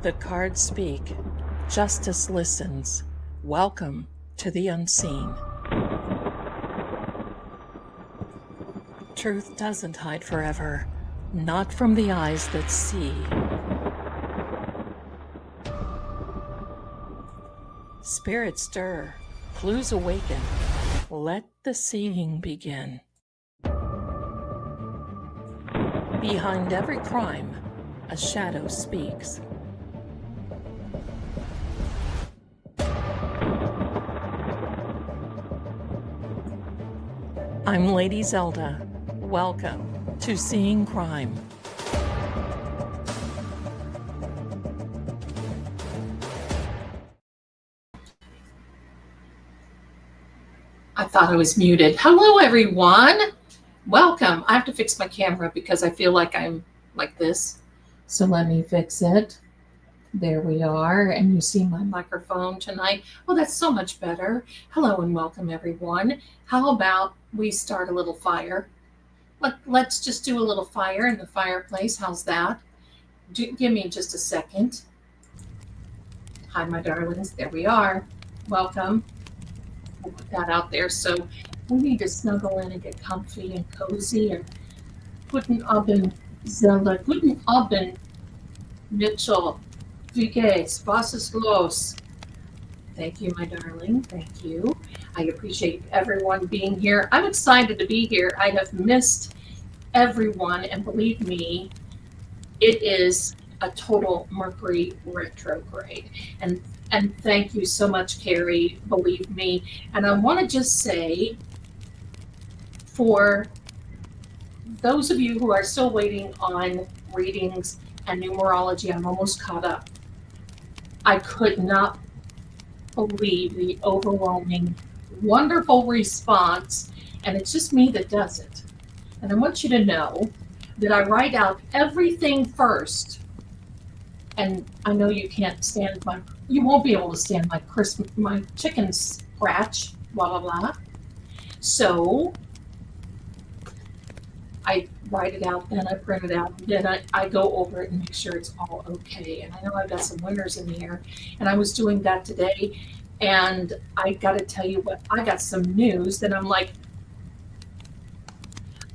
The cards speak. Justice listens. Welcome to the unseen. Truth doesn't hide forever, not from the eyes that see. Spirits stir, clues awaken. Let the seeing begin. Behind every crime, a shadow speaks. I'm Lady Zelda. Welcome to Seeing Crime. I thought I was muted. Hello, everyone. Welcome. I have to fix my camera because I feel like I'm like this. So let me fix it. There we are. And you see my microphone tonight. Oh, that's so much better. Hello and welcome, everyone. How about we start a little fire? Let's just do a little fire in the fireplace. How's that? Give me just a second. Hi, my darlings. There we are. Welcome. We'll put that out there. So we need to snuggle in and get comfy and cozy. And guten Abend, Zelda. Guten Abend, Mitchell. Wie geht's? Was ist los? Thank you, my darling. Thank you. I appreciate everyone being here. I'm excited to be here. I have missed everyone, and believe me, it is a total Mercury retrograde. And thank you so much, Carrie. Believe me. And I want to just say, for those of you who are still waiting on readings and numerology, I'm almost caught up. I could not believe the overwhelming, wonderful response, and it's just me that does it. And I want you to know that I write out everything first. And I know you can't stand you won't be able to stand my chicken scratch, blah, blah, blah. So I write it out, then I print it out, then I go over it and make sure it's all okay. And I know I've got some winners in here, and I was doing that today, and I got to tell you what, I got some news that I'm like,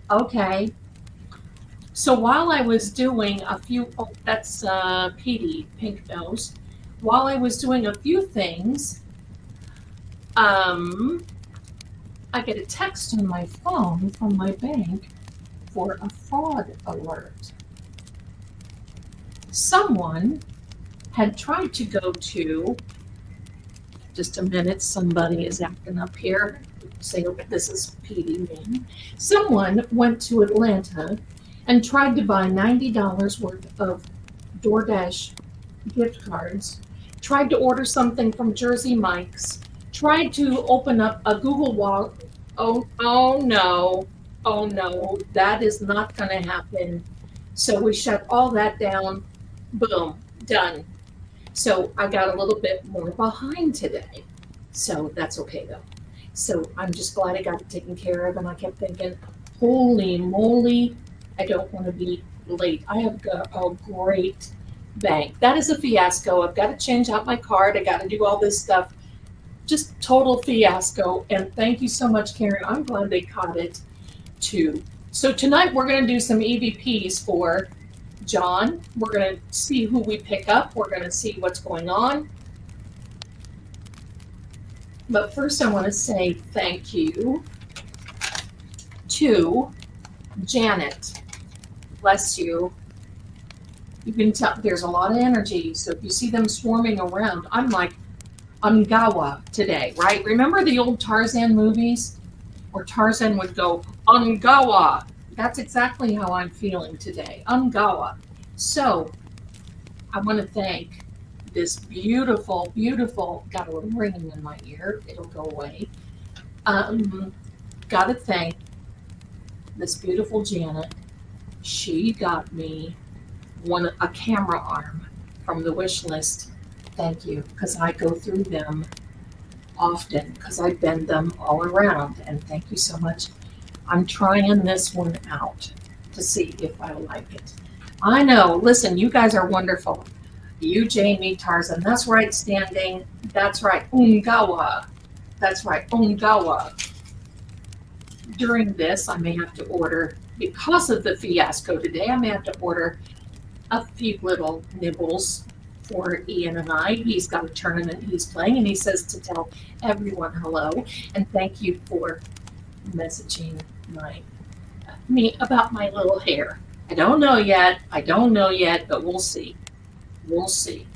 okay. So while I was doing a few, that's Petey, Pink Nose. While I was doing a few things, I get a text on my phone from my bank for a fraud alert. Someone had tried to go to, just a minute, somebody is acting up here. Say, this is Petey me. Someone went to Atlanta and tried to buy $90 worth of DoorDash gift cards, tried to order something from Jersey Mike's, tried to open up a Google Wallet. Oh no, that is not going to happen. So we shut all that down. Boom, done. So I got a little bit more behind today. So that's okay though. So I'm just glad I got it taken care of. And I kept thinking, holy moly, I don't want to be late. I have got a great bank. That is a fiasco. I've got to change out my card. I got to do all this stuff. Just total fiasco. And thank you so much, Karen. I'm glad they caught it too. So tonight we're going to do some EVPs for John. We're going to see who we pick up. We're going to see what's going on. But first I want to say thank you to Janet. Bless you. You can tell there's a lot of energy. So if you see them swarming around, I'm like Ungawa today, right? Remember the old Tarzan movies where Tarzan would go, Ungawa. That's exactly how I'm feeling today, Ungawa. So I want to thank this beautiful, got a little ringing in my ear. It'll go away. Got to thank this beautiful Janet. She got me a camera arm from the wish list. Thank you, because I go through them often because I bend them all around. And thank you so much. I'm trying this one out to see if I like it. I know. Listen, you guys are wonderful. You, Jamie, Tarzan. That's right, standing. That's right, Ungawa. That's right, Ungawa. During this, I may have to order, because of the fiasco today, I may have to order a few little nibbles for Ian and I. He's got a tournament he's playing, and he says to tell everyone hello and thank you for messaging me about my little hair. I don't know yet. But we'll see. We'll see.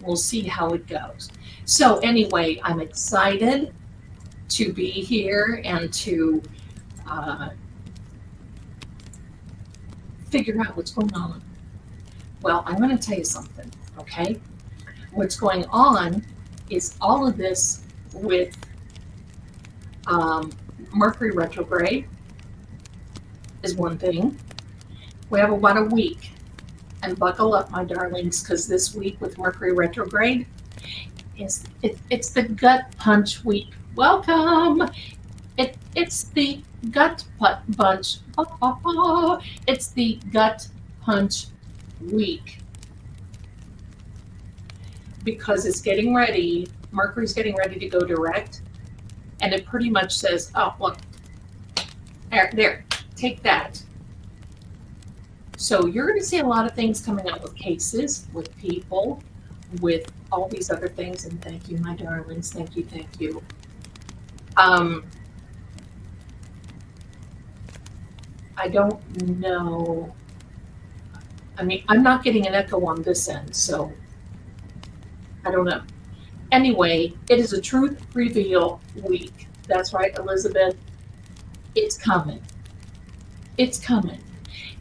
We'll see how it goes. So anyway, I'm excited to be here and to figure out what's going on. Well, I'm going to tell you something, okay? What's going on is all of this with Mercury retrograde is one thing. We have about a week, and buckle up, my darlings, because this week with Mercury retrograde it's the gut punch week. Welcome. It's the gut punch. It's the gut punch week because it's getting ready. Mercury's getting ready to go direct, and it pretty much says, "Oh, look, there, take that." So you're going to see a lot of things coming up with cases, with people, with all these other things. And thank you, my darlings. Thank you, thank you. I don't know. I mean, I'm not getting an echo on this end, so I don't know. Anyway, it is a truth reveal week. That's right, Elizabeth. It's coming. It's coming.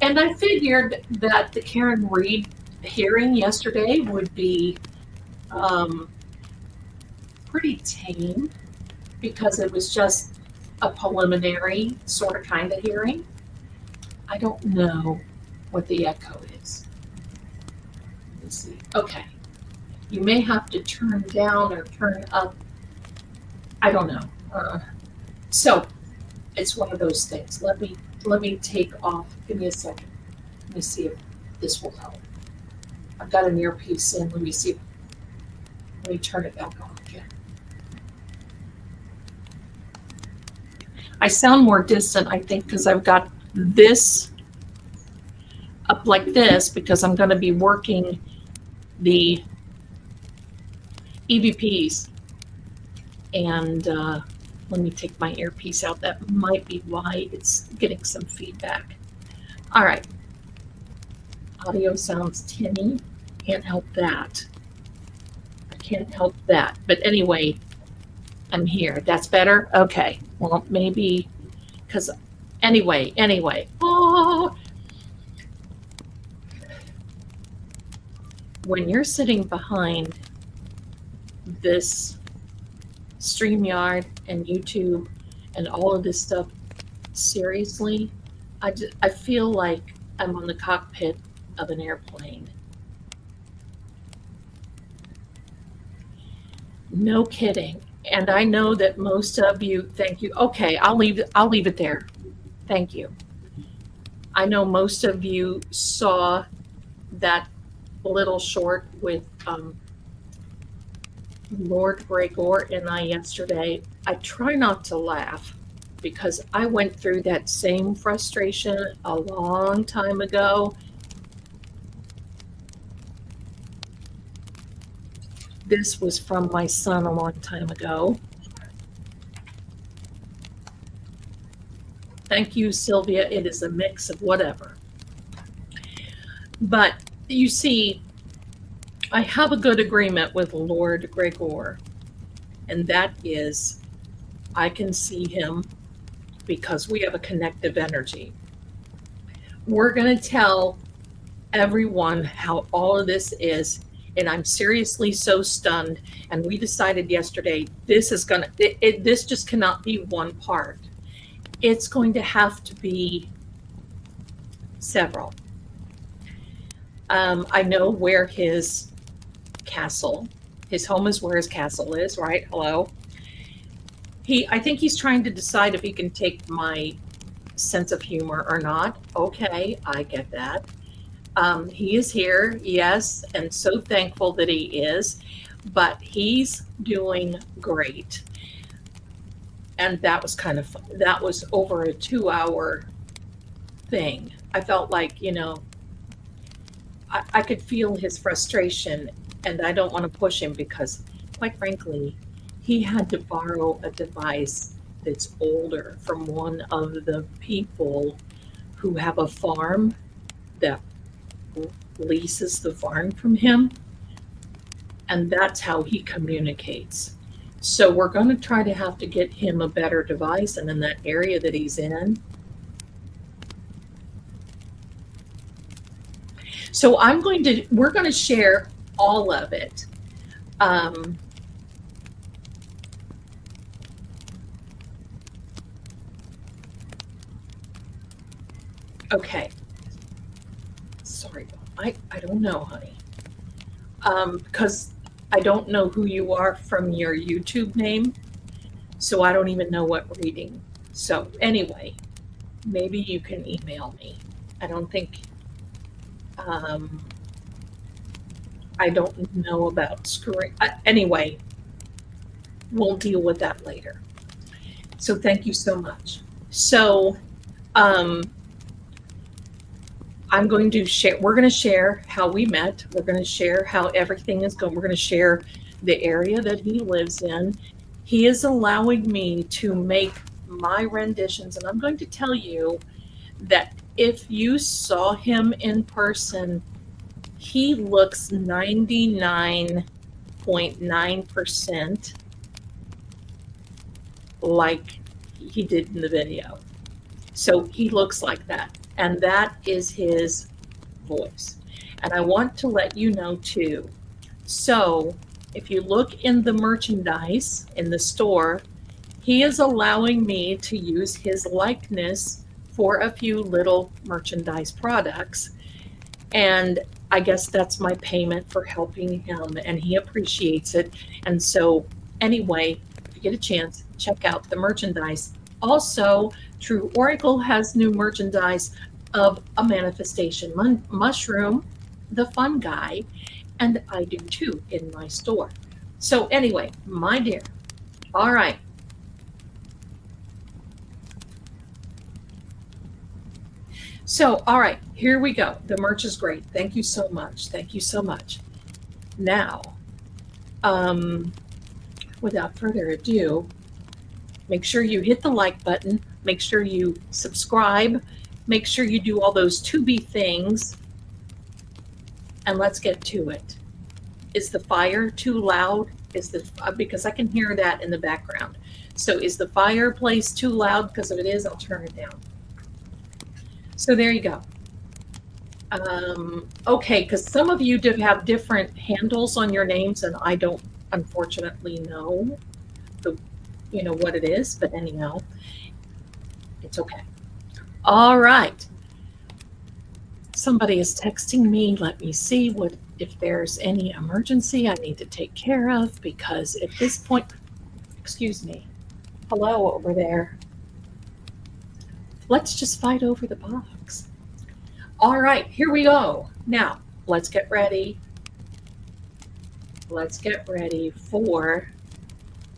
And I figured that the Karen Reed hearing yesterday would be pretty tame because it was just a preliminary sort of kind of hearing. I don't know what the echo is. Let's see. Okay. You may have to turn down or turn up. I don't know. So it's one of those things. Let me take off. Give me a second. Let me see if this will help. I've got an earpiece in. Let me see. Let me turn it back on again. I sound more distant, I think, because I've got this up like this because I'm going to be working the EVPs. And let me take my earpiece out. That might be why it's getting some feedback. All right. Audio sounds tinny. Can't help that. I can't help that. But anyway, I'm here. That's better? Okay. Well, maybe because anyway. Oh, when you're sitting behind this StreamYard and YouTube and all of this stuff, seriously, I feel like I'm on the cockpit of an airplane. No kidding. And I know that most of you, thank you. Okay, I'll leave it there. Thank you. I know most of you saw that little short with Lord Gregor and I yesterday. I try not to laugh because I went through that same frustration a long time ago. This was from my son a long time ago. Thank you, Sylvia. It is a mix of whatever. But you see, I have a good agreement with Lord Gregor, and that is I can see him because we have a connective energy. We're going to tell everyone how all of this is, and I'm seriously so stunned. And we decided yesterday this is going to, this just cannot be one part. It's going to have to be several. I know where his castle, his home is where his castle is, right? Hello. I think he's trying to decide if he can take my sense of humor or not. Okay, I get that. He is here, yes, and so thankful that he is, but he's doing great. And that was kind of fun. That was over a 2 hour thing. I felt like, I could feel his frustration, and I don't want to push him because, quite frankly, he had to borrow a device that's older from one of the people who have a farm that leases the farm from him, and that's how he communicates. So we're going to try to have to get him a better device, and in that area that he's in. So we're going to share all of it. Okay. Sorry, I don't know, honey. Because I don't know who you are from your YouTube name, so I don't even know what reading. So anyway, maybe you can email me. I don't think, I don't know about screwing. Anyway, we'll deal with that later. So thank you so much. So I'm going to share, we're going to share how we met. We're going to share how everything is going. We're going to share the area that he lives in. He is allowing me to make my renditions. And I'm going to tell you that if you saw him in person, he looks 99.9% like he did in the video. So he looks like that. And that is his voice. And I want to let you know too. So if you look in the merchandise in the store, he is allowing me to use his likeness for a few little merchandise products. And I guess that's my payment for helping him, and he appreciates it. And so anyway, if you get a chance, check out the merchandise. Also, True Oracle has new merchandise of a manifestation mushroom, the fun guy, and I do too in my store. So anyway, my dear, all right. So, all right, here we go. The merch is great. Thank you so much. Thank you so much. Now, without further ado, make sure you hit the like button. Make sure you subscribe. Make sure you do all those to-be things. And let's get to it. Is the fire too loud? Because I can hear that in the background. So is the fireplace too loud? Because if it is, I'll turn it down. So there you go. Okay, because some of you did have different handles on your names, and I don't unfortunately know what it is, but anyhow, it's okay. All right. Somebody is texting me. Let me see if there's any emergency I need to take care of, because at this point, excuse me, hello over there. Let's just fight over the box. All right, here we go. Now, let's get ready. Let's get ready for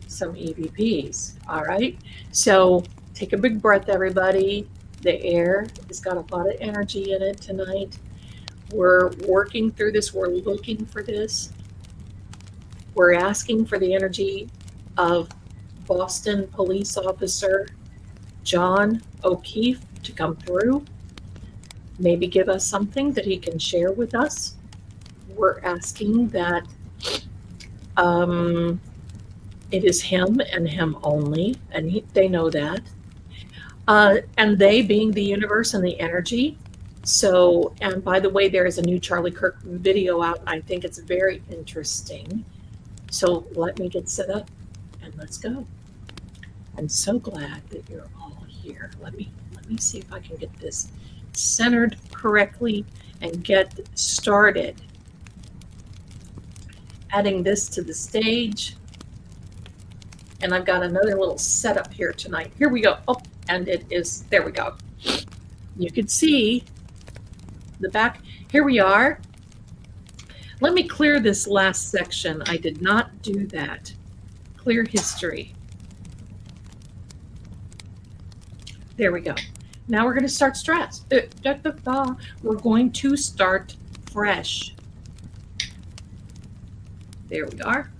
some EVPs. All right, so take a big breath, everybody. The air has got a lot of energy in it tonight. We're working through this. We're looking for this. We're asking for the energy of Boston police officer John O'Keefe to come through. Maybe give us something that he can share with us. We're asking that it is him and him only, and they know that. And they being the universe and the energy. So, and by the way, there is a new Charlie Kirk video out. I think it's very interesting. So let me get set up and let's go. I'm so glad that you're all here. Let me see if I can get this centered correctly and get started. Adding this to the stage. And I've got another little setup here tonight. Here we go. Oh, and it is, there we go. You can see the back. Here we are. Let me clear this last section. I did not do that. Clear history. There we go. Now we're going to start stress. We're going to start fresh. There we are.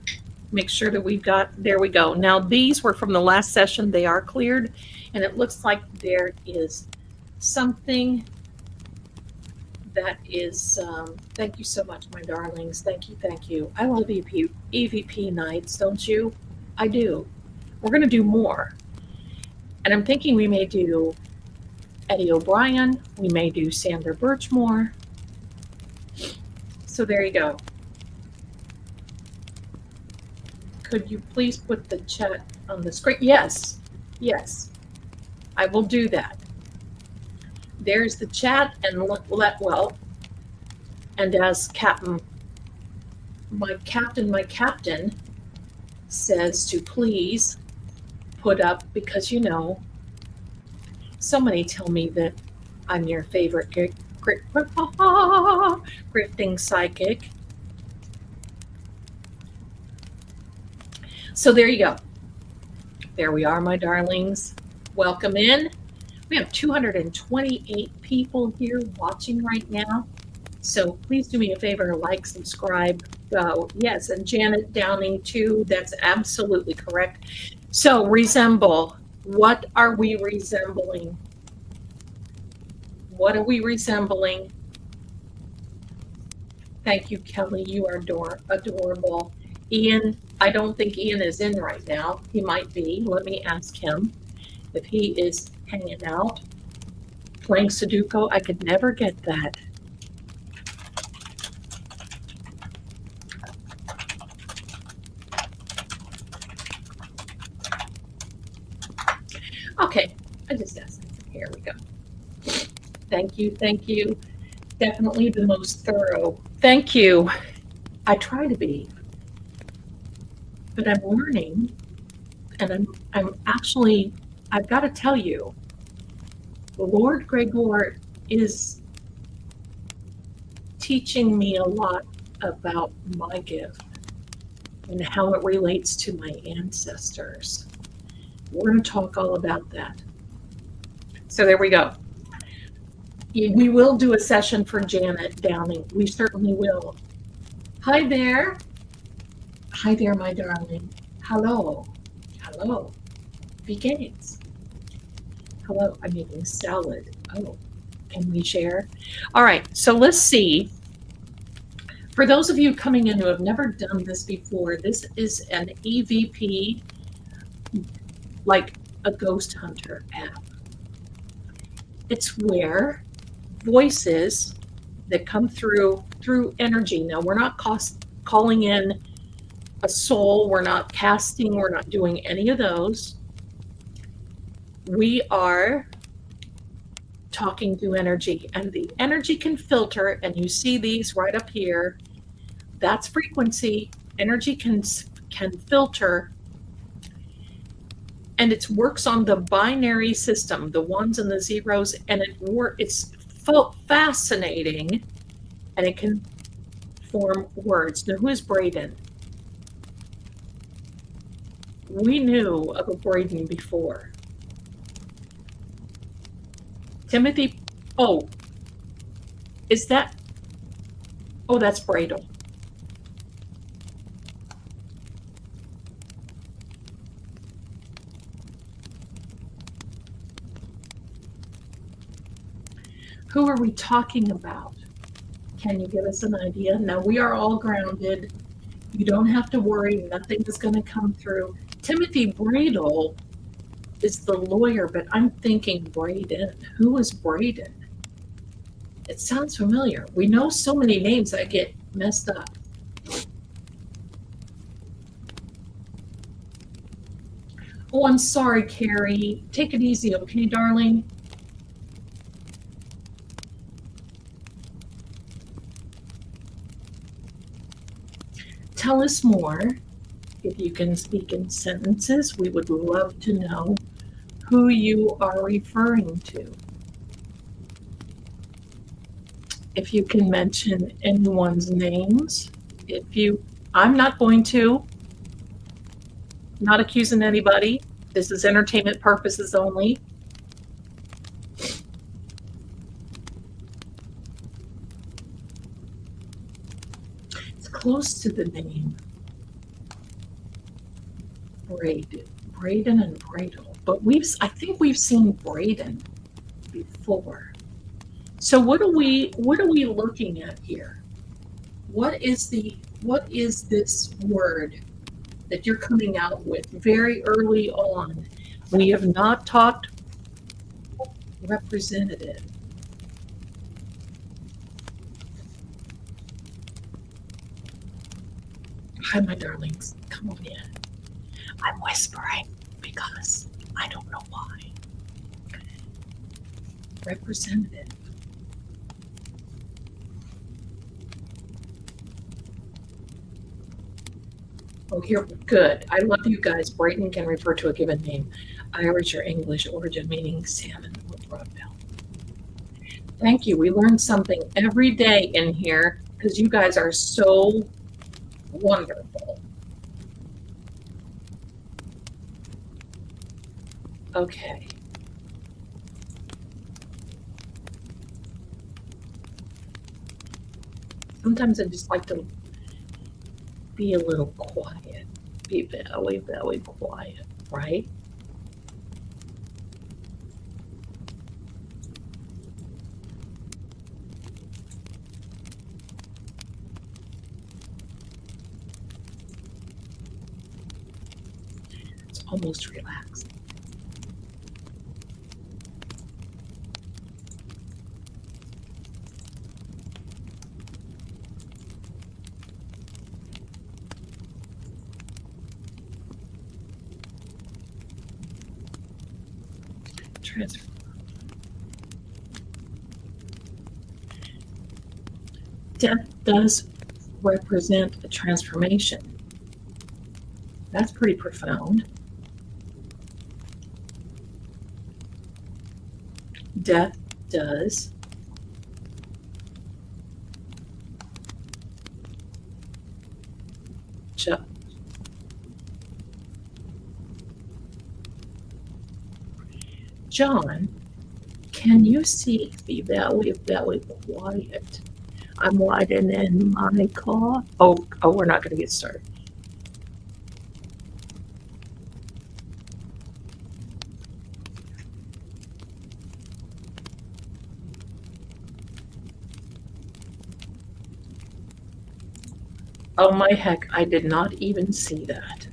Make sure that we've got, there we go. Now these were from the last session. They are cleared, and it looks like there is something that is, thank you so much, my darlings. Thank you, thank you. I love EVP nights, don't you? I do. We're going to do more. And I'm thinking we may do Eddie O'Brien. We may do Sandra Birchmore. So there you go. Could you please put the chat on the screen? Yes, yes, I will do that. There's the chat, and well, and as my captain says to please put up, because you know, so many tell me that I'm your favorite grifting psychic. So there you go. There we are, my darlings. Welcome in. We have 228 people here watching right now. So please do me a favor, like, subscribe. Yes, and Janet Downing too. That's absolutely correct. So resemble. What are we resembling? What are we resembling? Thank you, Kelly. You are adorable. Ian, I don't think Ian is in right now. He might be. Let me ask him if he is hanging out. Playing Sudoku. I could never get that. Okay, I just asked him. Here we go. Thank you, thank you. Definitely the most thorough. Thank you. I try to be. But I'm learning, and I'm actually, I've got to tell you, Lord Gregor is teaching me a lot about my gift and how it relates to my ancestors. We're going to talk all about that. So there we go. We will do a session for Janet Downing. We certainly will. Hi there. Hi there, my darling. Hello. Hello. Be Gates. Hello, I'm making salad. Oh, can we share? All right, so let's see. For those of you coming in who have never done this before, this is an EVP, like a ghost hunter app. It's where voices that come through energy. Now, we're not calling in a soul, we're not casting, we're not doing any of those. We are talking through energy, and the energy can filter, and you see these right up here. That's frequency. Energy can filter, and it works on the binary system, the ones and the zeros, and it's fascinating, and it can form words. Now, who is Braden? We knew of a Braden before. Timothy, oh, is that, oh, that's Bradle. Who are we talking about? Can you give us an idea? Now, we are all grounded. You don't have to worry. Nothing is going to come through. Timothy Bradle is the lawyer, but I'm thinking Braden. Who is Braden? It sounds familiar. We know so many names that get messed up. Oh, I'm sorry, Carrie. Take it easy, okay, darling? Tell us more. If you can speak in sentences, we would love to know who you are referring to. if you can mention anyone's names. I'm not going to, not accusing anybody. This is entertainment purposes only. It's close to the name. Braden and Bradle. But I think we've seen Braden before. So what are we looking at here? What is this word that you're coming out with very early on? We have not talked representative. Hi, my darlings. Come on in. I'm whispering because I don't know why. Representative. Oh, here, good. I love you guys. Braden can refer to a given name, Irish or English origin, meaning salmon or broadbill. Thank you. We learn something every day in here because you guys are so wonderful. Okay. Sometimes I just like to be a little quiet, be very, very quiet, right? It's almost relaxed. Transfer. Death does represent a transformation. That's pretty profound. Death does John, can you be very, very quiet? I'm riding in my car. Oh, we're not going to get started. Oh my heck, I did not even see that.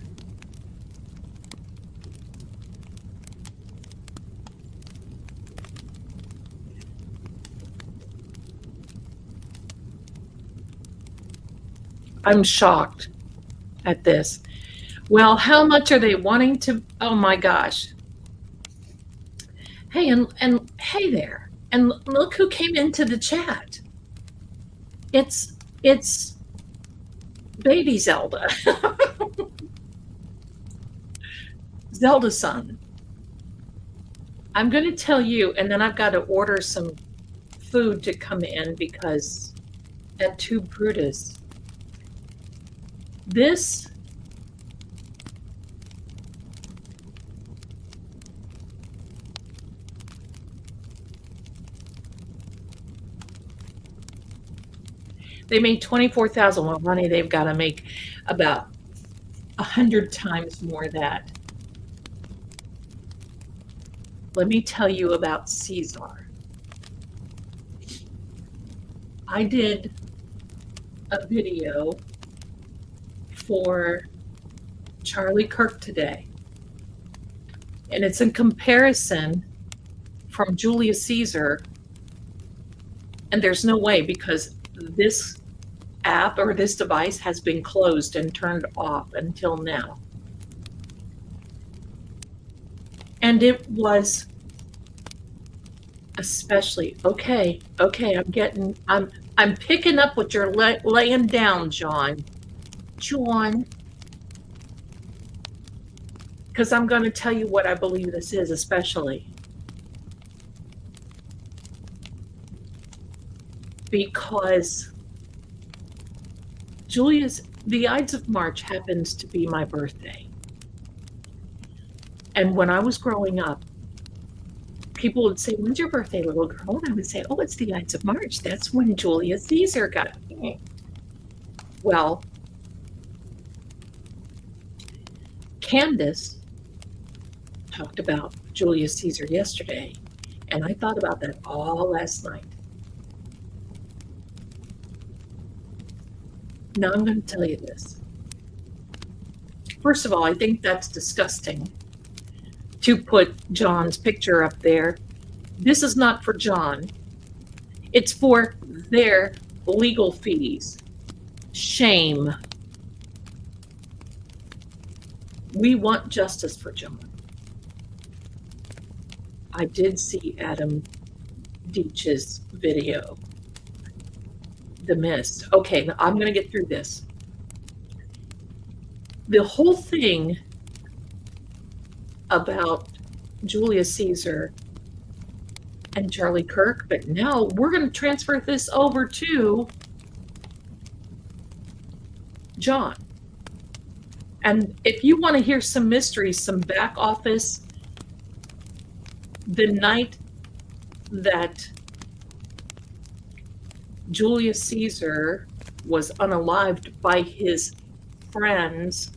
I'm shocked at this. Well, how much are they wanting to? Oh my gosh. Hey, and hey there. And look who came into the chat. It's baby Zelda. Zelda son. I'm going to tell you, and then I've got to order some food to come in because at Two Brutus, this they made 24,000. Well, honey, they've got to make about 100 times more of that. Let me tell you about Caesar. I did a video for Charlie Kirk today, and it's in comparison from Julius Caesar, and there's no way because this app or this device has been closed and turned off until now. And it was especially okay. I'm picking up what you're laying down, John. Because I'm going to tell you what I believe this is, especially. because the Ides of March happens to be my birthday. And when I was growing up, people would say, "When's your birthday, little girl?" And I would say, "Oh, it's the Ides of March. That's when Julius Caesar got me." Well, Candace talked about Julius Caesar yesterday, and I thought about that all last night. Now I'm going to tell you this. First of all, I think that's disgusting to put John's picture up there. This is not for John. It's for their legal fees. Shame. We want justice for John. I did see Adam Deitch's video. The Mist. Okay, now I'm going to get through this. The whole thing about Julius Caesar and Charlie Kirk, but now we're going to transfer this over to John. And if you want to hear some mysteries, some back office, the night that Julius Caesar was unalived by his friends,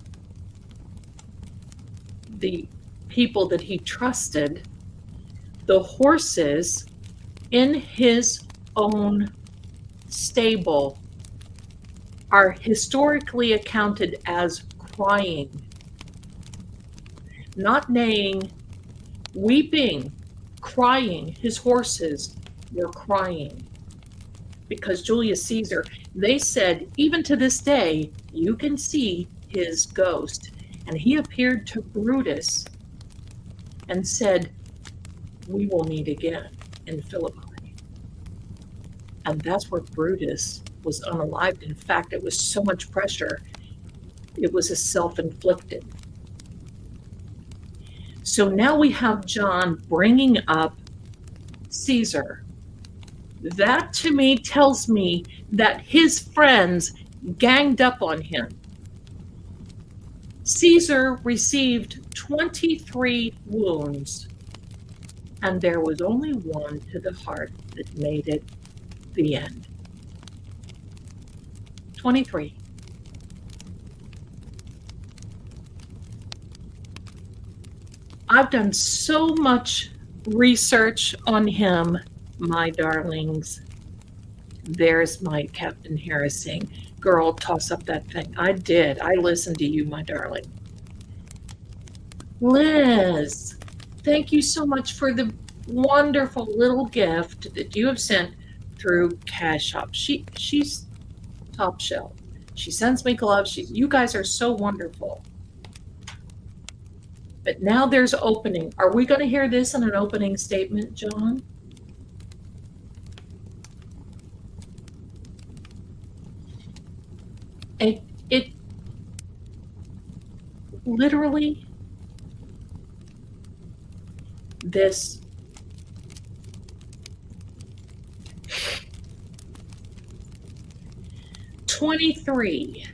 the people that he trusted, the horses in his own stable are historically accounted as crying, not neighing, weeping, crying. His horses were crying because Julius Caesar, they said, even to this day, you can see his ghost. And he appeared to Brutus and said, "We will meet again in Philippi." And that's where Brutus was unalived. In fact, it was so much pressure, it was a self-inflicted. So now we have John bringing up Caesar. That to me tells me that his friends ganged up on him. Caesar received 23 wounds, and there was only one to the heart that made it the end. 23. I've done so much research on him, my darlings. There's my Captain Harrising. Girl, toss up that thing. I did. I listened to you, my darling. Liz, thank you so much for the wonderful little gift that you have sent through Cash App. She's top shelf. She sends me gloves. You guys are so wonderful. But now there's opening. Are we going to hear this in an opening statement, John? It literally, this $23.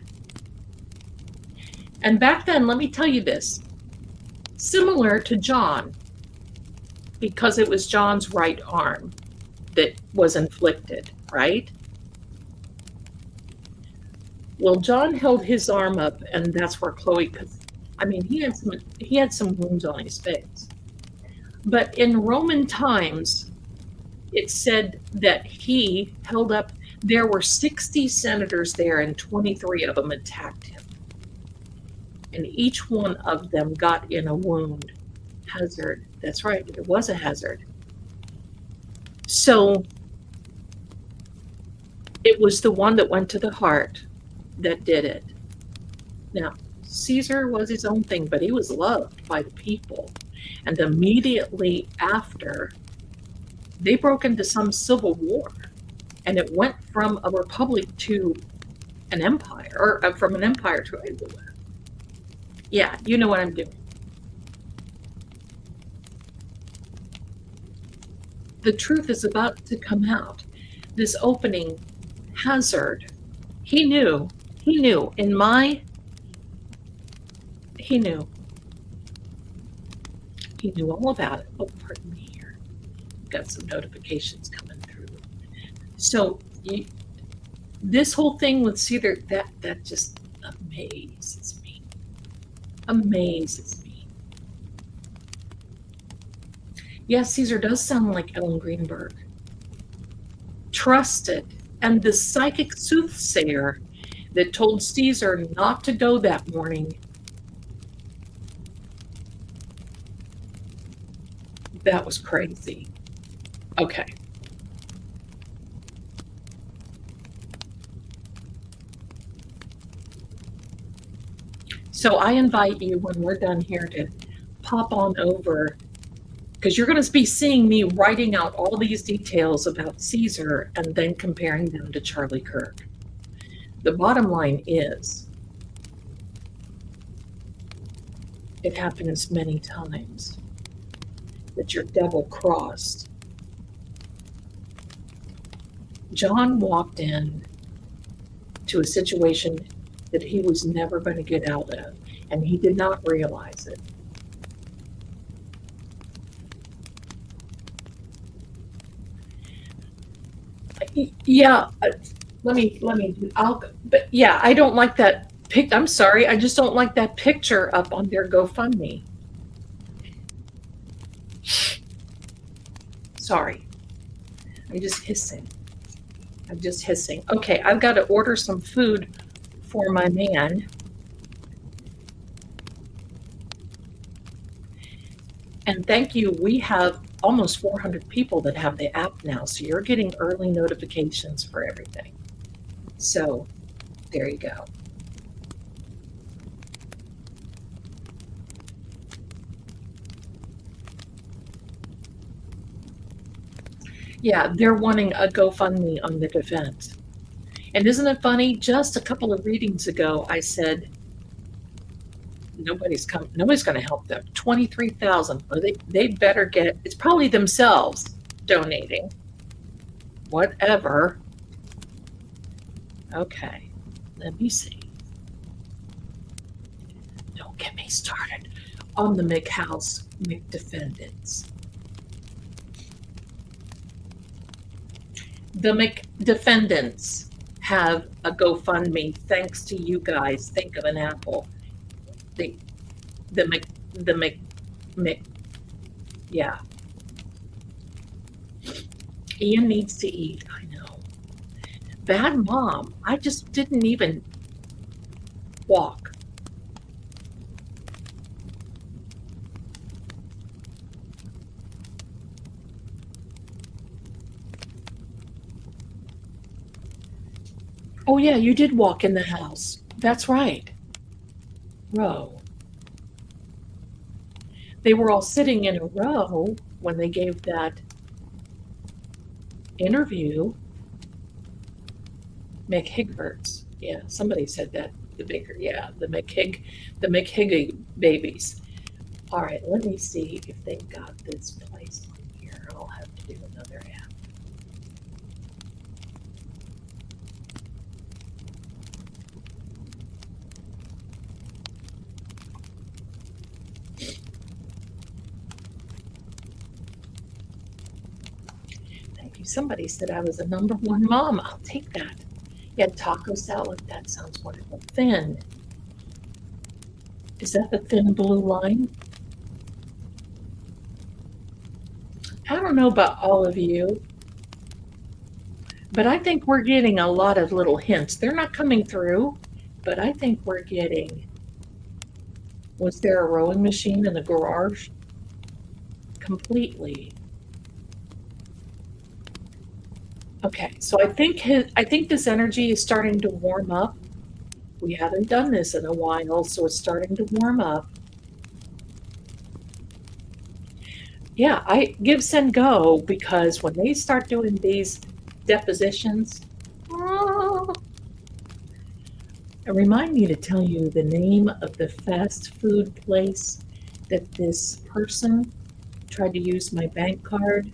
And back then, let me tell you this, similar to John, because it was John's right arm that was inflicted, right? Well, John held his arm up, and that's where Chloe could, I mean, he had some wounds on his face. But in Roman times, it said that he held up, there were 60 senators there, and 23 of them attacked him. And each one of them got in a wound. Hazard. That's right, it was a hazard. So it was the one that went to the heart that did it. Now, Caesar was his own thing, but he was loved by the people. And immediately after, they broke into some civil war. And it went from a republic to an empire, or from an empire to a war. Yeah, you know what I'm doing. The truth is about to come out. this opening hazard. He knew. He knew. He knew. He knew all about it. Oh, pardon me here. Got some notifications coming through. So this whole thing with Cedar, that just amazes me. Amazes me. Yes, Caesar does sound like Ellen Greenberg. Trusted, and the psychic soothsayer that told Caesar not to go that morning. That was crazy. Okay. So I invite you, when we're done here, to pop on over, because you're going to be seeing me writing out all these details about Caesar and then comparing them to Charlie Kirk. The bottom line is, it happens many times that you're double crossed. John walked in to a situation that he was never going to get out of, and he did not realize it. Yeah, but yeah, I don't like that I'm sorry, I just don't like that picture up on their GoFundMe. Sorry. I'm just hissing. Okay, I've got to order some food for my man. And thank you. We have almost 400 people that have the app now, so you're getting early notifications for everything. So there you go. Yeah, they're wanting a GoFundMe on the defense. And isn't it funny? Just a couple of readings ago, I said, nobody's going to help them. 23,000. They better get, it's probably themselves donating. Whatever. Okay, let me see. Don't get me started on the McHouse McDefendants. The McDefendants have a GoFundMe thanks to you guys. Think of an apple. Yeah. Ian needs to eat. I know. Bad mom. I just didn't even walk. Oh yeah, you did walk in the house. That's right. Row. They were all sitting in a row when they gave that interview. McHigberts. Yeah, somebody said that. The baker. Yeah, the McHiggy babies. All right, let me see if they've got this place on here. I'll have to do another app. Somebody said I was a #1 mom. I'll take that. Yeah, taco salad. That sounds wonderful. Thin. Is that the thin blue line? I don't know about all of you, but I think we're getting a lot of little hints. They're not coming through, but I think we're getting. Was there a rowing machine in the garage? Completely. Okay, so I think this energy is starting to warm up. We haven't done this in a while, so it's starting to warm up. Yeah, I give, send, go, because when they start doing these depositions, and remind me to tell you the name of the fast food place that this person tried to use my bank card.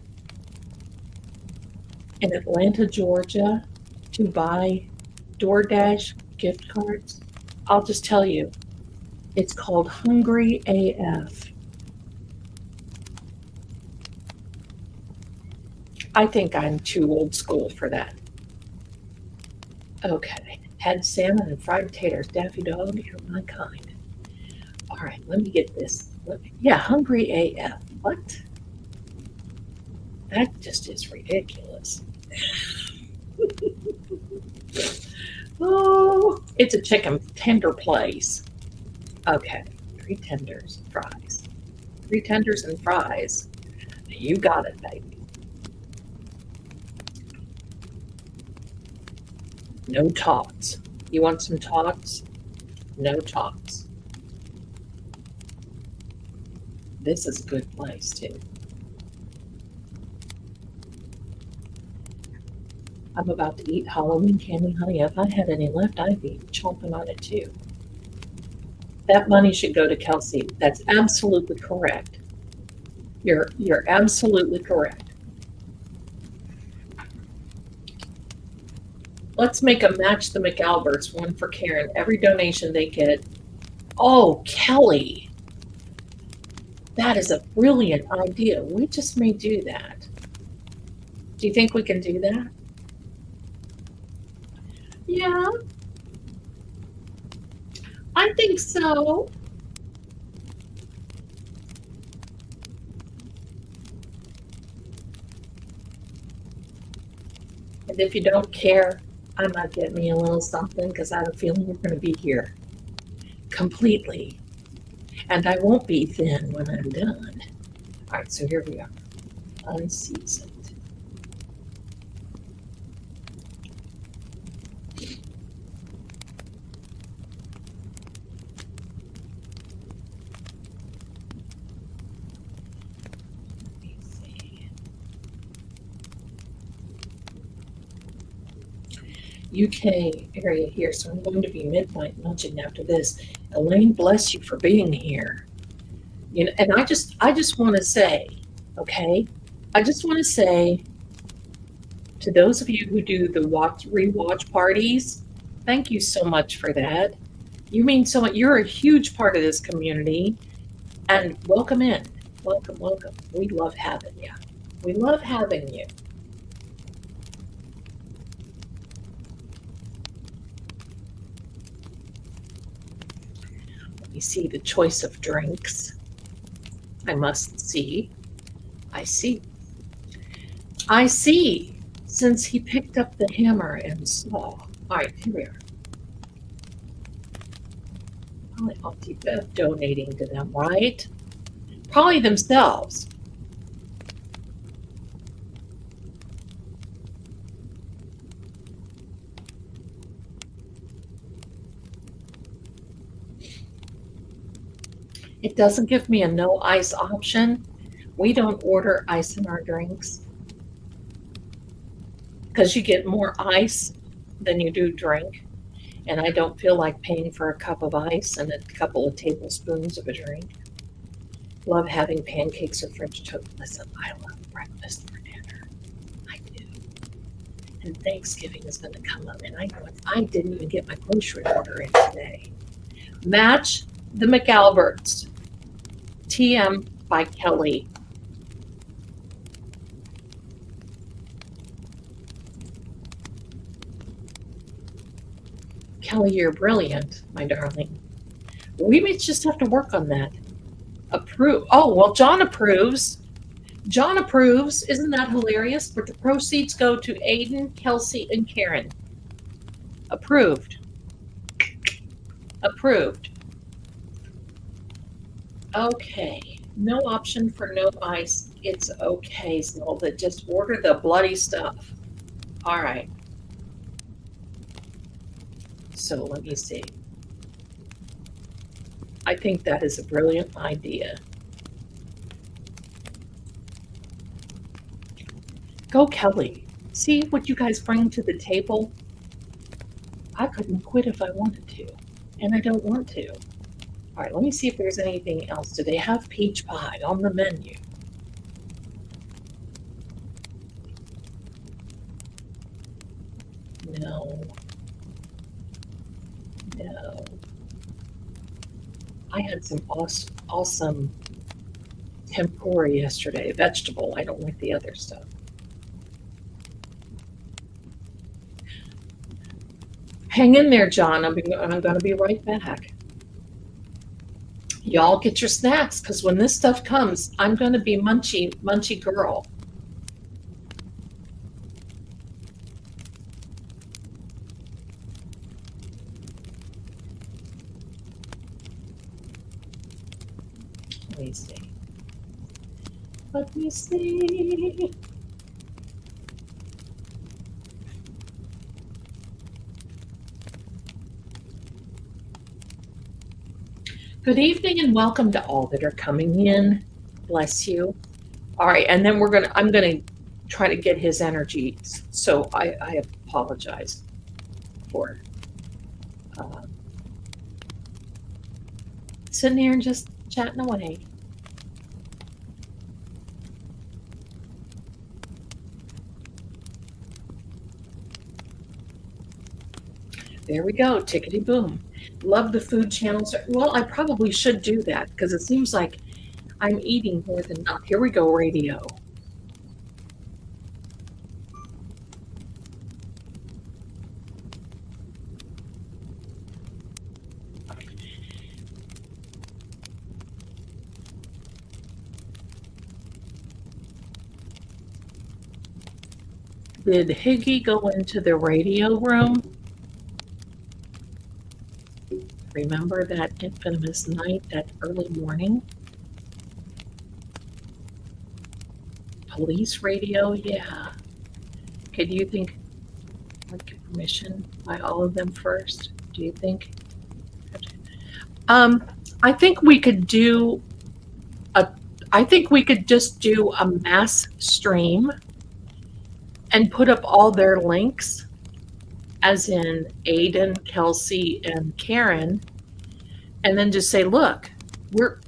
in Atlanta, Georgia, to buy DoorDash gift cards. I'll just tell you, it's called Hungry AF. I think I'm too old school for that. Okay, had salmon and fried potatoes. Daffy Dog, you're my kind. All right, let me get this. Yeah, Hungry AF. What? That just is ridiculous. Oh, it's a chicken tender place. Okay, 3 tenders, fries. 3 tenders and fries. You got it, baby. No tots. You want some tots? No tots. This is a good place, too. I'm about to eat Halloween candy, honey. If I had any left, I'd be chomping on it, too. That money should go to Kelsey. That's absolutely correct. You're absolutely correct. Let's make a match the McAlberts, one for Karen. Every donation they get. Oh, Kelly. That is a brilliant idea. We just may do that. Do you think we can do that? Yeah, I think so. And if you don't care, I might get me a little something because I have a feeling you're going to be here completely. And I won't be thin when I'm done. All right, so here we are. Unseasoned. Let me see. UK area here, so I'm going to be midnight munching after this. Elaine, bless you for being here. You know, and I just want to say, okay, I just want to say to those of you who do the rewatch parties, thank you so much for that. You mean so much. You're a huge part of this community, and welcome in. Welcome, welcome. We love having you. We love having you. Let me see the choice of drinks. I must see. I see. I see. Since he picked up the hammer and saw. All right, here we are. Probably Auntie Bev donating to them, right? Probably themselves. It doesn't give me a no ice option. We don't order ice in our drinks because you get more ice than you do drink. And I don't feel like paying for a cup of ice and a couple of tablespoons of a drink. Love having pancakes or French toast. Listen, I love breakfast for dinner. I do. And Thanksgiving is going to come up, and I know I didn't even get my grocery order in today. Match the McAlberts. TM by Kelly. Kelly, you're brilliant, my darling. We may just have to work on that. Approve. Oh, well, John approves. John approves. Isn't that hilarious? But the proceeds go to Aiden, Kelsey, and Karen. Approved. Approved. Okay. No option for no ice. It's okay, Zelda. Just order the bloody stuff. All right. So let me see. I think that is a brilliant idea. Go, Kelly. See what you guys bring to the table? I couldn't quit if I wanted to, and I don't want to. All right, let me see if there's anything else. Do they have peach pie on the menu? No. I had some awesome tempura yesterday, vegetable. I don't like the other stuff. Hang in there, John. I'm going to be right back. Y'all get your snacks, because when this stuff comes, I'm going to be munchy girl. Let me see. Let me see. Good evening and welcome to all that are coming in. Bless you. All right, and then I'm gonna try to get his energy. So I apologize for sitting here and just chatting away. There we go, tickety boom. Love the food channels. Well, I probably should do that because it seems like I'm eating more than enough. Here we go, radio. Did Higgy go into the radio room? Remember that infamous night, that early morning? Police radio, yeah. Okay, do you think I'd get permission by all of them first? Do you think? I think we could just do a mass stream and put up all their links, as in Aiden, Kelsey, and Karen, and then just say, look, we're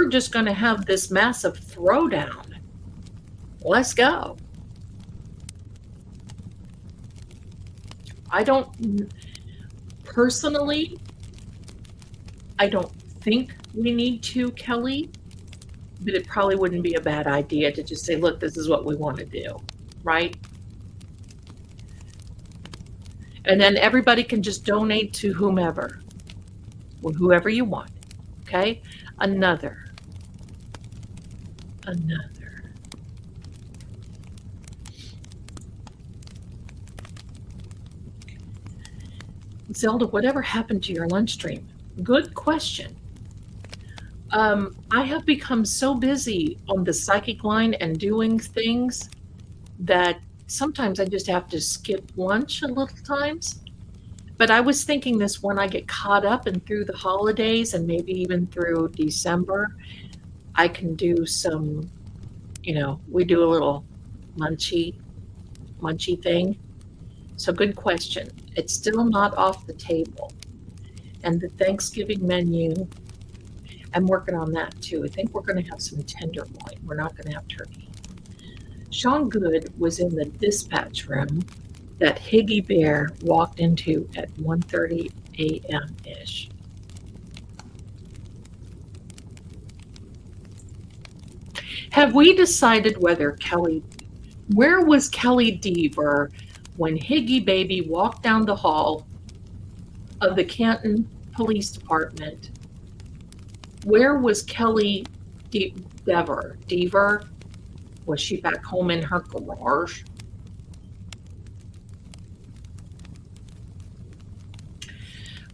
just going to have this massive throwdown. Let's go. Personally, I don't think we need to, Kelly, but it probably wouldn't be a bad idea to just say, look, this is what we want to do, right? And then everybody can just donate to whomever, or whoever you want, okay? Another. Zelda, whatever happened to your lunch stream? Good question. I have become so busy on the psychic line and doing things that sometimes I just have to skip lunch a little times. But I was thinking this when I get caught up and through the holidays and maybe even through December, I can do some, we do a little munchy thing. So good question. It's still not off the table. And the Thanksgiving menu, I'm working on that too. I think we're going to have some tenderloin. We're not going to have turkey. Sean Good was in the dispatch room that Higgy Bear walked into at 1:30 a.m.-ish. Have we decided where was Kelly Deaver when Higgy Baby walked down the hall of the Canton Police Department? Where was Kelly Deaver? Was she back home in her garage?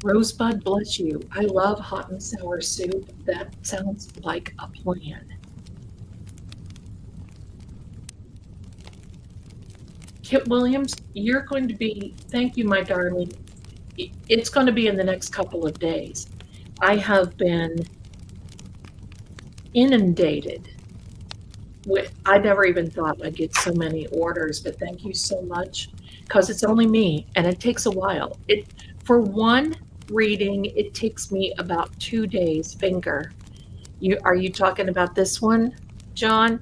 Rosebud, bless you. I love hot and sour soup. That sounds like a plan. Kit Williams, you're going to be, thank you, my darling. It's going to be in the next couple of days. I have been inundated with, I never even thought I'd get so many orders, but thank you so much, because it's only me and it takes a while. For one reading, it takes me about 2 days, finger. Are you talking about this one, John?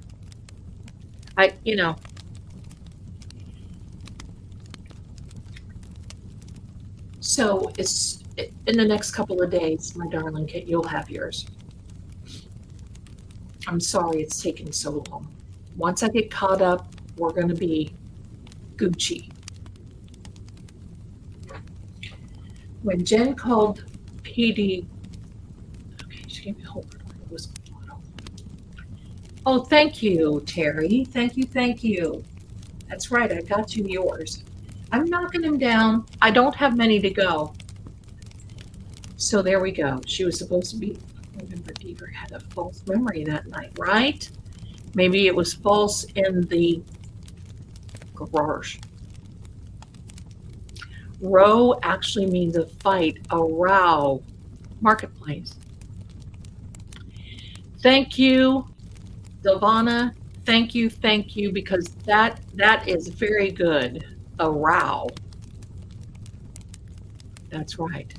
So it's in the next couple of days, my darling kit, you'll have yours. I'm sorry it's taken so long. Once I get caught up, we're going to be Gucci. When Jen called PD, okay, she gave me a whole was. Oh, thank you, Terry. Thank you, thank you. That's right, I got you yours. I'm knocking them down. I don't have many to go. So there we go. She was supposed to be. Remember, Beaver had a false memory that night, right? Maybe it was false in the garage. Row actually means a fight, a row. Marketplace. Thank you, Delvana. Thank you, because that is very good. A row. That's right.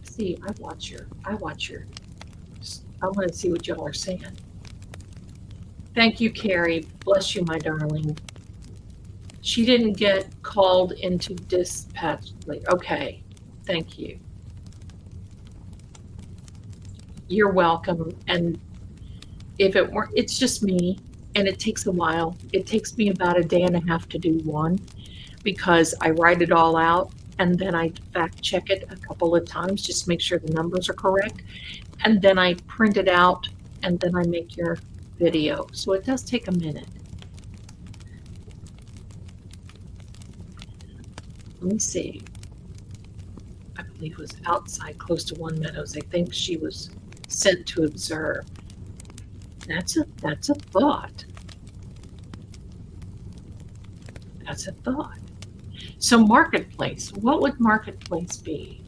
See, I want to see what y'all are saying. Thank you, Carrie. Bless you, my darling. She didn't get called into dispatch. Okay, thank you. You're welcome. And if it weren't, it's just me, and it takes a while. It takes me about a day and a half to do one because I write it all out and then I fact check it a couple of times just to make sure the numbers are correct. And then I print it out and then I make your video. So it does take a minute. Let me see. I believe it was outside close to One Meadows. I think she was sent to observe. That's a thought. That's a thought. So marketplace, what would marketplace be?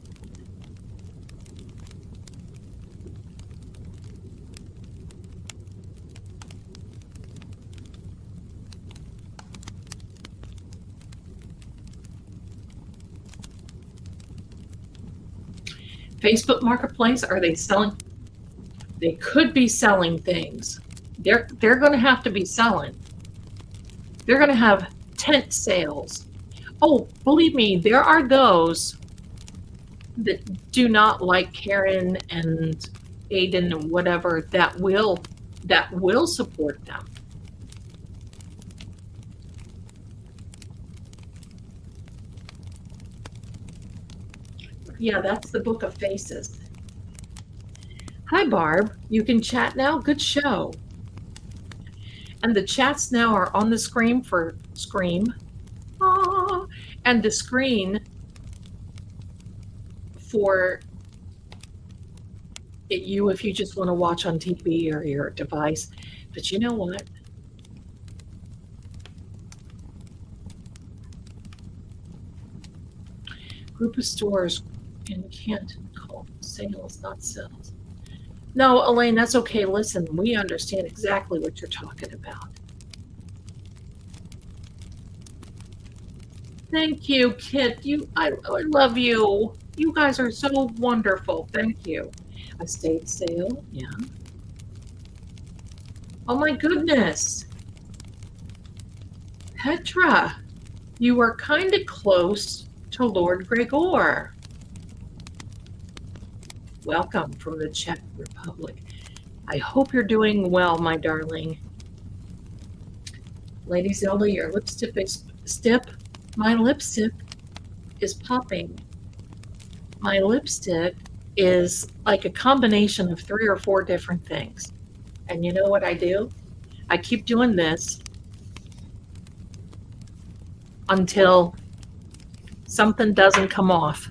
Facebook Marketplace, are they selling? They could be selling things. They're going to have to be selling. They're going to have tent sales. Oh, believe me, there are those that do not like Karen and Aiden and whatever that will support them. Yeah, that's the Book of Faces. Hi, Barb. You can chat now? Good show. And the chats now are on the screen for Scream. Ah, and the screen for you if you just want to watch on TV or your device. But you know what? Group of stores in Canton called sales, not sales. No, Elaine, that's okay. Listen, we understand exactly what you're talking about. Thank you, Kit. I love you. You guys are so wonderful. Thank you. Estate sale, yeah. Oh my goodness. Petra, you are kind of close to Lord Gregor. Welcome from the Czech Republic. I hope you're doing well, my darling. Lady Zelda, your lipstick is my lipstick is popping. My lipstick is like a combination of 3 or 4 different things. And you know what I do? I keep doing this until something doesn't come off.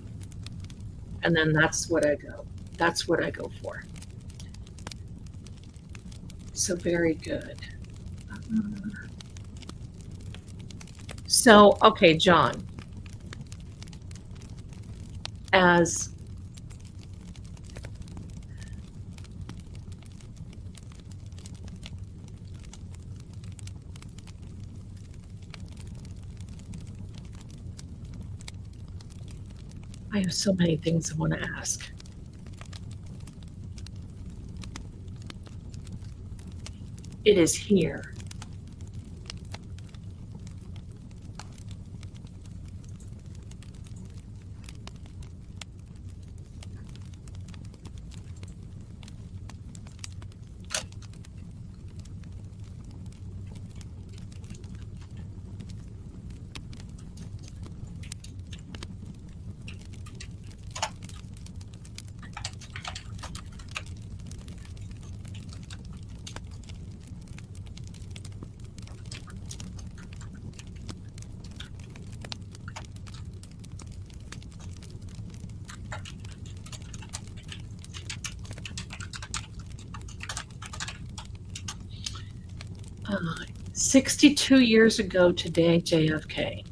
And then that's what I go. That's what I go for. So very good. So, okay, John, as I have so many things I want to ask. It is here. 62 years ago today, JFK.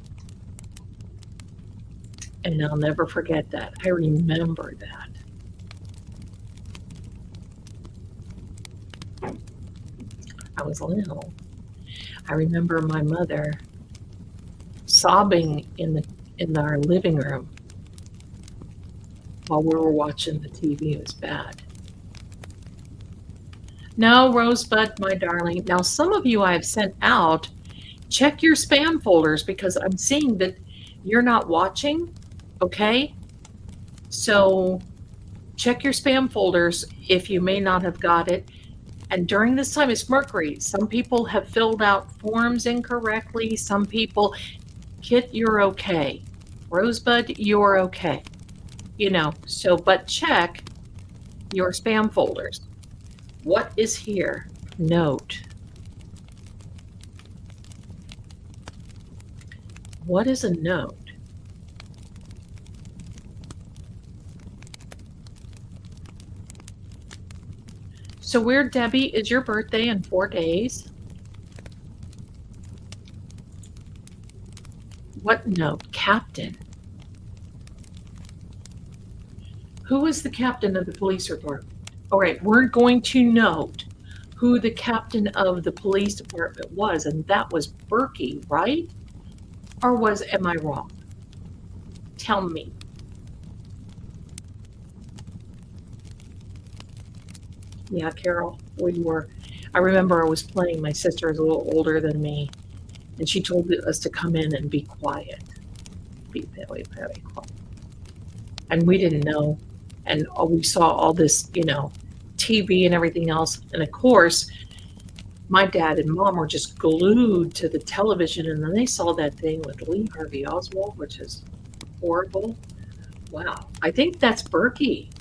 And I'll never forget that. I remember that. I was little. I remember my mother sobbing in our living room while we were watching the TV. It was bad. No, Rosebud, my darling. Now, some of you I have sent out, check your spam folders because I'm seeing that you're not watching, okay? So check your spam folders if you may not have got it. And during this time, it's Mercury. Some people have filled out forms incorrectly. Some people, Kit, you're okay. Rosebud, you're okay. So, but check your spam folders. What is here? Note. What is a note? So Weird Debbie, is your birthday in 4 days? What note? Captain. Who is the captain of the police department? All right, we're going to note who the captain of the police department was, and that was Berkey, right? Or am I wrong? Tell me. Yeah, Carol, we were. I remember I was playing. My sister is a little older than me, and she told us to come in and be quiet. Be very, very quiet. And we didn't know. And we saw all this, TV and everything else. And of course, my dad and mom were just glued to the television. And then they saw that thing with Lee Harvey Oswald, which is horrible. Wow. I think that's Berkey.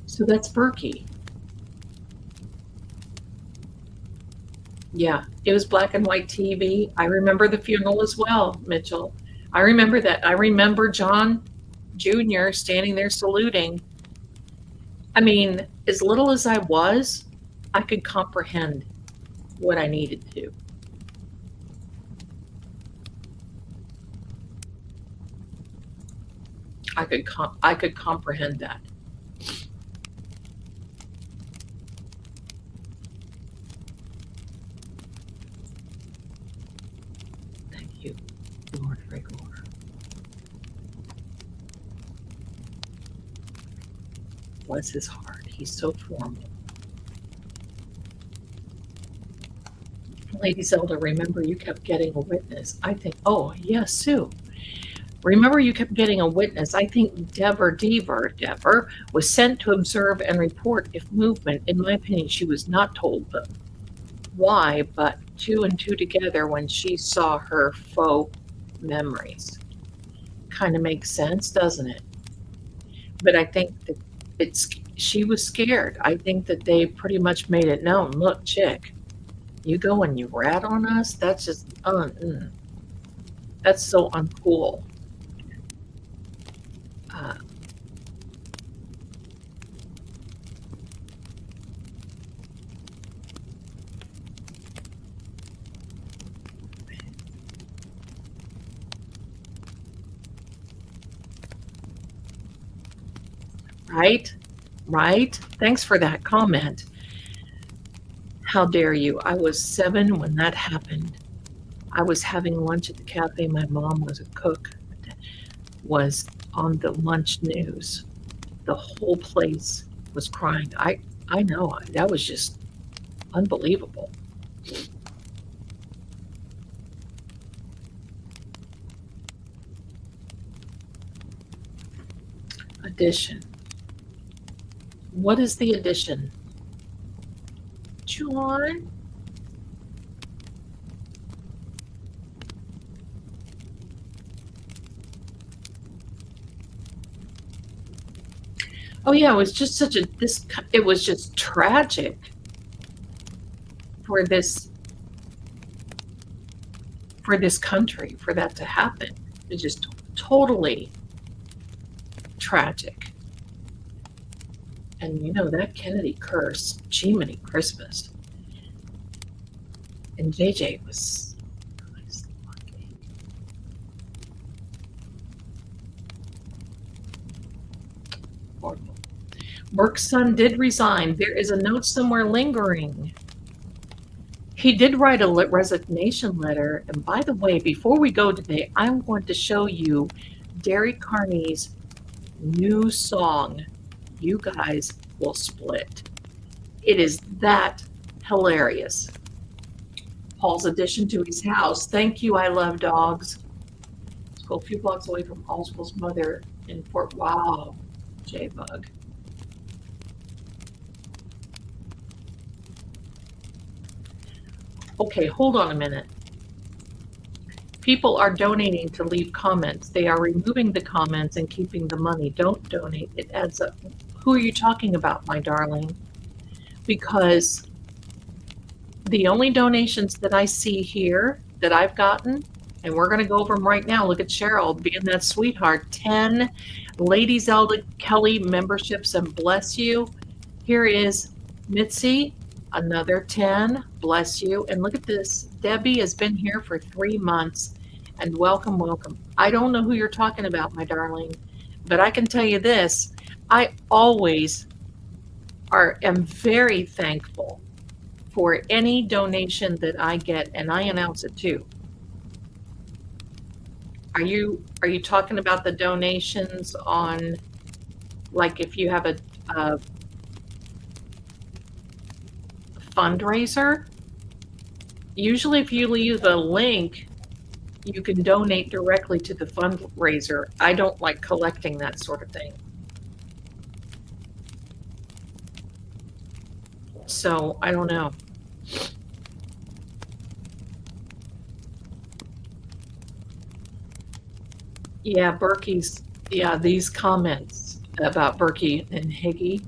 So that's Berkey. Yeah, it was black and white TV. I remember the funeral as well, Mitchell. I remember that. I remember John Jr. standing there saluting. I mean, as little as I was, I could comprehend what I needed to. I could comprehend that. Thank you, Lord Rigor. Bless his heart. He's so formal. Lady Zelda, remember you kept getting a witness. I think, oh, yes, Sue. Remember you kept getting a witness. I think Dever was sent to observe and report if movement. In my opinion, she was not told why, but 2 and 2 together when she saw her faux memories. Kind of makes sense, doesn't it? But I think that she was scared. I think that they pretty much made it known. Look, chick, you go and you rat on us? That's just, that's so uncool. Right? Thanks for that comment. How dare you? I was 7 when that happened. I was having lunch at the cafe. My mom was a cook, was on the lunch news. The whole place was crying. I know. That was just unbelievable. Addition. What is the addition? John? Oh yeah, it was just it was just tragic for this country, for that to happen. It's just totally tragic. And that Kennedy curse, Jiminy Christmas. And JJ was nice looking. Horrible. Work's son did resign. There is a note somewhere lingering. He did write a resignation letter. And by the way, before we go today, I want to show you Derek Carney's new song, You Guys Will Split. It is that hilarious. Paul's addition to his house. Thank you, I love dogs. Let's go a few blocks away from Oswald's mother in Fort. Wow, J-Bug. Okay, hold on a minute. People are donating to leave comments. They are removing the comments and keeping the money. Don't donate. It adds up. Who are you talking about, my darling? Because the only donations that I see here that I've gotten, and we're going to go over them right now. Look at Cheryl being that sweetheart. 10 Lady Zelda Kelly memberships, and bless you. Here is Mitzi, another 10. Bless you. And look at this. Debbie has been here for 3 months. And welcome, welcome. I don't know who you're talking about, my darling, but I can tell you this. I always am very thankful for any donation that I get, and I announce it too. Are you talking about the donations on, like, if you have a fundraiser? Usually if you leave a link, you can donate directly to the fundraiser. I don't like collecting that sort of thing. So I don't know. Yeah, Berkey's, yeah, these comments about Berkey and Higgy.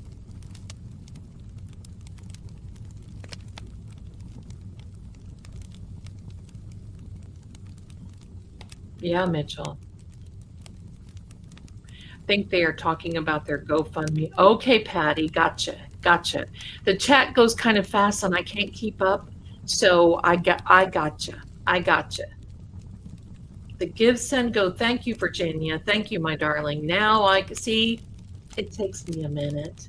Yeah, Mitchell. I think they are talking about their GoFundMe. Okay, Patty, gotcha. The chat goes kind of fast and I can't keep up. So I gotcha. The give, send, go. Thank you, Virginia. Thank you, my darling. Now I see it takes me a minute.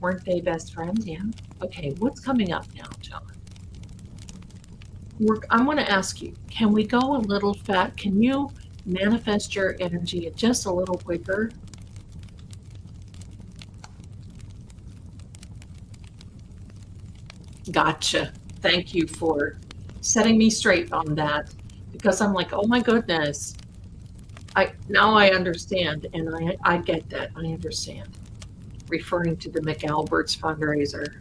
Weren't they best friends? Yeah. Okay, what's coming up now, John? I'm going to ask you, can we go a little fat? Can you manifest your energy just a little quicker? Gotcha. Thank you for setting me straight on that, because I'm like, oh my goodness. Now I understand, and I get that. I understand. Referring to the McAlbert's fundraiser.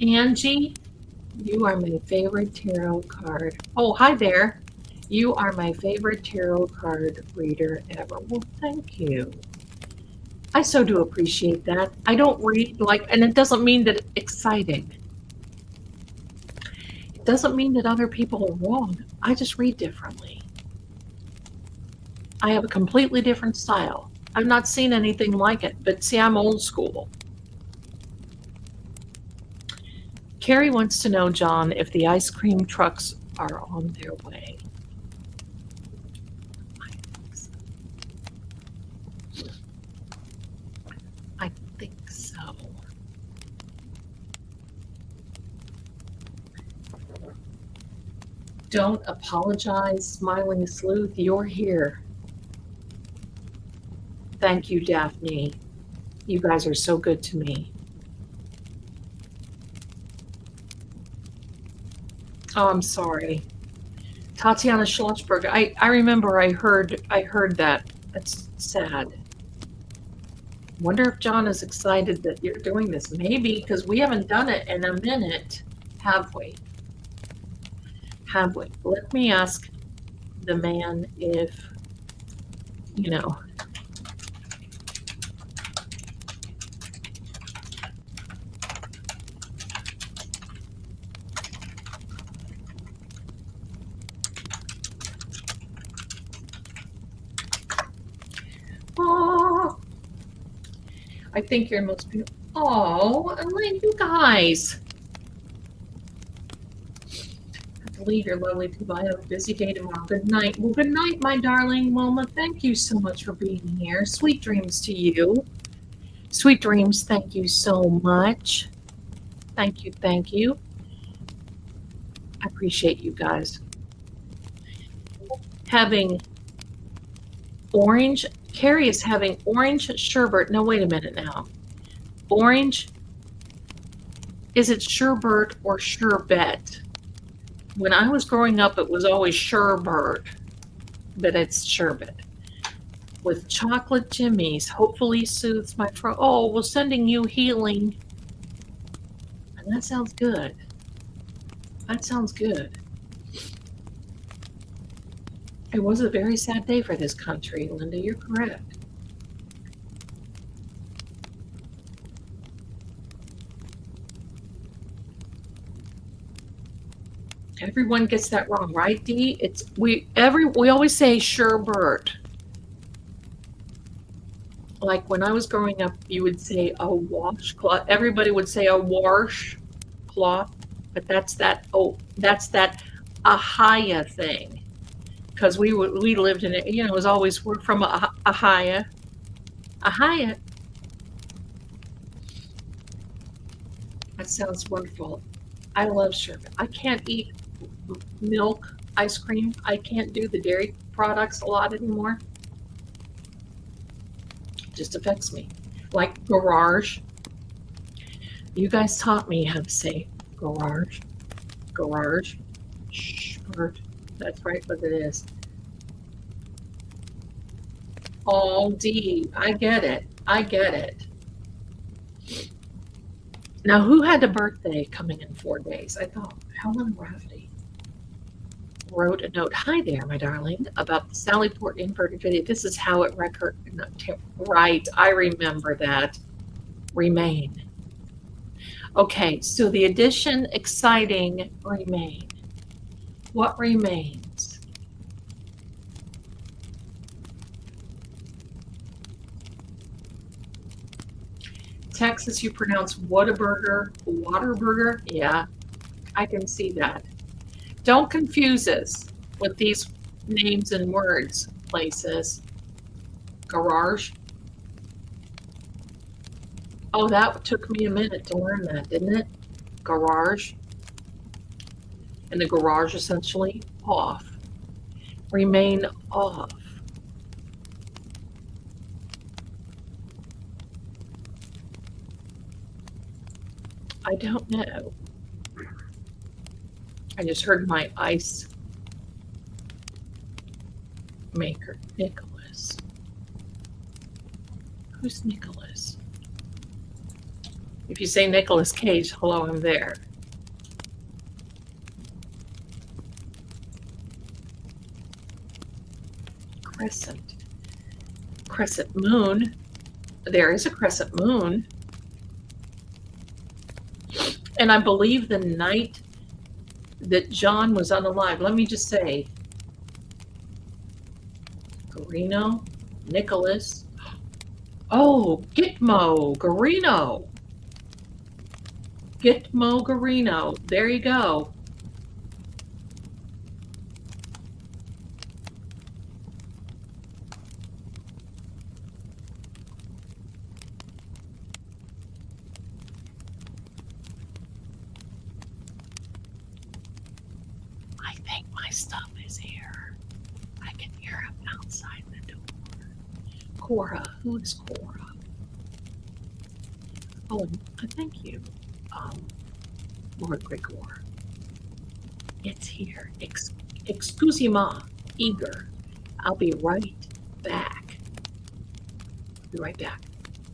Angie, you are my favorite tarot card. Oh, hi there. You are my favorite tarot card reader ever. Well, thank you. I so do appreciate that. I don't read and it doesn't mean that it's exciting. It doesn't mean that other people are wrong. I just read differently. I have a completely different style. I've not seen anything like it, but see, I'm old school. Carrie wants to know, John, if the ice cream trucks are on their way. I think so. Don't apologize, Smiling Sleuth. You're here. Thank you, Daphne. You guys are so good to me. Oh, I'm sorry. Tatiana Schlossberg. I remember I heard that. That's sad. Wonder if John is excited that you're doing this. Maybe, because we haven't done it in a minute. Have we? Let me ask the man if, I think you're the most beautiful. Oh, you guys. I have to leave your lovely people. I have a busy day tomorrow. Good night. Well, good night, my darling Wilma. Thank you so much for being here. Sweet dreams to you. Sweet dreams. Thank you so much. Thank you. Thank you. I appreciate you guys. Having orange. Carrie is having orange sherbet. No, wait a minute now. Orange. Is it sherbet or sherbet? When I was growing up, it was always sherbet, but it's sherbet. With chocolate jimmies, hopefully soothes my throat. Oh, well, sending you healing. And that sounds good. That sounds good. It was a very sad day for this country, Linda. You're correct. Everyone gets that wrong, right, Dee? We always say sherbet. Like when I was growing up, you would say a washcloth. Everybody would say a washcloth, but that's that ahaya thing. Because we lived in it, it was always we're from ahaya. Ahaya. That sounds wonderful. I love sherbet. I can't eat milk, ice cream. I can't do the dairy products a lot anymore. It just affects me. Like garage. You guys taught me how to say garage. Garage. Shirt. That's right what it is. Oh, D. I get it. I get it. Now, who had a birthday coming in 4 days? I thought Helen Rafferty wrote a note. Hi there, my darling, about the Sally Port inverted video. This is how it record. No, right, I remember that. Remain. Okay, so the addition, exciting, remain. What remains? Texas, you pronounce Whataburger, Waterburger? Yeah, I can see that. Don't confuse us with these names and words, places. Garage. Oh, that took me a minute to learn that, didn't it? Garage. And the garage essentially off. Remain off. I don't know. I just heard my ice maker, Nicholas. Who's Nicholas? If you say Nicolas Cage, hello, I'm there. Crescent. Crescent moon. There is a crescent moon. And I believe the night that John was unalive, let me just say, Garino, Nicholas. Oh, Gitmo, Garino. Gitmo Garino. There you go. I think my stuff is here. I can hear him outside the door. Cora, who is Cora? Oh, thank you, Lord Gregor. It's here. Excusez-moi, eager. I'll be right back. I'll be right back.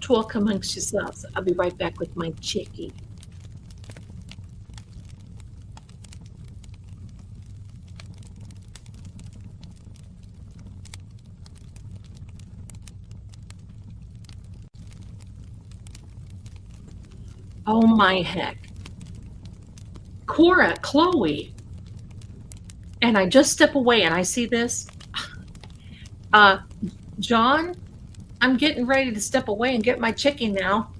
Talk amongst yourselves. I'll be right back with my chickie. Oh my heck. Cora, Chloe. And I just step away and I see this. John I'm getting ready to step away and get my chicken now.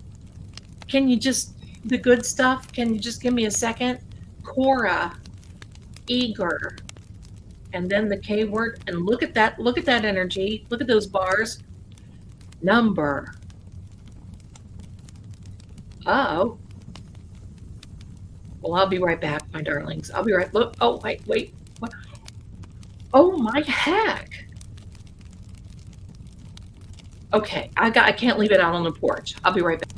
Can you just, the good stuff, can you just give me a second? Cora, eager, and then the K word. And look at that energy. Look at those bars. Number. Oh. Well, I'll be right back, my darlings. I'll be right. Look. Oh, wait. What? Oh my heck. Okay, I can't leave it out on the porch. I'll be right back.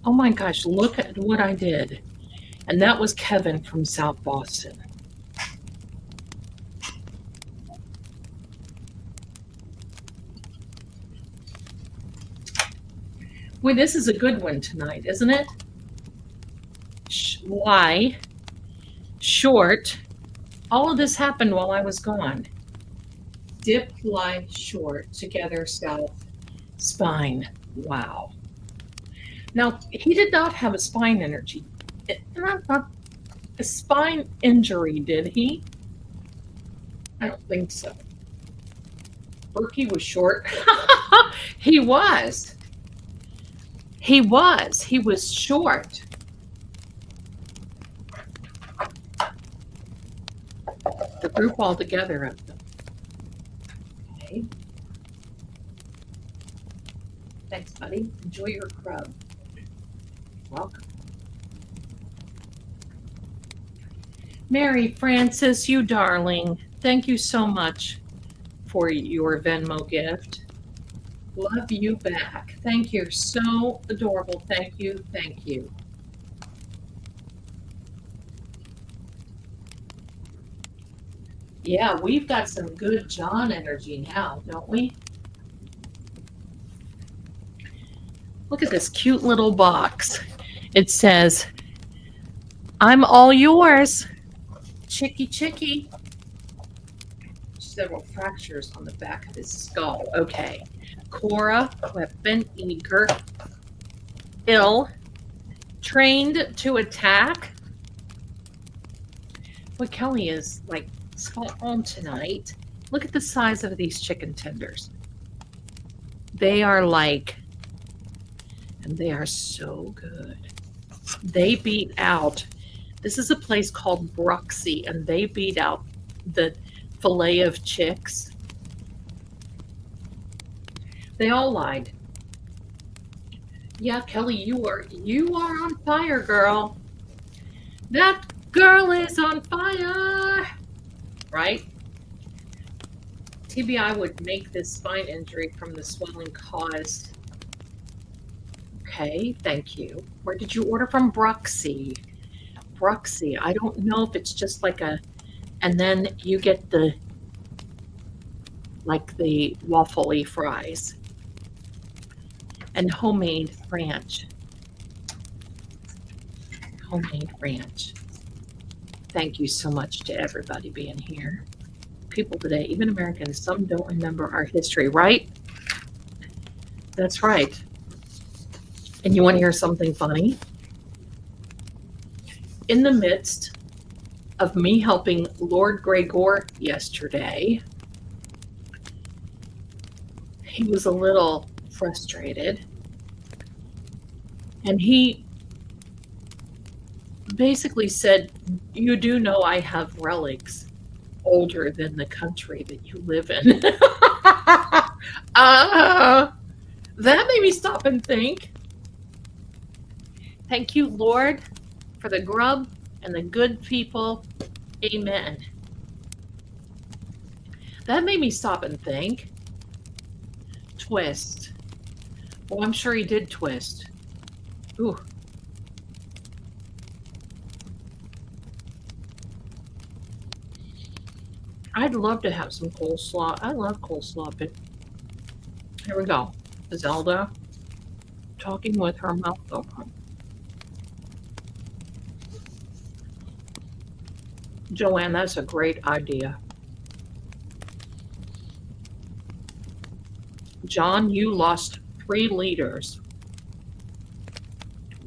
Oh my gosh, look at what I did. And that was Kevin from South Boston. Boy, this is a good one tonight, isn't it? Why? Short. All of this happened while I was gone. Dip, line, short, together, south, spine. Wow. Now, he did not have a spine energy. Not a spine injury, did he? I don't think so. Berkey was short. He was. He was short. The group all together of them. Okay. Thanks, buddy. Enjoy your grub. Welcome. Mary Frances, you darling. Thank you so much for your Venmo gift. Love you back. Thank you. So adorable. Thank you. Thank you. Yeah, we've got some good John energy now, don't we? Look at this cute little box. It says, I'm all yours. Chicky, chicky. Several fractures on the back of his skull. Okay. Cora, weapon, eager, ill, trained to attack. Well, Kelly is like spot on tonight. Look at the size of these chicken tenders. They are like, and they are so good. They beat out, this is a place called Bruxy, and they beat out the filet of chicks. They all lied. Yeah, Kelly, you are on fire, girl. That girl is on fire. right? TBI would make this spine injury from the swelling caused. Okay, thank you. Where did you order from? Bruxy. Bruxy. I don't know if it's just like a, and then you get the, like the waffly fries and homemade ranch. Homemade ranch. Thank you so much to everybody being here. People today, even Americans, some don't remember our history, right? That's right. And you want to hear something funny? In the midst of me helping Lord Gregor yesterday, he was a little frustrated. And he basically said, "You do know I have relics older than the country that you live in." That made me stop and think. Thank you, Lord, for the grub and the good people. Amen. That made me stop and think. Twist. Well, I'm sure he did twist. Ooh. I'd love to have some coleslaw. I love coleslaw, but here we go. Zelda talking with her mouth open. Joanne, that's a great idea. John, you lost 3 liters.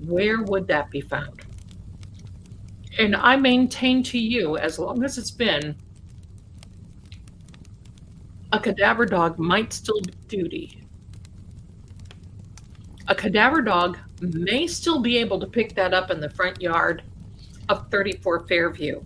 Where would that be found? And I maintain to you, as long as it's been, a cadaver dog might still do duty. A cadaver dog may still be able to pick that up in the front yard of 34 Fairview.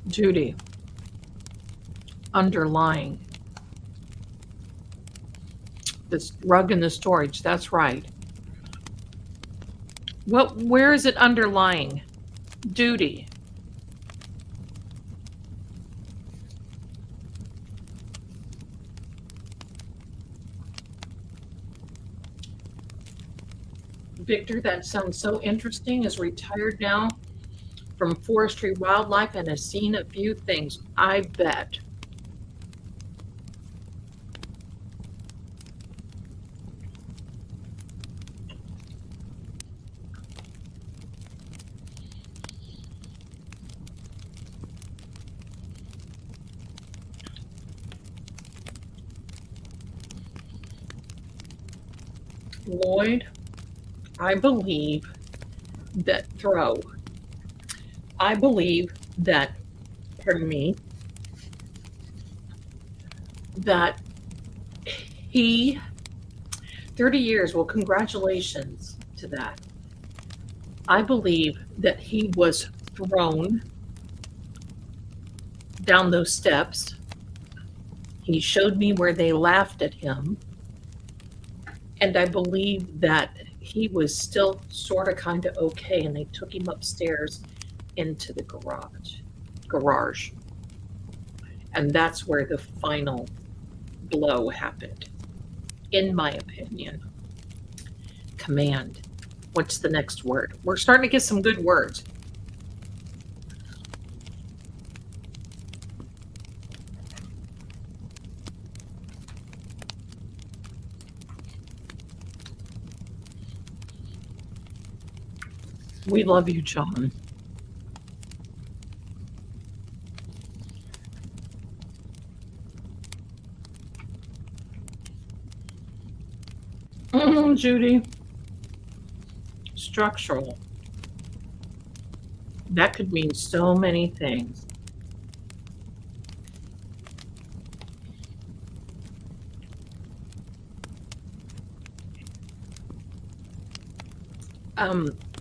Judy, underlying this rug in the storage, that's right. Well, where is it underlying? Duty. Victor, that sounds so interesting. Is retired now from forestry wildlife and has seen a few things, I bet. Lloyd, I believe that I believe that, pardon me, that he, 30 years, well, congratulations to that. I believe that he was thrown down those steps. He showed me where they laughed at him. And I believe that he was still sort of kind of okay, and they took him upstairs into the garage. And that's where the final blow happened, in my opinion. Command. What's the next word? We're starting to get some good words. We love you, John. Judy. Structural. That could mean so many things.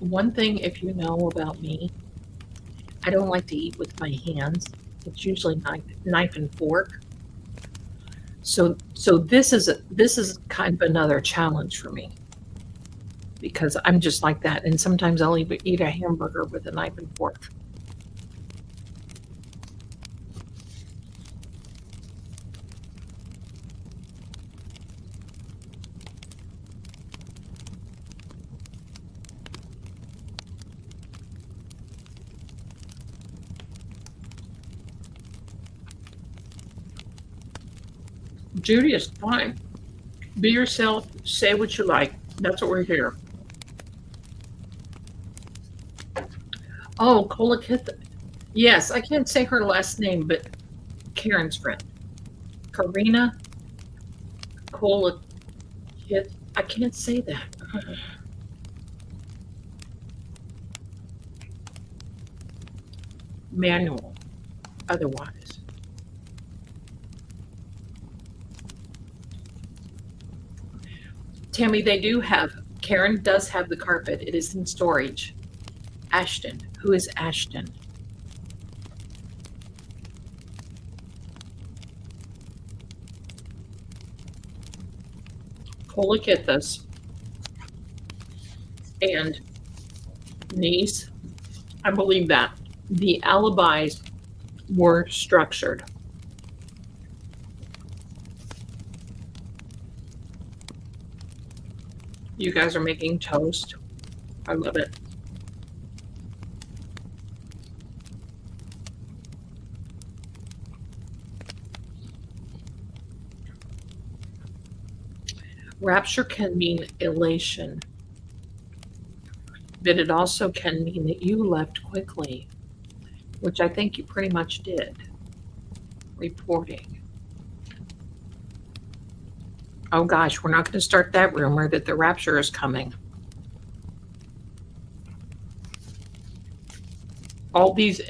One thing, if you know about me, I don't like to eat with my hands. It's usually knife and fork. So this is kind of another challenge for me because I'm just like that. And sometimes I'll even eat a hamburger with a knife and fork. Judy is fine. Be yourself. Say what you like. That's what we're here. Oh, Kolakitha. Yes, I can't say her last name, but Karen's friend. Karina Kolakith. I can't say that. Manual, otherwise. Tammy, they do have, Karen does have the carpet. It is in storage. Ashton. Who is Ashton? Kolakithas and niece. I believe that. The alibis were structured. You guys are making toast. I love it. Rapture can mean elation, but it also can mean that you left quickly, which I think you pretty much did. Reporting. Oh gosh, we're not going to start that rumor that the rapture is coming. All these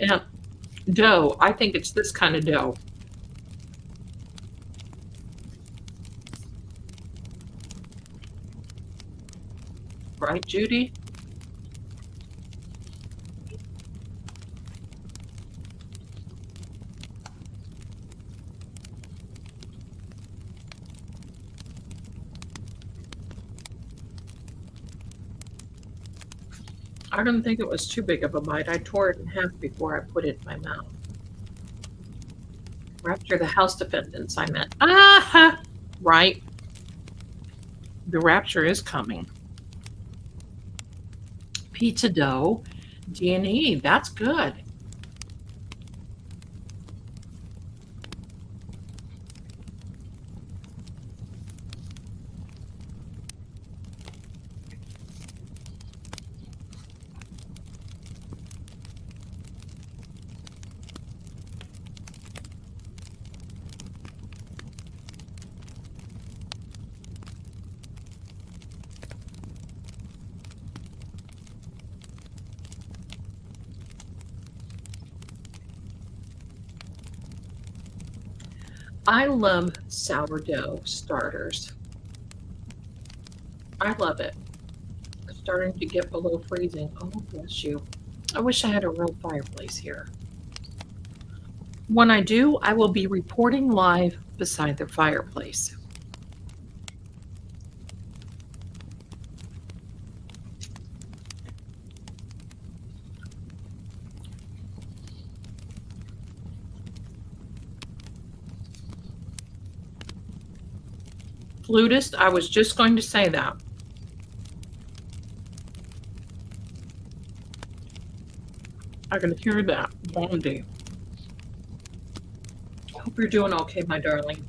dough, I think it's this kind of dough. Right, Judy? I don't think it was too big of a bite. I tore it in half before I put it in my mouth. Rapture the house defendants, I meant. Ah! Right. The rapture is coming. Pizza dough, D&E, that's good. I love sourdough starters. I love it. It's starting to get below freezing. Oh, bless you. I wish I had a real fireplace here. When I do, I will be reporting live beside the fireplace. Flutist, I was just going to say that. I can hear that. Blondie. Hope you're doing okay, my darling.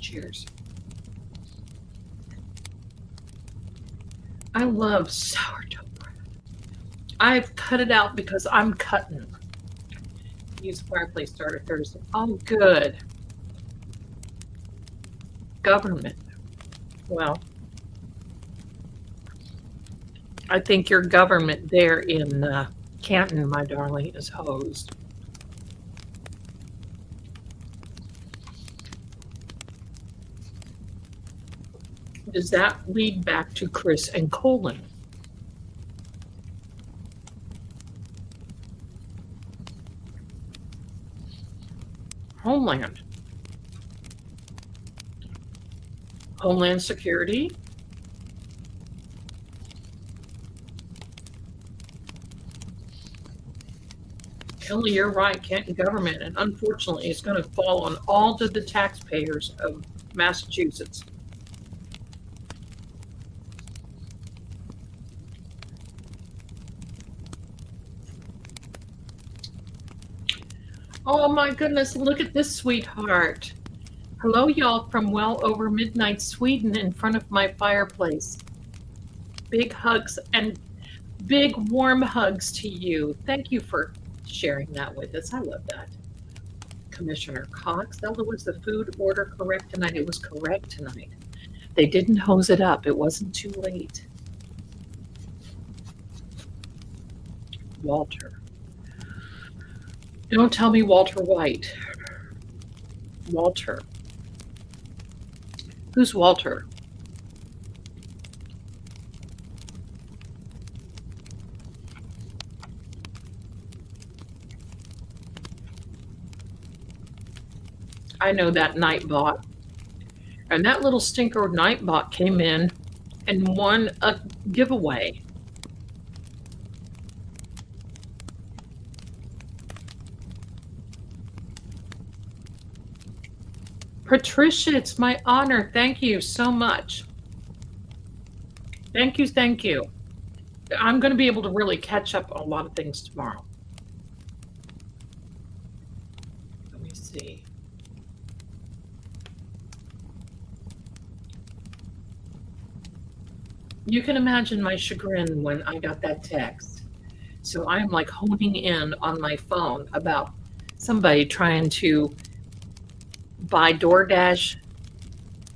Cheers. I love sourdough bread. I've cut it out because I'm cutting. Use fireplace starter Thursday. Oh, good. Government. Well, I think your government there in Canton, my darling, is hosed. Does that lead back to Chris and Colin? Homeland. Homeland Security. Kelly, you're right, Canton government, and unfortunately it's going to fall on all of the taxpayers of Massachusetts. Oh my goodness, look at this sweetheart. Hello, y'all, from well over midnight Sweden in front of my fireplace. Big hugs and big warm hugs to you. Thank you for sharing that with us. I love that. Commissioner Cox, Zelda, was the food order correct tonight? It was correct tonight. They didn't hose it up. It wasn't too late. Walter. Don't tell me Walter White. Walter. Who's Walter? I know that Nightbot. And that little stinker Nightbot came in and won a giveaway. Patricia, it's my honor. Thank you so much. Thank you, thank you. I'm going to be able to really catch up on a lot of things tomorrow. Let me see. You can imagine my chagrin when I got that text. So I'm like honing in on my phone about somebody trying to buy DoorDash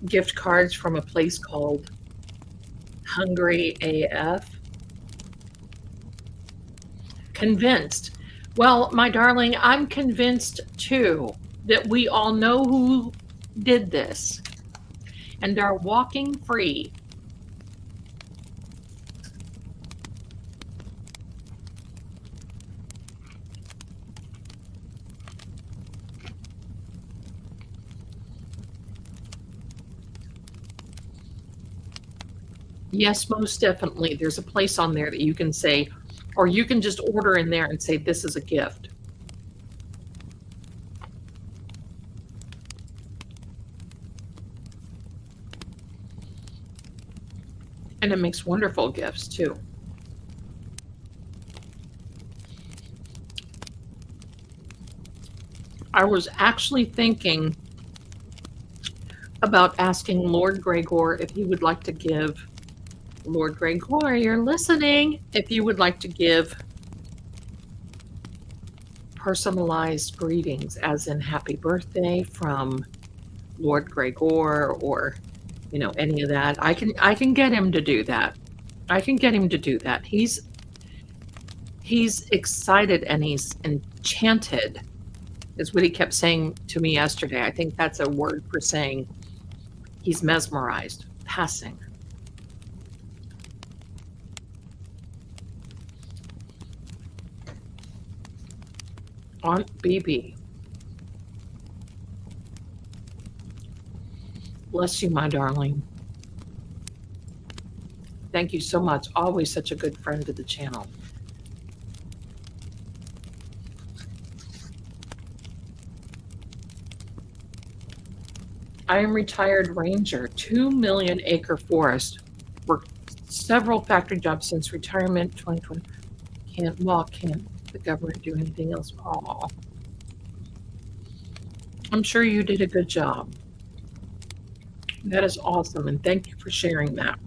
gift cards from a place called Hungry AF. Convinced. Well, my darling, I'm convinced too that we all know who did this and are walking free. Yes, most definitely. There's a place on there that you can say, or you can just order in there and say, this is a gift. And it makes wonderful gifts too. I was actually thinking about asking Lord Gregor if he would like to give, Lord Gregor, you're listening, if you would like to give personalized greetings, as in happy birthday from Lord Gregor, or any of that. I can get him to do that. I can get him to do that. He's excited and he's enchanted, is what he kept saying to me yesterday. I think that's a word for saying he's mesmerized, passing. Aunt BB. Bless you, my darling. Thank you so much. Always such a good friend to the channel. I am retired ranger, 2 million acre forest. Worked several factory jobs since retirement, 2020. Can't walk, can't the government do anything else? Oh, I'm sure you did a good job. That is awesome, and thank you for sharing that.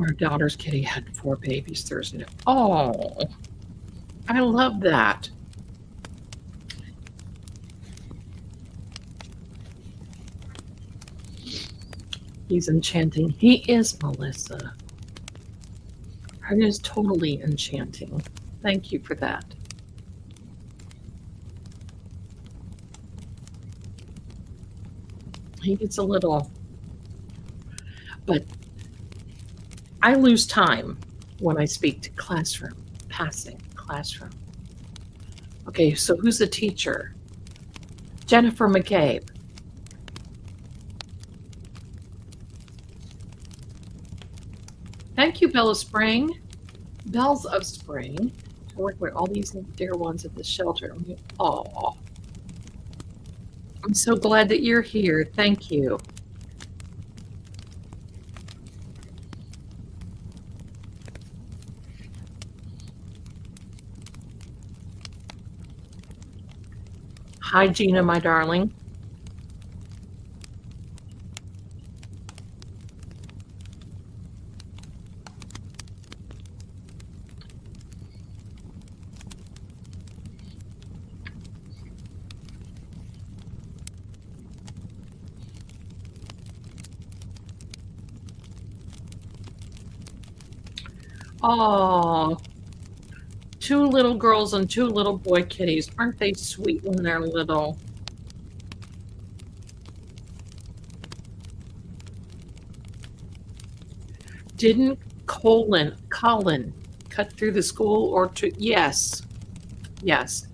Our daughter's kitty had 4 babies Thursday. Oh, I love that. He's enchanting. He is, Melissa. It is totally enchanting. Thank you for that. He gets a little, but I lose time when I speak to classroom, passing classroom. Okay, so who's the teacher? Jennifer McCabe. Thank you, Bella Spring. Bells of Spring. I work with all these dear ones at the shelter. Oh, I'm so glad that you're here. Thank you. Hi, Gina, my darling. Oh, two little girls and two little boy kitties. Aren't they sweet when they're little? Didn't Colin cut through the school or to? Yes, yes.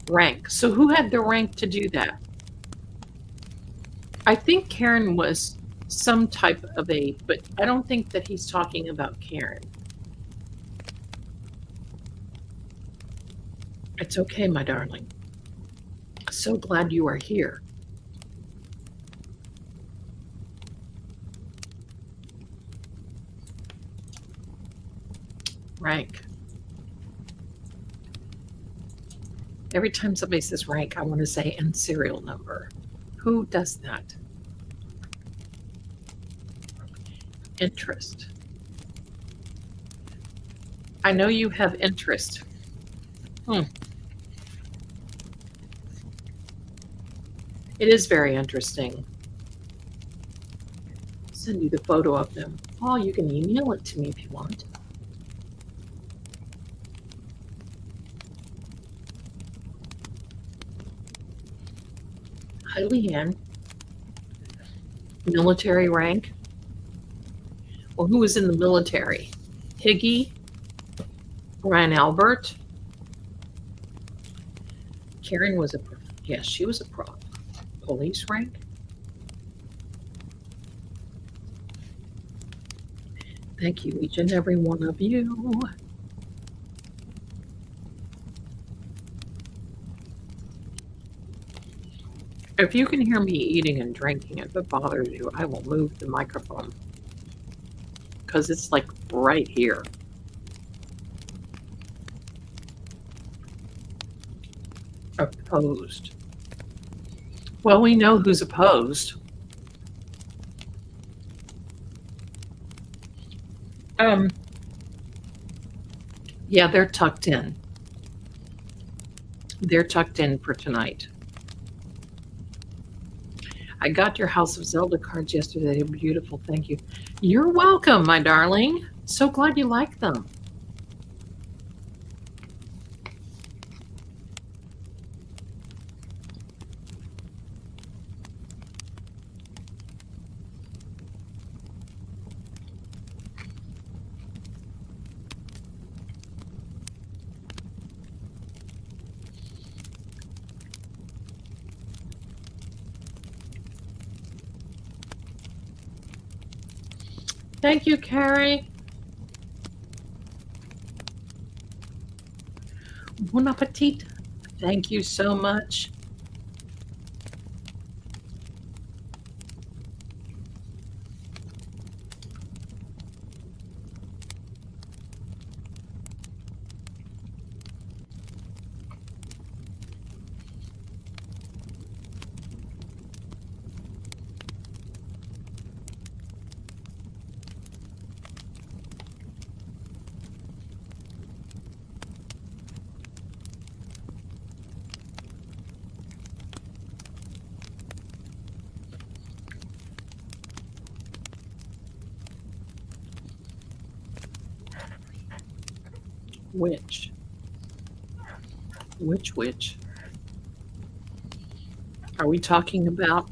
Rank. So who had the rank to do that? I think Karen was some type of a, but I don't think that he's talking about Karen. It's okay, my darling. So glad you are here. Rank. Every time somebody says rank, I want to say and serial number. Who does that? Interest. I know you have interest. It is very interesting. I'll send you the photo of them. Oh, you can email it to me if you want. Hi, Leanne. Military rank. Well, who was in the military? Higgy, Brian Albert. Karen was a prof. Yes, she was a prof. Police rank. Thank you, each and every one of you. If you can hear me eating and drinking, if it bothers you, I will move the microphone because it's like right here. Opposed. Well, we know who's opposed. Yeah, they're tucked in. They're tucked in for tonight. I got your House of Zelda cards yesterday. They're beautiful. Thank you. You're welcome, my darling. So glad you like them. Thank you, Carrie. Bon appetit. Thank you so much. Which? Which? Are we talking about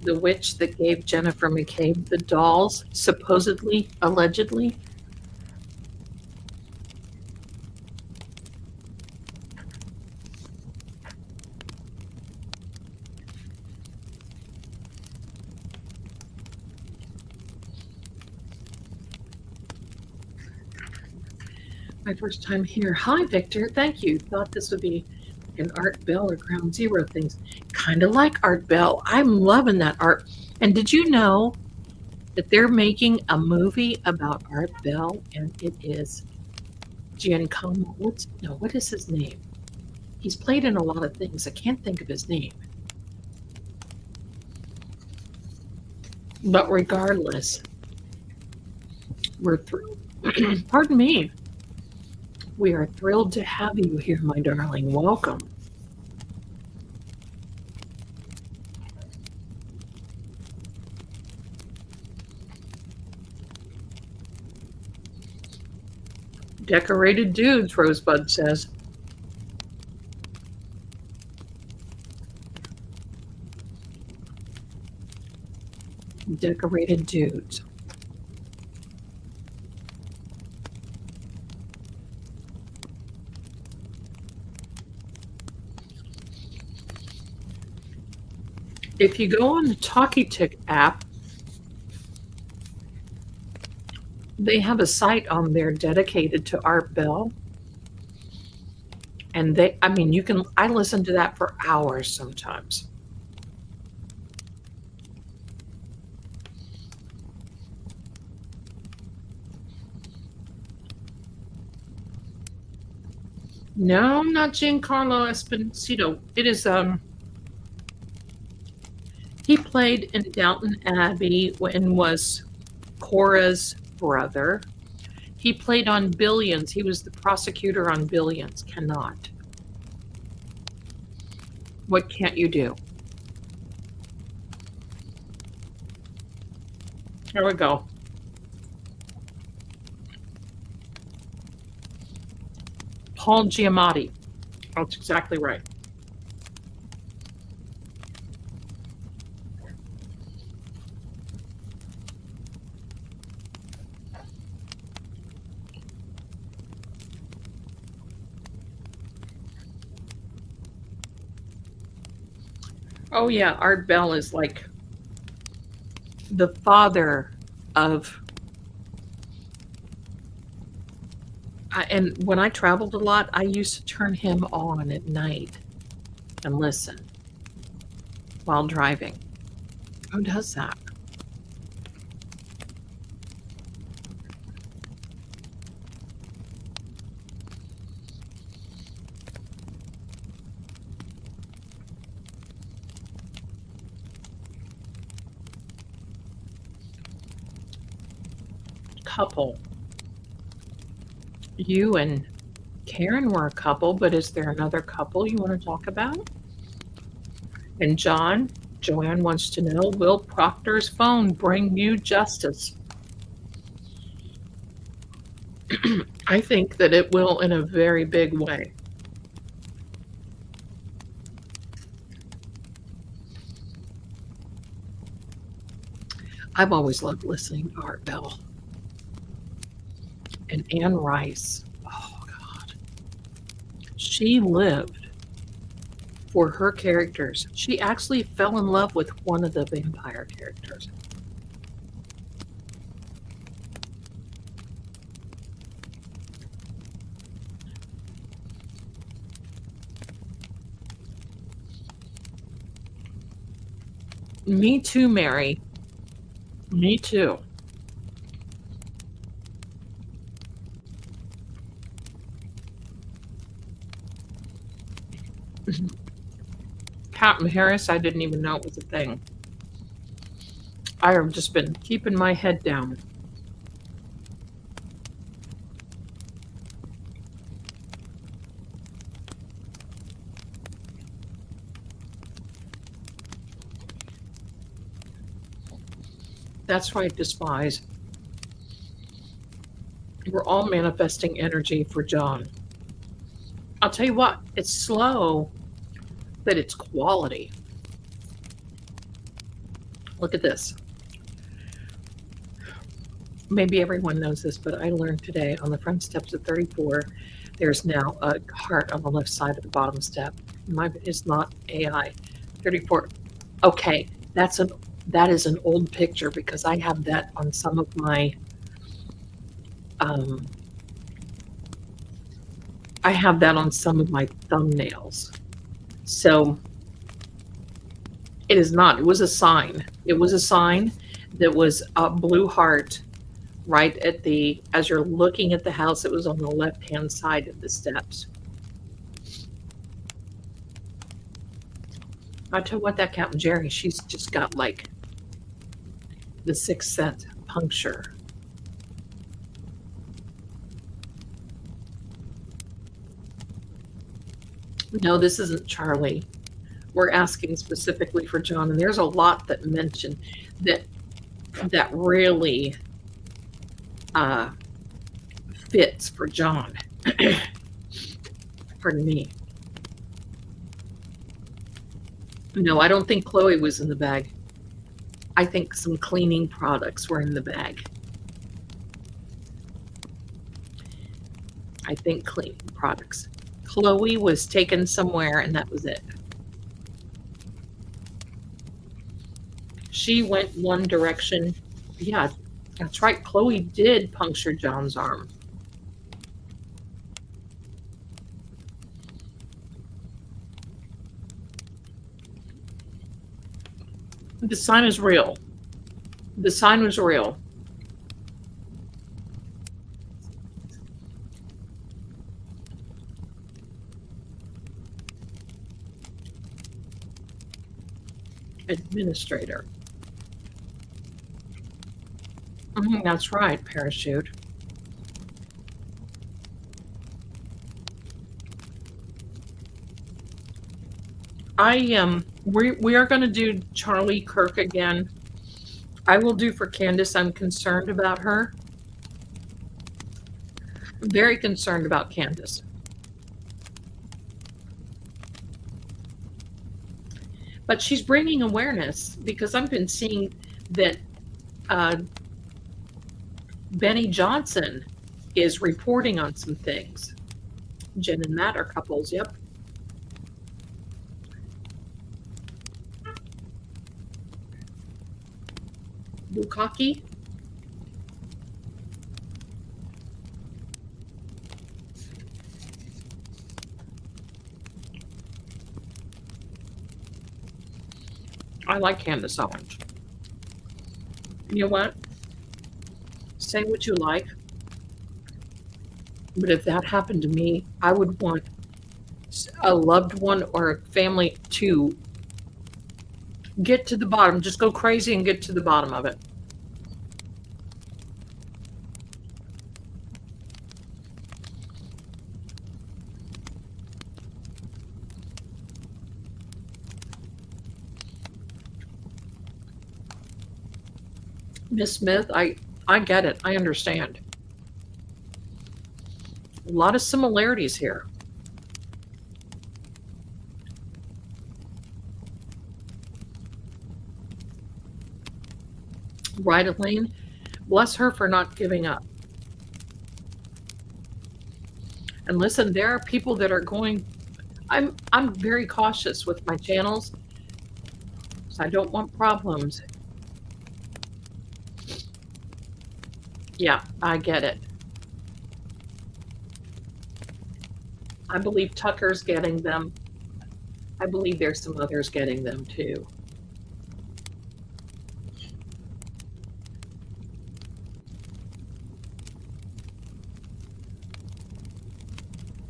The witch that gave Jennifer McCabe the dolls, supposedly, allegedly. My first time here. Hi, Victor. Thank you. Thought this would be an Art Bell or Ground Zero things. Kind of like Art Bell. I'm loving that art. And did you know that they're making a movie about Art Bell? And it is Giacomo. What is his name? He's played in a lot of things. I can't think of his name. But regardless, we're thrilled. Pardon me. We are thrilled to have you here, my darling. Welcome. Decorated dudes, Rosebud says. Decorated dudes. If you go on the Talkie Tick app, they have a site on there dedicated to Art Bell. And I listen to that for hours sometimes. No, not Giancarlo Esposito. It is, he played in Downton Abbey and was Cora's brother. He played on Billions. He was the prosecutor on Billions. Cannot. What can't you do? Here we go. Paul Giamatti. That's exactly right. Oh yeah, Art Bell is like the father of. And when I traveled a lot, I used to turn him on at night and listen while driving. Who does that? Couple. You and Karen were a couple, but is there another couple you want to talk about? And Joanne wants to know, will Proctor's phone bring you justice? I think that it will in a very big way. I've always loved listening to Art Bell. And Anne Rice. Oh, God. She lived for her characters. She actually fell in love with one of the vampire characters. Me too, Mary. Me too. Captain Harris, I didn't even know it was a thing. I have just been keeping my head down. That's right, Despise. We're all manifesting energy for John. I'll tell you what, it's slow, but it's quality. Look at this. Maybe everyone knows this, but I learned today on the front steps of 34, there's now a heart on the left side of the bottom step. It's not AI. 34. Okay, that is an old picture because I have that on some of my thumbnails. So it is not. It was a sign. It was a sign that was a blue heart right at as you're looking at the house. It was on the left-hand side of the steps. I tell you what, that Captain Jerry, she's just got like the sixth sense puncture. No, this isn't Charlie. We're asking specifically for John, and there's a lot that mention that really fits for John. Pardon me. No, I don't think Chloe was in the bag. I think some cleaning products were in the bag. I think cleaning products. Chloe was taken somewhere, and that was it. She went one direction. Yeah, that's right. Chloe did puncture John's arm. The sign is real. The sign was real. Administrator. That's right, parachute. We are going to do Charlie Kirk again. I will do for Candace. I'm concerned about her. I'm very concerned about Candace. But she's bringing awareness because I've been seeing that Benny Johnson is reporting on some things. Jen and Matt are couples, yep. Bukaki. I like Candace Owens. You know what? Say what you like. But if that happened to me, I would want a loved one or a family to get to the bottom. Just go crazy and get to the bottom of it. Miss Smith, I get it. I understand. A lot of similarities here. Right, Elaine? Bless her for not giving up. And listen, there are people that are going. I'm very cautious with my channels, so I don't want problems. Yeah, I get it. I believe Tucker's getting them. I believe there's some others getting them too.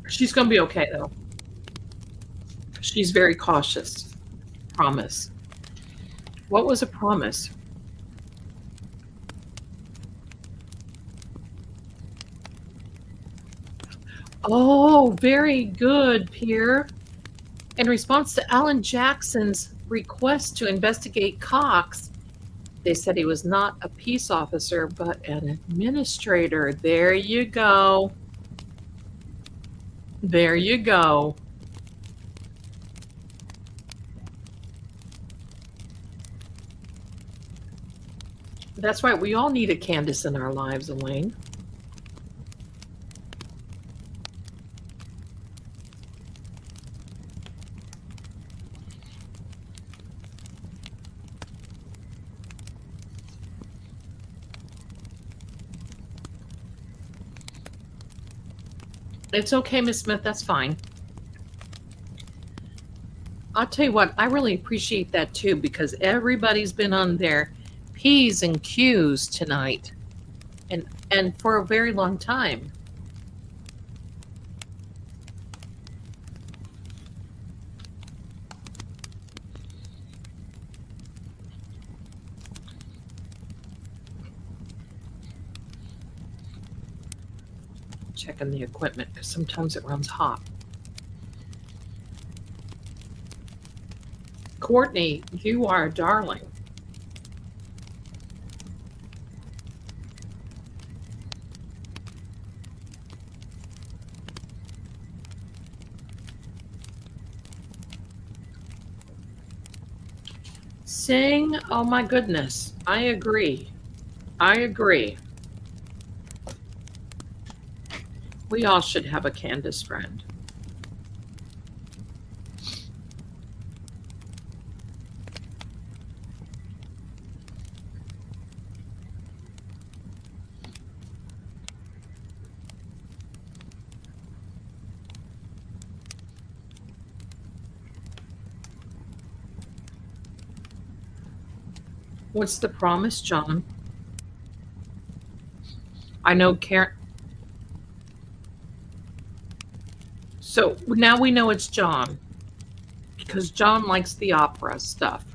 She's going to be okay, though. She's very cautious. Promise. What was a promise? Oh, very good, Pierre. In response to Alan Jackson's request to investigate Cox, they said he was not a peace officer, but an administrator. There you go. There you go. That's right. We all need a Candace in our lives, Elaine. It's okay, Miss Smith. That's fine. I'll tell you what, I really appreciate that too because everybody's been on their P's and Q's tonight and for a very long time. Checking the equipment because sometimes it runs hot. Courtney, you are a darling. Sing, oh my goodness. I agree. I agree. We all should have a Candace friend. What's the promise, John? I know Karen. So now we know it's John because John likes the opera stuff.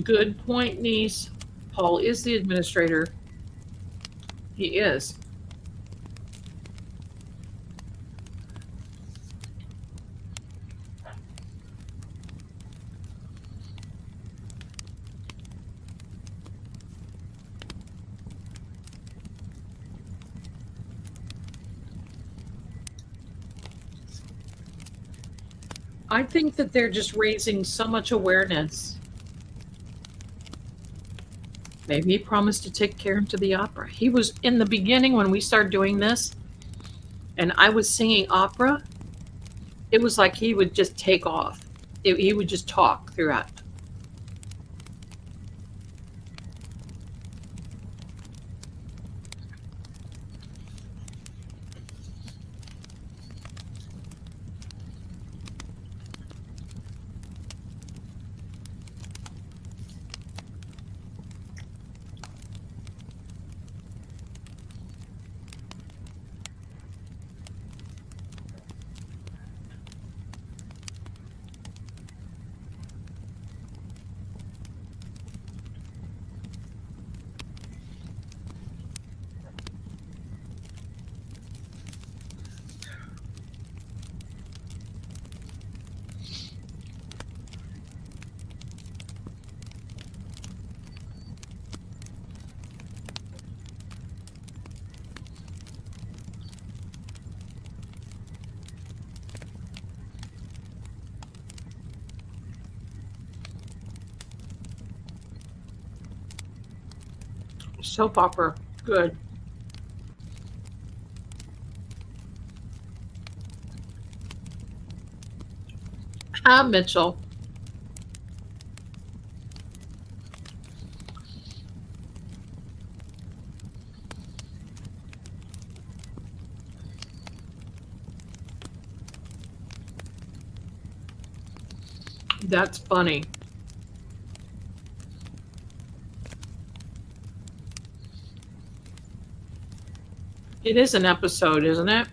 Good point, niece. Paul is the administrator. He is. I think that they're just raising so much awareness. Maybe he promised to take Karen to the opera. He was in the beginning when we started doing this, and I was singing opera. It was like he would just take off. He would just talk throughout. Soap opera, good. Ah, Mitchell. That's funny. It is an episode, isn't it?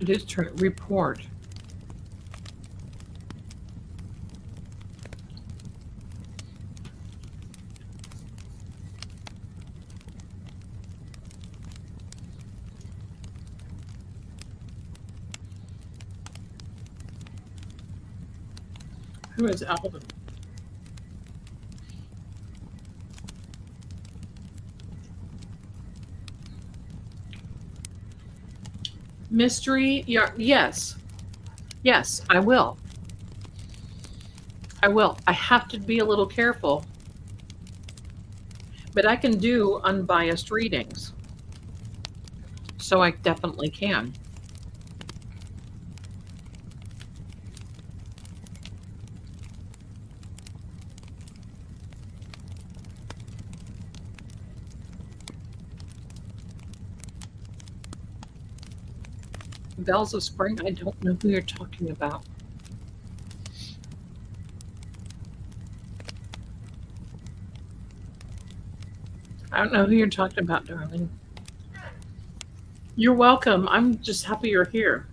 It is report. Who is Alvin? Mystery? Yeah, yes. Yes, I will. I will. I have to be a little careful. But I can do unbiased readings. So I definitely can. Bells of Spring? I don't know who you're talking about. I don't know who you're talking about, darling. You're welcome. I'm just happy you're here.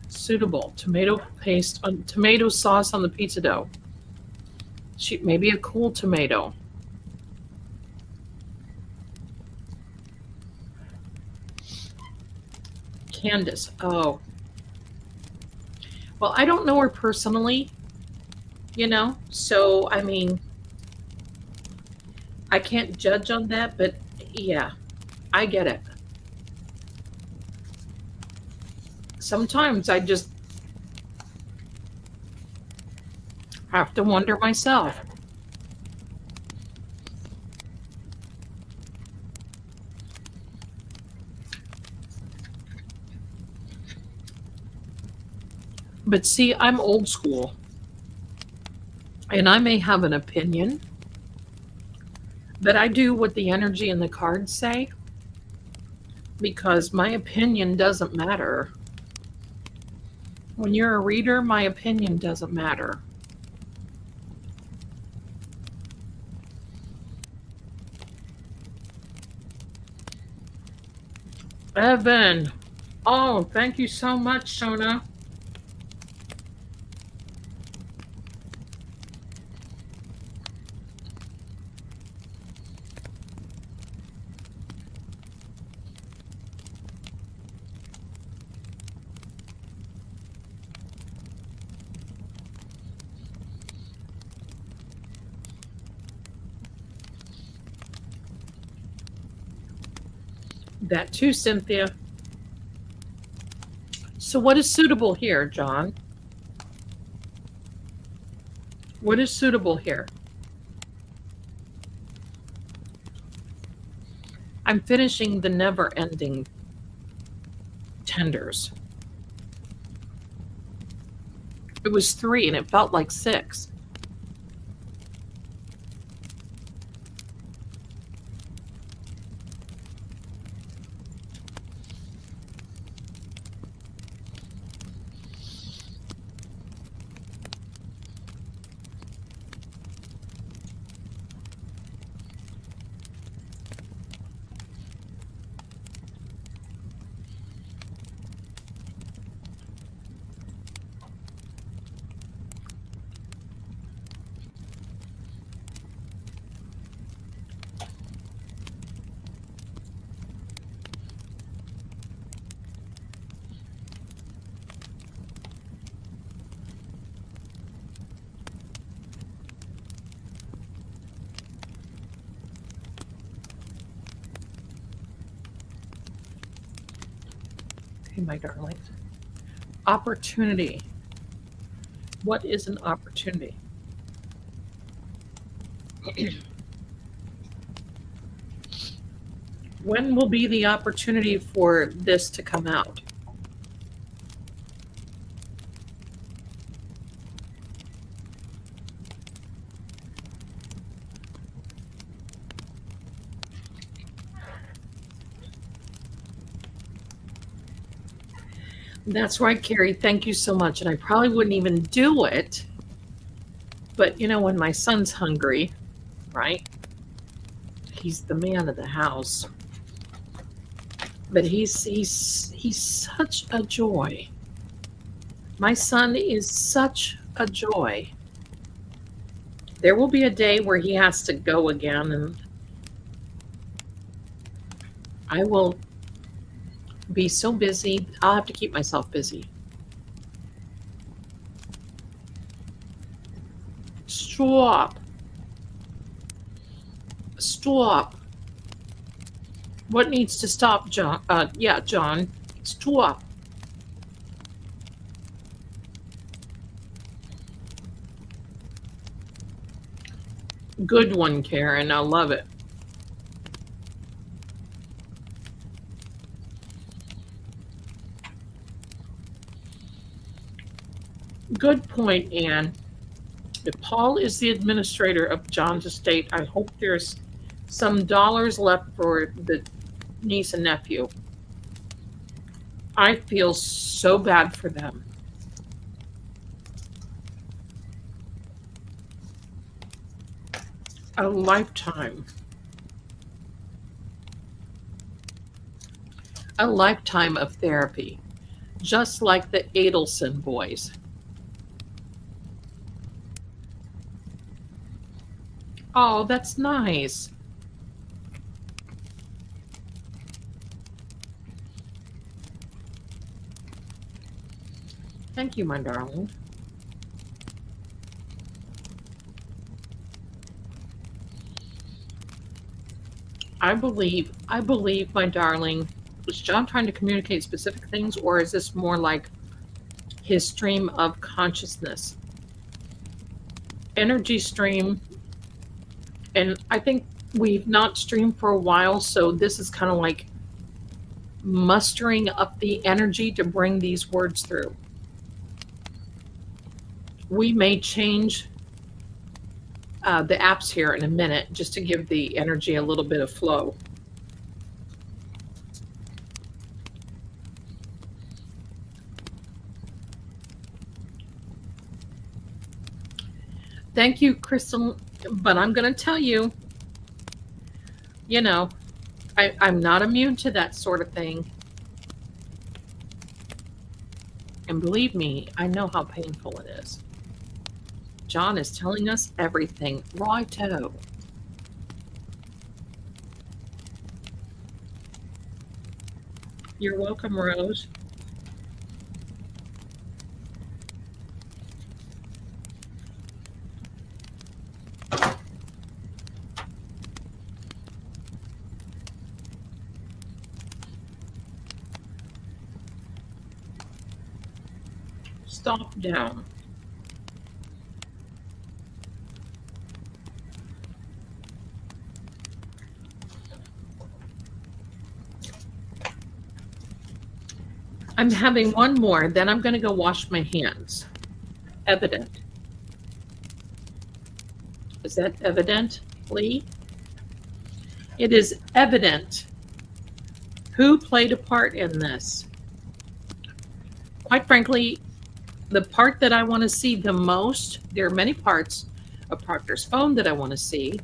Suitable. Tomato paste on tomato sauce on the pizza dough. Maybe a cool tomato. Candace. Oh. Well, I don't know her personally, so I mean, I can't judge on that, but yeah, I get it. Sometimes I just have to wonder myself. But see, I'm old school. And I may have an opinion, but I do what the energy and the cards say because my opinion doesn't matter. When you're a reader, my opinion doesn't matter. Evan. Oh, thank you so much, Shona. That too, Cynthia. So, what is suitable here, John? What is suitable here? I'm finishing the never ending tenders. It was 3 and it felt like 6. Okay, my darling. Opportunity. What is an opportunity? When will be the opportunity for this to come out? That's right, Carrie. Thank you so much. And I probably wouldn't even do it. But when my son's hungry, right? He's the man of the house. But he's such a joy. My son is such a joy. There will be a day where he has to go again, and I will be so busy. I'll have to keep myself busy. Stop. Stop. What needs to stop, John? Yeah, John. Stop. Good one, Karen. I love it. Good point, Anne. If Paul is the administrator of John's estate, I hope there's some dollars left for the niece and nephew. I feel so bad for them. A lifetime. A lifetime of therapy, just like the Adelson boys. Oh, that's nice. Thank you, my darling. I believe, my darling, was John trying to communicate specific things, or is this more like his stream of consciousness? Energy stream, and I think we've not streamed for a while, so this is kind of like mustering up the energy to bring these words through. We may change the apps here in a minute just to give the energy a little bit of flow. Thank you, Crystal. But I'm going to tell you, you know, I'm not immune to that sort of thing. And believe me, I know how painful it is. John is telling us everything. Righto. You're welcome, Rose. Stop down. I'm having one more, then I'm going to go wash my hands. Evident. Is that evident, Lee? It is evident. Who played a part in this? Quite frankly, the part that I want to see the most, there are many parts of Proctor's phone that I want to see,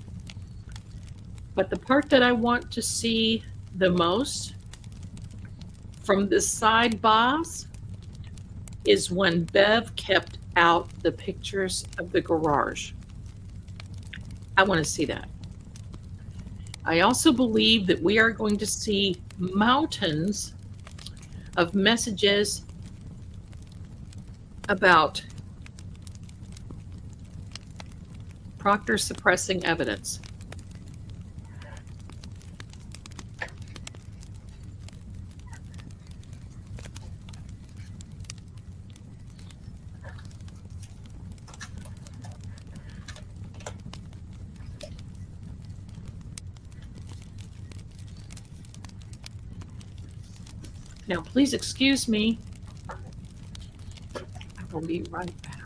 but the part that I want to see the most from the side boss is when Bev kept out the pictures of the garage. I want to see that. I also believe that we are going to see mountains of messages about Proctor suppressing evidence. Now, please excuse me. I will be right back.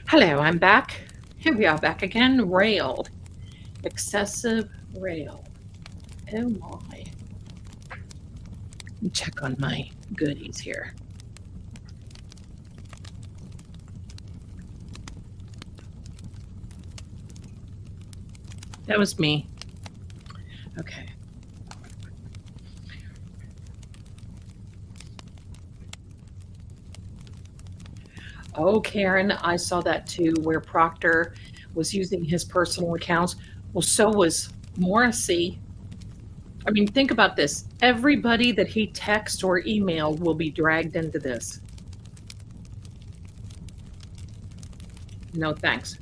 Hello, I'm back. Here we are back again. Railed. Excessive rail. Oh my. Let me check on my goodies here. That was me. Okay. Oh, Karen, I saw that too, where Proctor was using his personal accounts. Well, so was Morrissey. I mean, think about this. Everybody that he texts or emailed will be dragged into this. No thanks.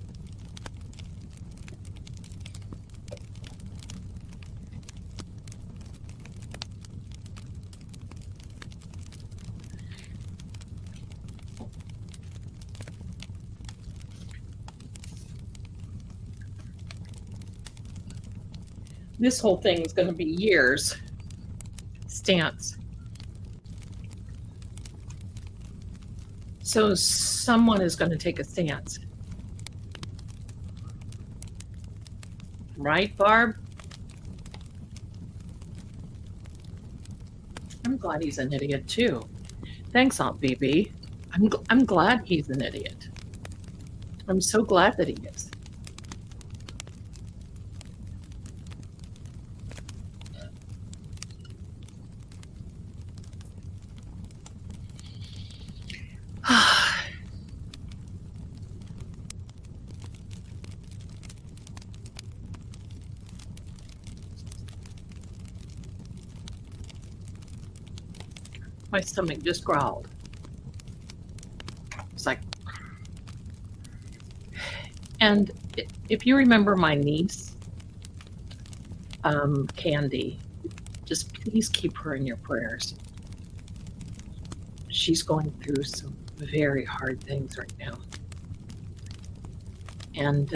This whole thing is going to be years. Stance. So someone is going to take a stance. Right, Barb? I'm glad he's an idiot too. Thanks, Aunt BB. I'm glad he's an idiot. I'm so glad that he is. My stomach just growled. It's like, and if you remember my niece, Candy, just please keep her in your prayers. She's going through some very hard things right now. And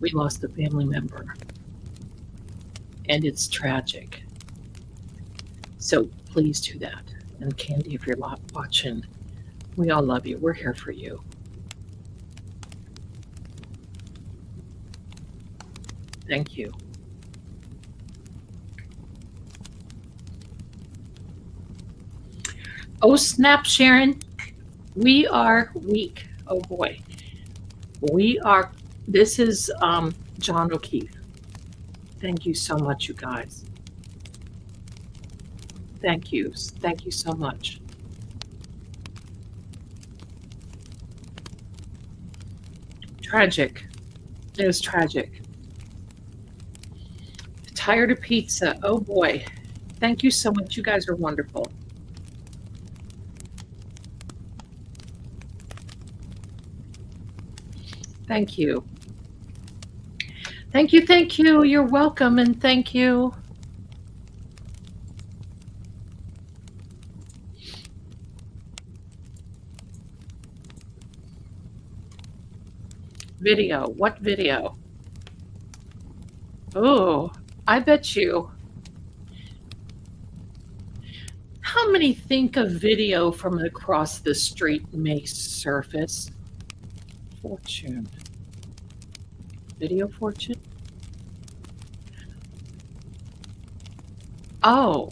we lost a family member. And it's tragic. So please do that. And Candy, if you're watching, we all love you. We're here for you. Thank you. Oh, snap, Sharon. We are weak. Oh, boy. This is John O'Keefe. Thank you so much, you guys. Thank you. Thank you so much. Tragic. It was tragic. Tired of pizza. Oh boy. Thank you so much. You guys are wonderful. Thank you. Thank you. Thank you. You're welcome. And thank you. Video. What video? Oh, I bet you. How many think a video from across the street may surface? Fortune. Video fortune? Oh,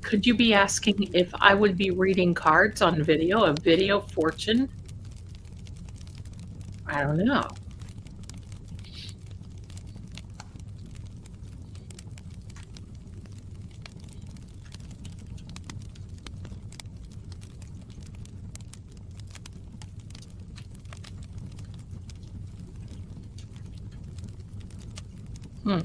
could you be asking if I would be reading cards on video, a video fortune? I don't know. Hmm.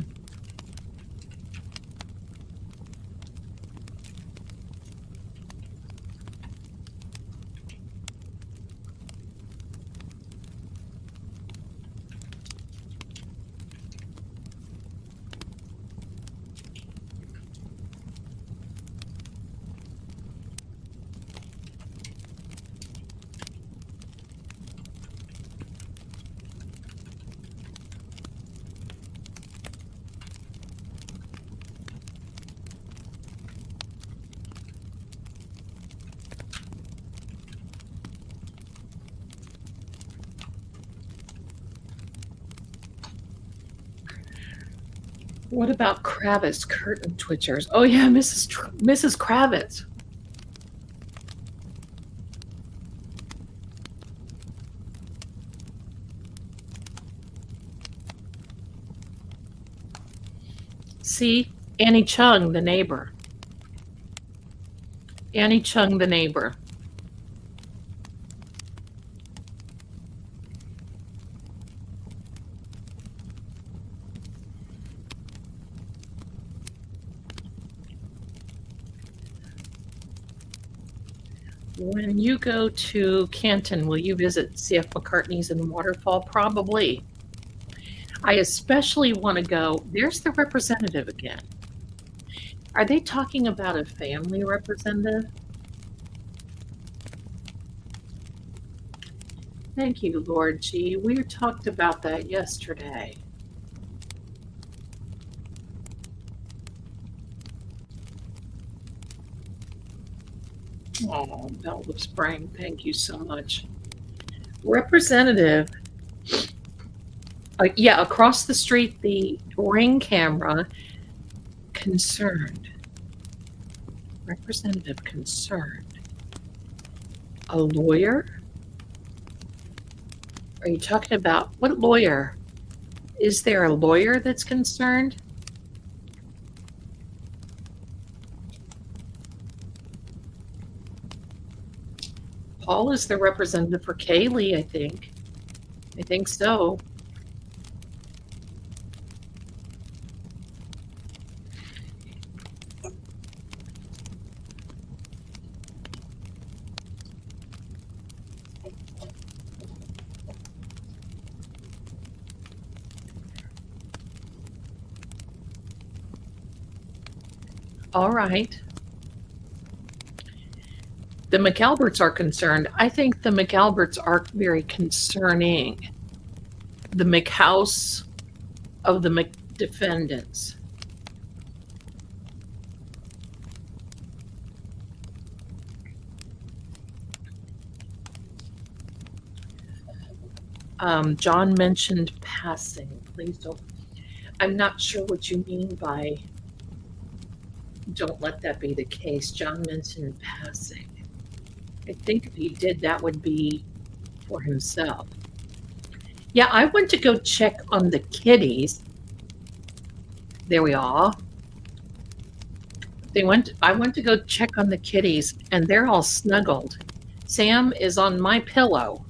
What about Kravitz curtain twitchers? Oh yeah, Mrs. Kravitz. See, Annie Chung, the neighbor. Annie Chung, the neighbor. When you go to Canton, will you visit C.F. McCartney's in the waterfall? Probably. I especially want to go. There's the representative again. Are they talking about a family representative? Thank you, Lord G. We talked about that yesterday. Oh, Bell of Spring, thank you so much. Representative, yeah, across the street, the Ring camera, concerned. Representative concerned. A lawyer? Are you talking about what lawyer? Is there a lawyer that's concerned? Paul is the representative for Kaylee, I think. I think so. All right. The McAlberts are concerned. I think the McAlberts are very concerning. The McHouse of the McDefendants. John mentioned passing. Please don't. I'm not sure what you mean by don't let that be the case. John mentioned passing. I think if he did, that would be for himself. Yeah, I went to go check on the kitties. There we are. I went to go check on the kitties, and they're all snuggled. Sam is on my pillow,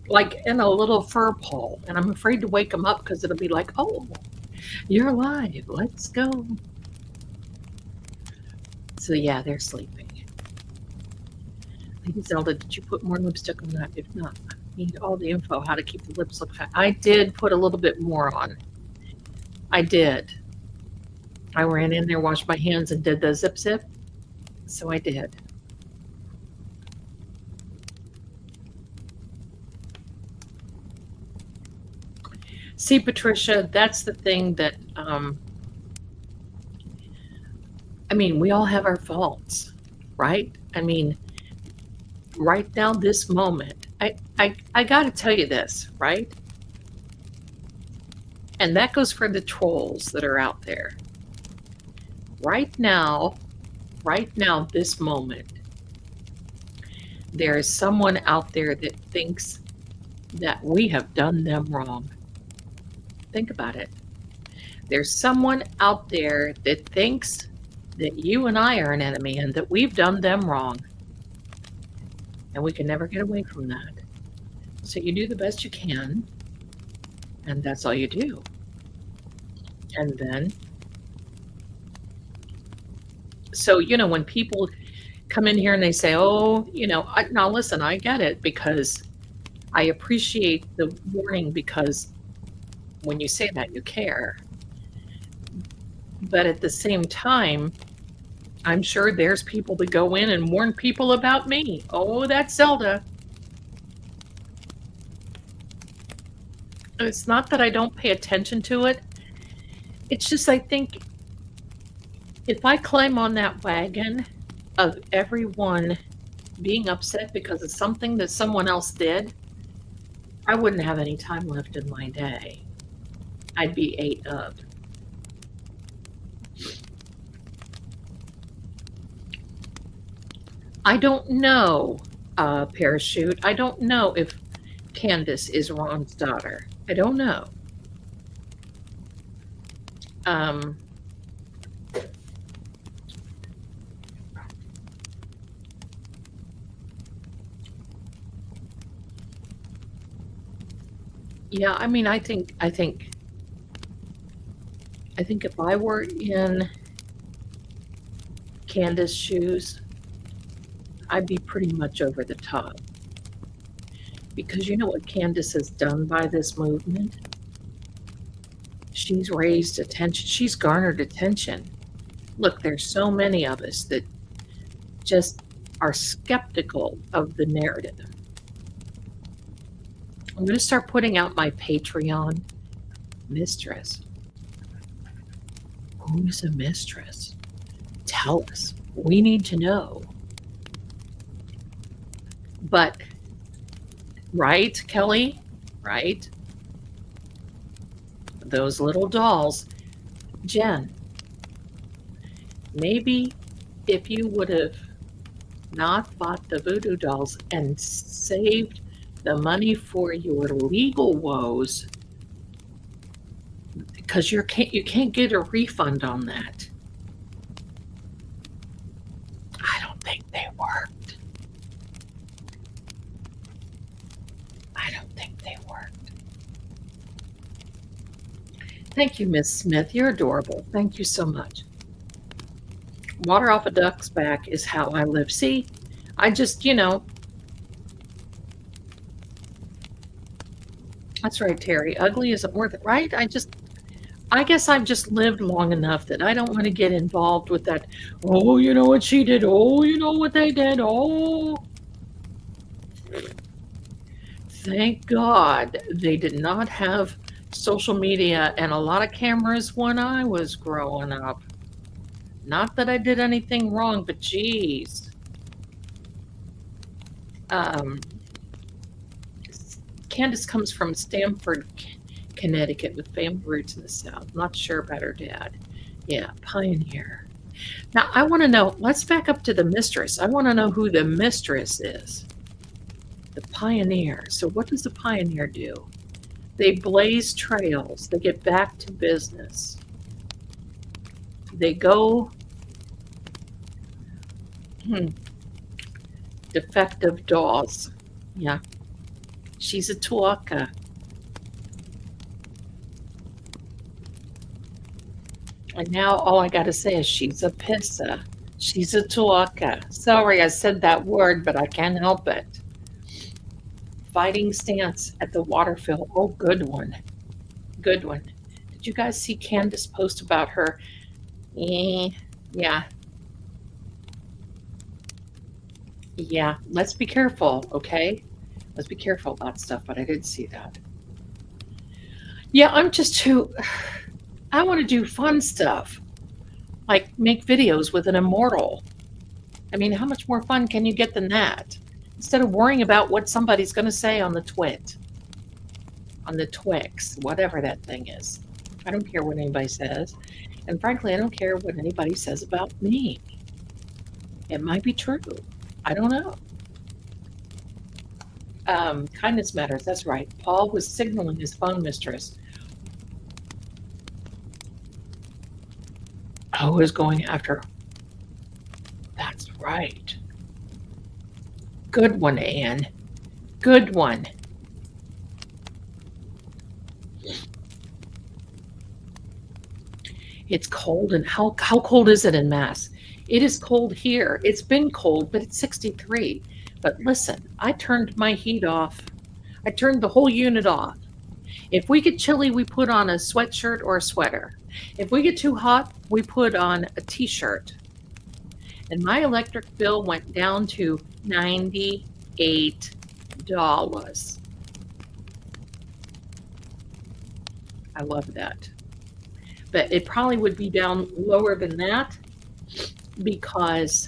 like in a little fur ball, and I'm afraid to wake him up because it'll be like, oh, you're alive. Let's go. So yeah, they're sleeping. Lady Zelda, did you put more lipstick on that? If not, I need all the info how to keep the lips look fat. I did put a little bit more on. I did. I ran in there, washed my hands, and did the zip zip. So I did. See, Patricia, that's the thing that, I mean, we all have our faults, right? I mean, right now, this moment, I got to tell you this, right? And that goes for the trolls that are out there. Right now, this moment, there is someone out there that thinks that we have done them wrong. Think about it. There's someone out there that thinks that you and I are an enemy and that we've done them wrong. And we can never get away from that. So you do the best you can, and that's all you do. And then, so, you know, when people come in here and they say, oh, you know, now listen, I get it, because I appreciate the warning, because when you say that, you care. But at the same time, I'm sure there's people that go in and warn people about me. Oh, that's Zelda. It's not that I don't pay attention to it. It's just I think if I climb on that wagon of everyone being upset because of something that someone else did, I wouldn't have any time left in my day. I'd be 8 of. I don't know, Parachute. I don't know if Candace is Ron's daughter. I don't know. Um, yeah, I mean, I think if I were in Candace's shoes, I'd be pretty much over the top. Because you know what Candace has done by this movement? She's raised attention. She's garnered attention. Look, there's so many of us that just are skeptical of the narrative. I'm going to start putting out my Patreon mistress. Who's a mistress? Tell us. We need to know. But, right, Kelly? Right? Those little dolls. Jen, maybe if you would have not bought the voodoo dolls and saved the money for your legal woes, because you can't get a refund on that. I don't think they worked. I don't think they worked. Thank you, Miss Smith. You're adorable. Thank you so much. Water off a duck's back is how I live. See, I just, that's right, Terry. Ugly isn't worth it, right? I guess I've just lived long enough that I don't want to get involved with that. Oh, you know what she did? Oh, you know what they did? Oh. Thank God they did not have social media and a lot of cameras when I was growing up. Not that I did anything wrong, but geez. Candace comes from Stamford, Connecticut, with family roots in the South. Not sure about her dad. Yeah, pioneer. Now, I want to know, let's back up to the mistress. I want to know who the mistress is. The pioneer. So what does the pioneer do? They blaze trails. They get back to business. They go defective dolls. Yeah. She's a tuaka. And now all I got to say is she's a pissa. She's a tuaka. Sorry, I said that word, but I can't help it. Fighting stance at the waterfill. Oh, good one. Good one. Did you guys see Candace post about her? Yeah. Yeah, let's be careful, okay? Let's be careful about stuff, but I did see that. Yeah, I want to do fun stuff, like make videos with an immortal. I mean, how much more fun can you get than that? Instead of worrying about what somebody's going to say on the twit, on the Twix, whatever that thing is. I don't care what anybody says. And frankly, I don't care what anybody says about me. It might be true. I don't know. Kindness matters. That's right. Paul was signaling his phone mistress. Who is going after? That's right. Good one, Anne. Good one. It's cold, and how cold is it in Mass? It is cold here. It's been cold, but it's 63. But listen, I turned my heat off. I turned the whole unit off. If we get chilly, we put on a sweatshirt or a sweater. If we get too hot, we put on a t-shirt. And my electric bill went down to $98. I love that. But it probably would be down lower than that because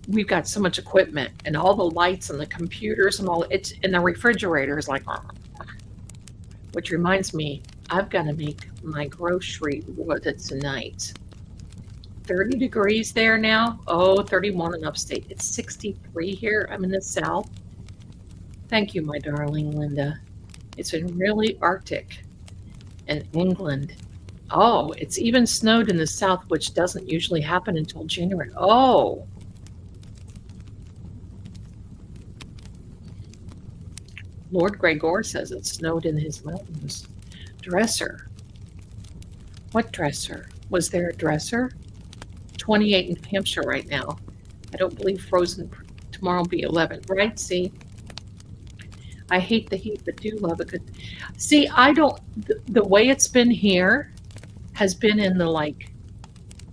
we've got so much equipment and all the lights and the computers and all it's and the refrigerator is like Which reminds me, I've got to make my grocery order tonight. 30 degrees there now. Oh, 31 in upstate. It's 63 here. I'm in the south. Thank you, my darling Linda. It's been really Arctic in England. Oh, it's even snowed in the south, which doesn't usually happen until January. Oh. Lord Gregor says it snowed in his mountains. Dresser. What dresser? Was there a dresser? 28 in New Hampshire right now. I don't believe frozen tomorrow will be 11, right? See? I hate the heat, but do love it. See, I don't, the way it's been here has been in the like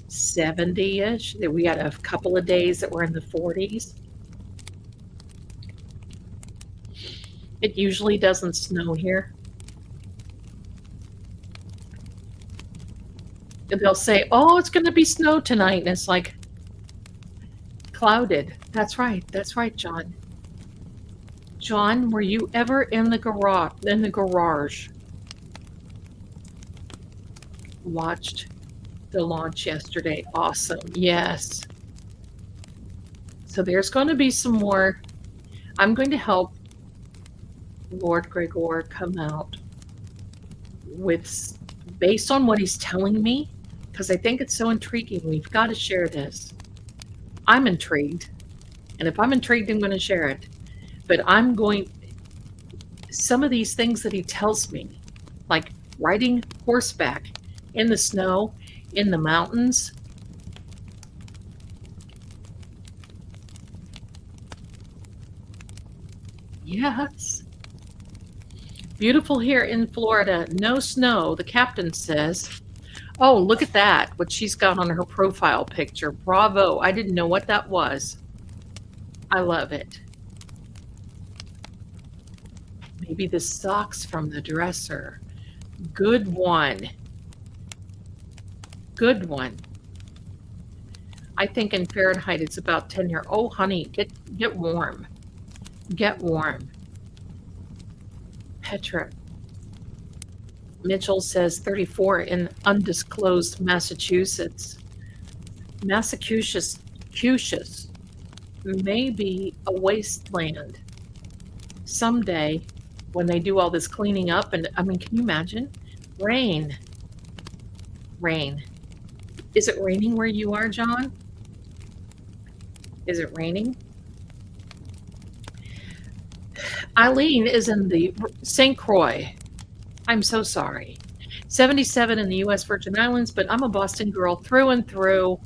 70-ish. We had a couple of days that were in the 40s. It usually doesn't snow here. And they'll say, oh, it's going to be snow tonight. And it's like clouded. That's right. That's right, John. John, were you ever in the garage? Watched the launch yesterday. Awesome. Yes. So there's going to be some more. I'm going to help Lord Gregor come out with, based on what he's telling me, because I think it's so intriguing. We've got to share this. I'm intrigued. And if I'm intrigued, I'm going to share it. But some of these things that he tells me, like riding horseback in the snow, in the mountains. Yes. Beautiful here in Florida. No snow, the captain says. Oh, look at that, what she's got on her profile picture. Bravo. I didn't know what that was. I love it. Maybe the socks from the dresser. Good one. Good one. I think in Fahrenheit it's about 10 here. Oh, honey, get warm. Get warm. Petra. Mitchell says 34 in undisclosed Massachusetts. Massachusetts may be a wasteland someday when they do all this cleaning up. And I mean, can you imagine? Rain. Rain. Is it raining where you are, John? Is it raining? Eileen is in the St. Croix. I'm so sorry. 77 in the U.S. Virgin Islands, but I'm a Boston girl through and through.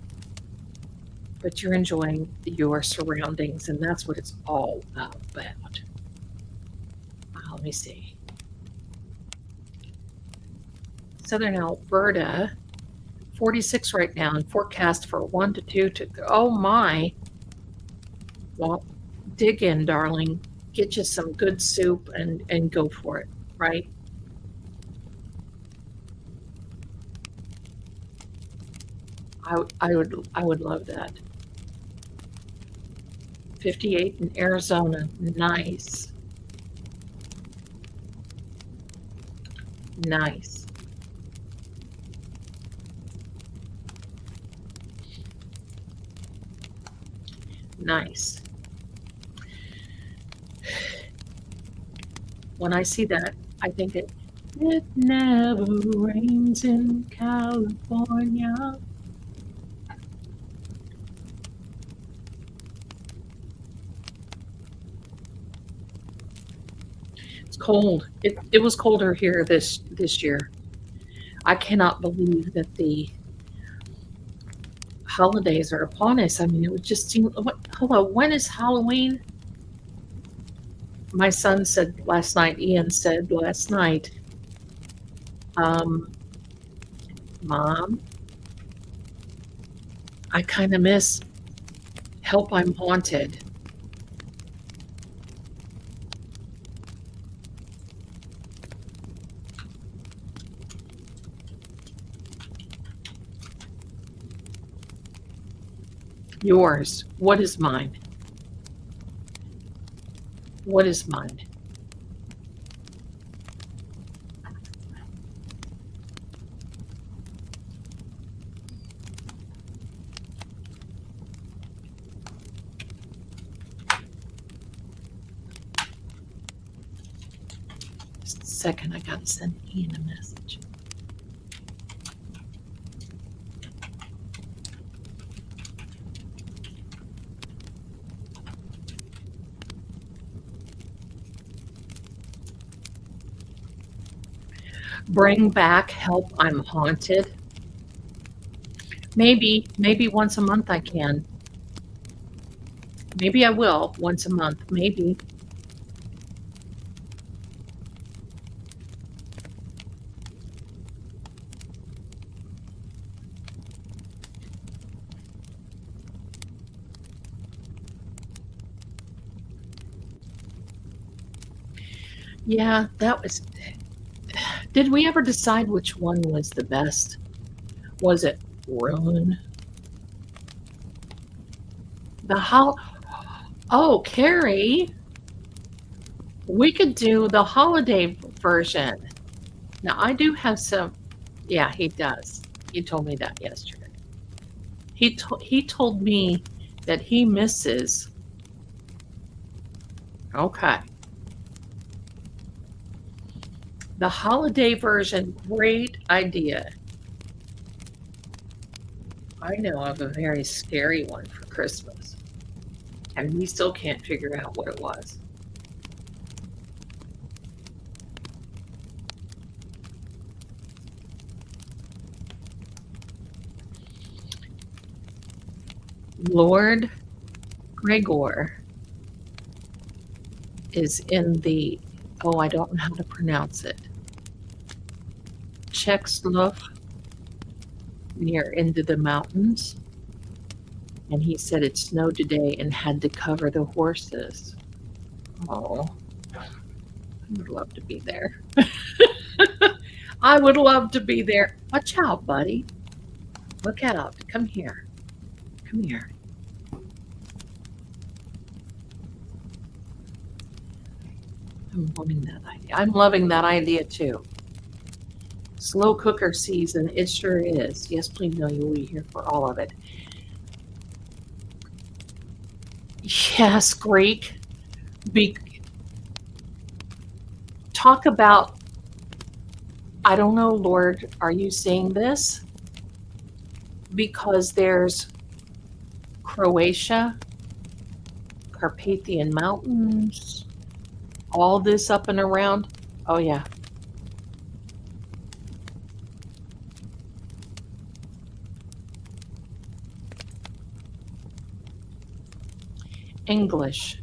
But you're enjoying your surroundings, and that's what it's all about. Let me see. Southern Alberta, 46 right now, and forecast for 1 to 2 to, oh my. Well, dig in, darling. Get you some good soup and go for it, right? I would love that. 58 in Arizona. Nice. Nice. Nice. When I see that, I think it never rains in California. It's cold. It was colder here this year. I cannot believe that the holidays are upon us. I mean, it would just seem, hello, when is Halloween? My son said last night, Ian said last night, Mom, I kind of miss Help I'm Haunted. Yours. What is mine? What is mine? second. I gotta send Ian a message. Bring back Help I'm Haunted. Maybe once a month I can. Maybe I will once a month. Maybe. Yeah, that was. Did we ever decide which one was the best? Was it Ruin? Oh, Carrie, we could do the holiday version. Now, I do have some. Yeah, he does. He told me that yesterday. He told me that he misses. Okay. The holiday version, great idea. I know of a very scary one for Christmas, and we still can't figure out what it was. Lord Gregor is in the, oh, I don't know how to pronounce it, Chekslov, near Into the Mountains. And he said it snowed today and had to cover the horses. Oh, I would love to be there. I would love to be there. Watch out, buddy. Look out. Come here. Come here. I'm loving that idea. I'm loving that idea too. Slow cooker season. It sure is. Yes, please know you will be here for all of it. Yes, Greek. Talk about, I don't know, Lord, are you seeing this? Because there's Croatia, Carpathian Mountains, all this up and around. Oh, yeah. English.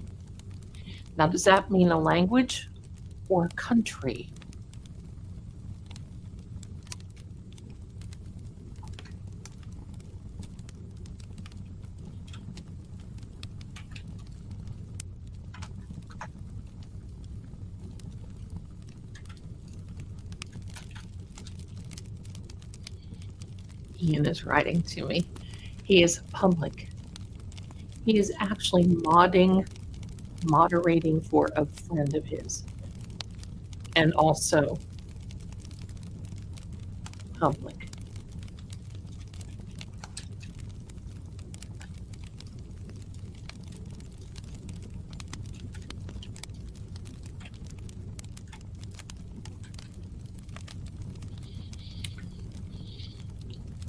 Now, does that mean a language or a country? Ian is writing to me. He is public. He is actually moderating for a friend of his. And also public.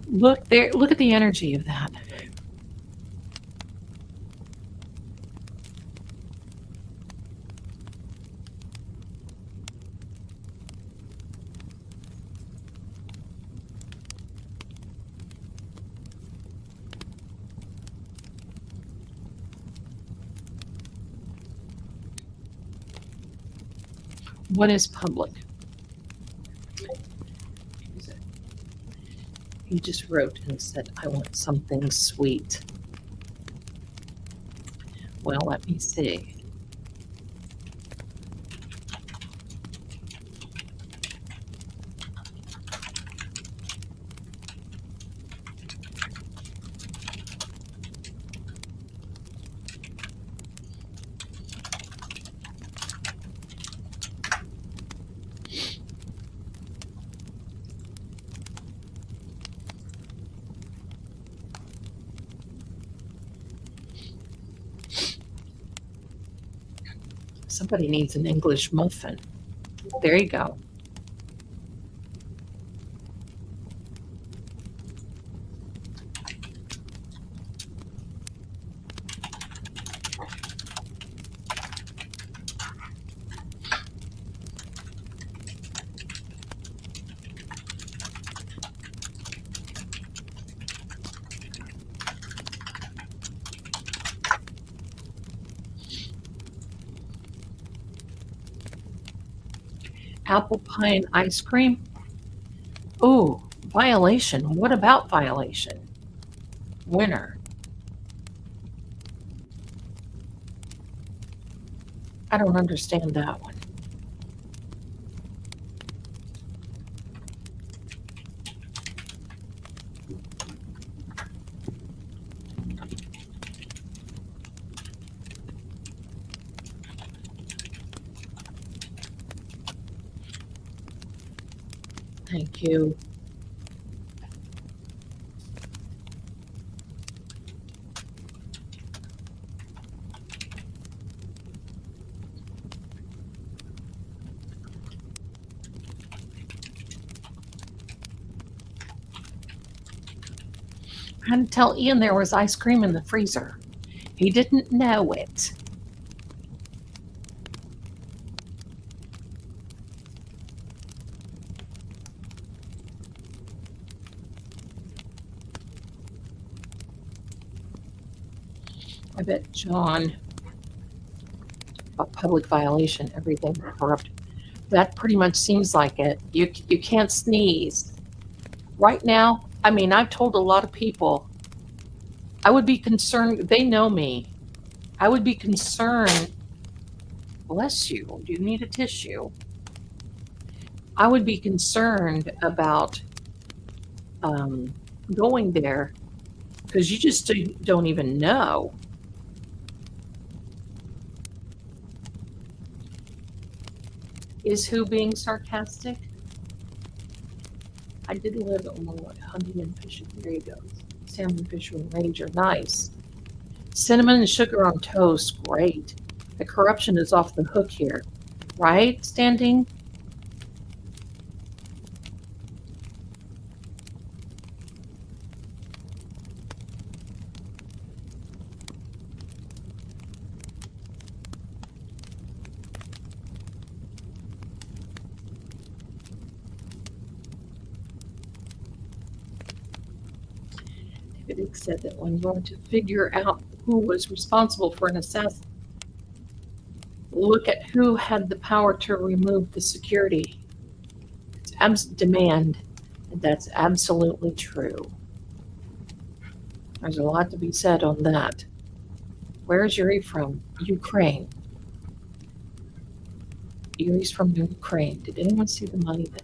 Look there, look at the energy of that. What is public? He just wrote and said, I want something sweet. Well, let me see. Somebody needs an English muffin. There you go. Apple pie and ice cream? Ooh, violation. What about violation? Winner. I don't understand that one. Thank you. I had to tell Ian there was ice cream in the freezer. He didn't know it. I bet John, a public violation, everything corrupt. That pretty much seems like it. You can't sneeze. Right now, I mean, I've told a lot of people, I would be concerned, they know me. I would be concerned, bless you, do you need a tissue? I would be concerned about going there because you just don't even know. Is who being sarcastic? I did live along hunting and fishing. There you go. Salmon, fish, and ranger. Nice. Cinnamon and sugar on toast. Great. The corruption is off the hook here. Right, Standing? David said that when going to figure out who was responsible for an assassin, look at who had the power to remove the security. It's demand, and that's absolutely true. There's a lot to be said on that. Where is Yuri from? Ukraine. Yuri's from Ukraine. Did anyone see the money that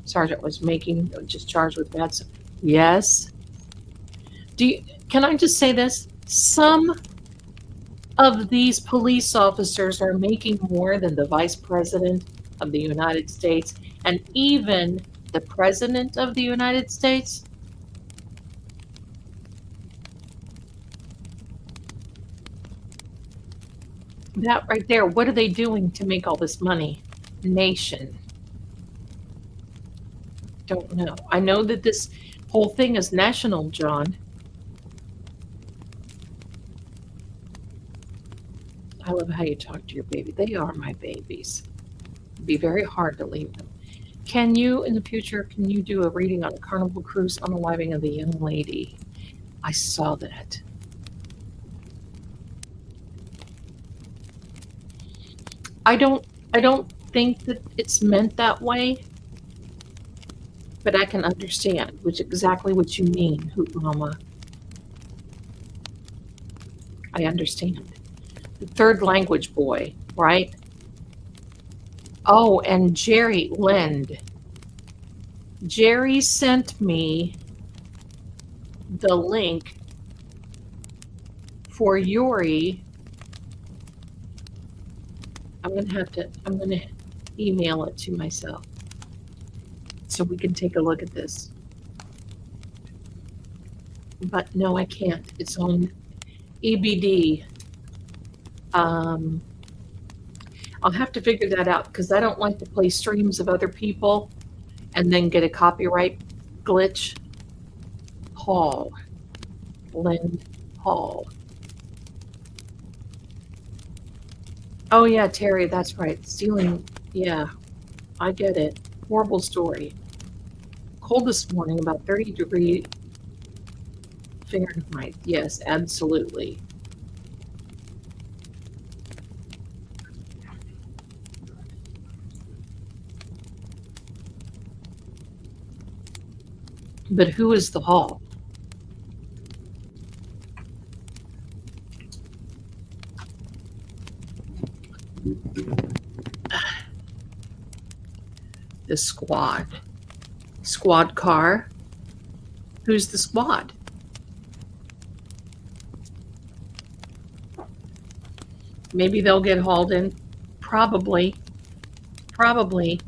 Sergeant was making, just charged with bad stuff? Yes. Can I just say this? Some of these police officers are making more than the Vice President of the United States and even the President of the United States. That right there, what are they doing to make all this money? Nation. Don't know. I know that this whole thing is national, John. I love how you talk to your baby. They are my babies. It'd be very hard to leave them. Can you, in the future, can you do a reading on a Carnival cruise unaliving of the young lady? I saw that. I don't think that it's meant that way, but I can understand exactly what you mean, Hoot Mama. I understand. The third language boy, right? Oh, and Jerry Lind. Jerry sent me the link for Yuri. I'm gonna email it to myself so we can take a look at this. But no, I can't. It's on EBD. I'll have to figure that out because I don't like to play streams of other people and then get a copyright glitch. Hall. Lind Hall. Oh yeah, Terry, that's right. Stealing, yeah, I get it. Horrible story. Cold this morning, about 30 degrees Fahrenheit. Yes, absolutely. But who is the hall? The squad. Squad car? Who's the squad? Maybe they'll get hauled in. Probably. Probably.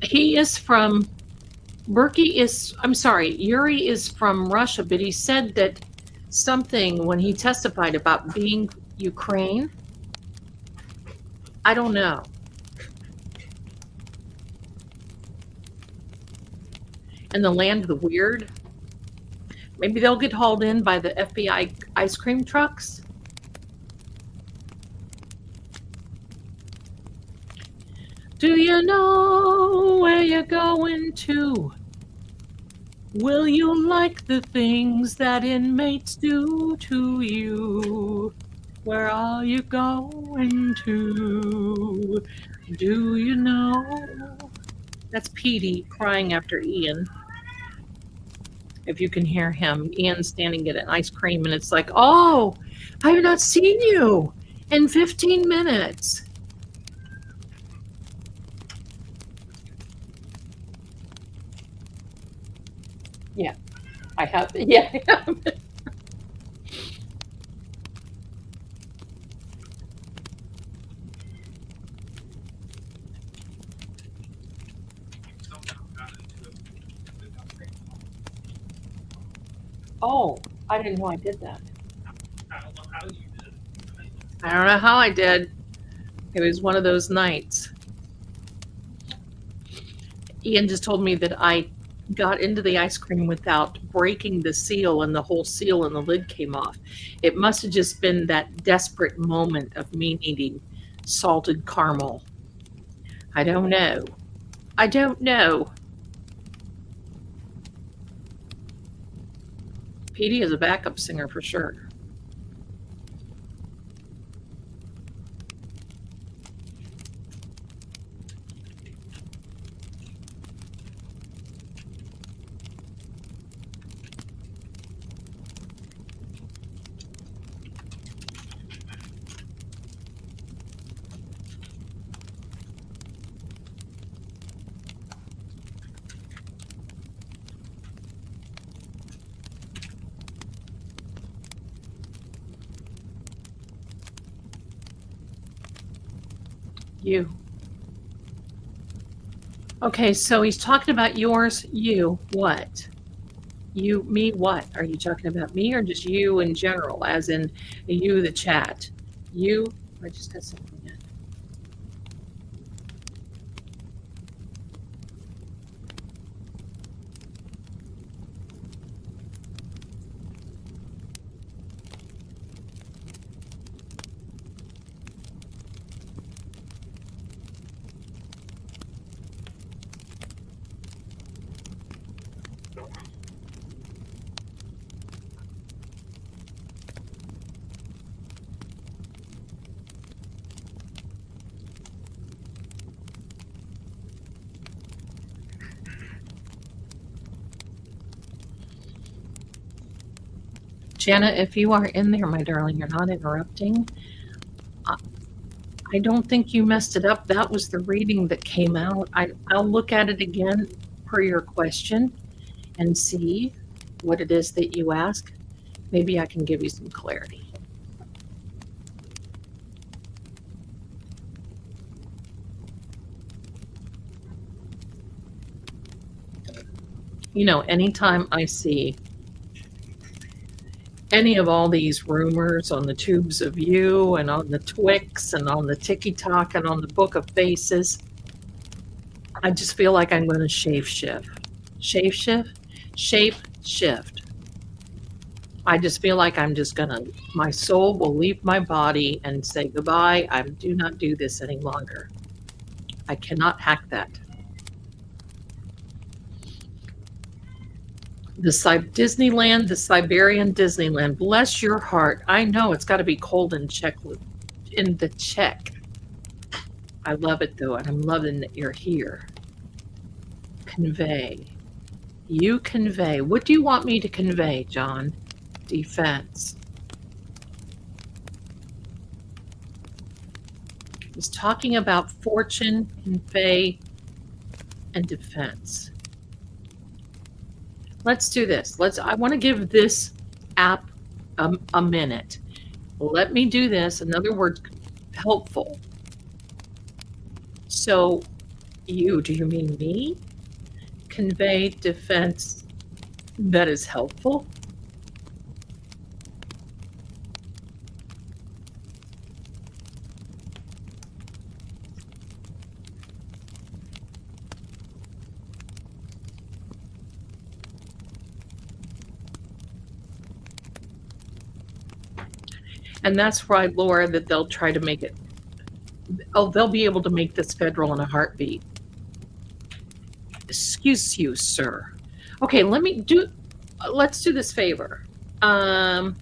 He is from Yuri is from Russia, but he said that something when he testified about being Ukraine. I don't know. And the land of the weird. Maybe they'll get hauled in by the FBI ice cream trucks. Do you know where you're going to? Will you like the things that inmates do to you? Where are you going to? Do you know? That's Petey crying after Ian. If you can hear him, Ian standing at an ice cream, and it's like, oh, I have not seen you in 15 minutes. Yeah, I have. Yeah, I have. Oh, I didn't know I did that. I don't know how you did. I don't know how I did. It was one of those nights. Ian just told me that I got into the ice cream without breaking the seal, and the whole seal and the lid came off. It must have just been that desperate moment of me needing salted caramel. I don't know. I don't know. Petey is a backup singer for sure. You. Okay, so he's talking about yours, you, what? You, me, what? Are you talking about me or just you in general, as in you, the chat? You, I just got something in. Jana, if you are in there, my darling, you're not interrupting. I don't think you messed it up. That was the reading that came out. I'll look at it again per your question and see what it is that you ask. Maybe I can give you some clarity. You know, anytime I see any of all these rumors on the tubes of you and on the Twix and on the TikTok and on the Book of Faces, I just feel like I'm going to shape shift. Shape shift? Shape shift. I just feel like I'm just going to, my soul will leave my body and say goodbye. I do not do this any longer. I cannot hack that. Disneyland, the Siberian Disneyland. Bless your heart. I know it's got to be cold in the Czech. I love it though, and I'm loving that you're here. Convey. You convey. What do you want me to convey, John? Defense. He's talking about fortune, convey, and defense. Let's do this. I want to give this app a minute. Let me do this. Another word, helpful. So, do you mean me? Convey defense that is helpful? And that's right, Laura, that they'll try to make it. Oh, they'll be able to make this federal in a heartbeat. Excuse you, sir. Okay, let's do this favor. I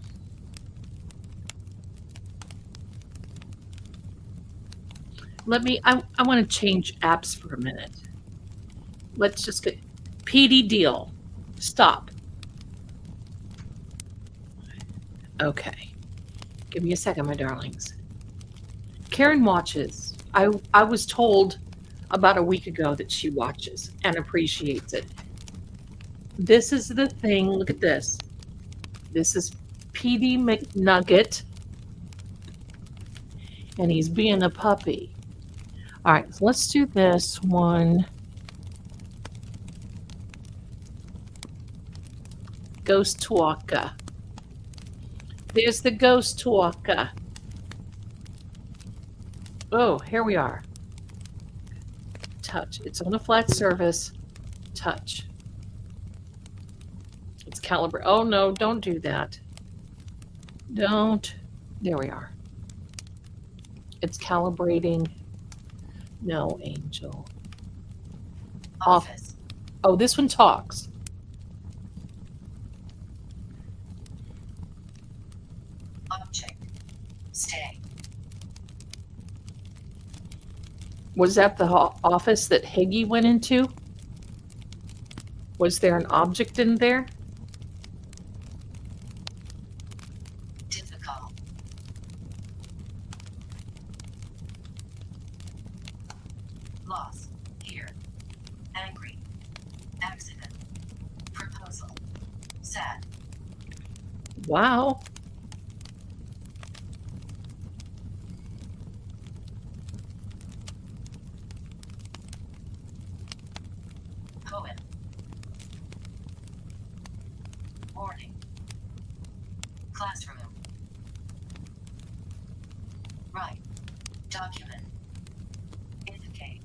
want to change apps for a minute. Let's just get PD deal. Stop. Okay. Give me a second, my darlings. Karen watches. I was told about a week ago that she watches and appreciates it. This is the thing. Look at this. This is PD McNugget. And he's being a puppy. All right, so let's do this one. Ghost Talker. There's the Ghost Talker. Oh, here we are. Touch. It's on a flat surface. Touch. It's calibrate. Oh no, don't do that. Don't. There we are. It's calibrating. No, Angel. Office. Oh, this one talks. Object. Stay. Was that the office that Higgy went into? Was there an object in there? Difficult. Loss. Here. Angry. Accident. Proposal. Sad. Wow. Poem. Warning. Classroom. Right. Document. Indicate.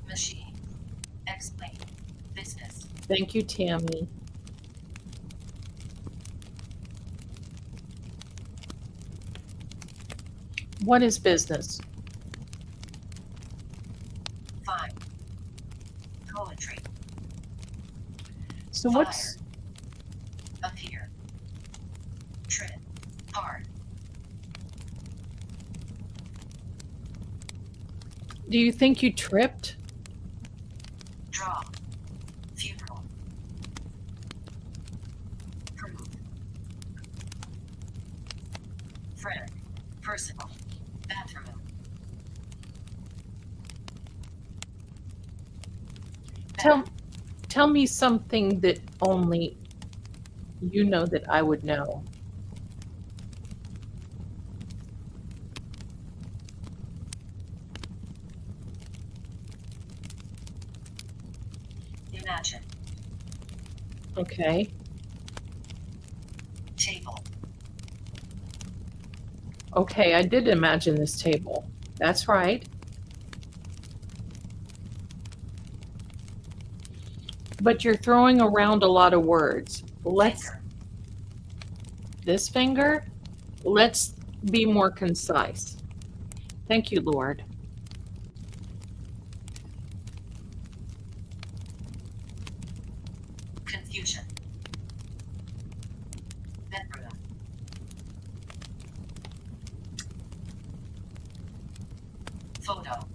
Machine. Explain. Business. Thank you, Tammy. What is business? Fine. Poetry. So what's Appear. Trip. Hard. do you think you tripped? Draw. Funeral. Prove. Friend. Personal. Bathroom. Tell me something that only you know that I would know. Imagine. Okay. Table. Okay, I did imagine this table. That's right. But you're throwing around a lot of words. Finger. This finger, let's be more concise. Thank you, Lord. Confusion. Bedroom. Photo.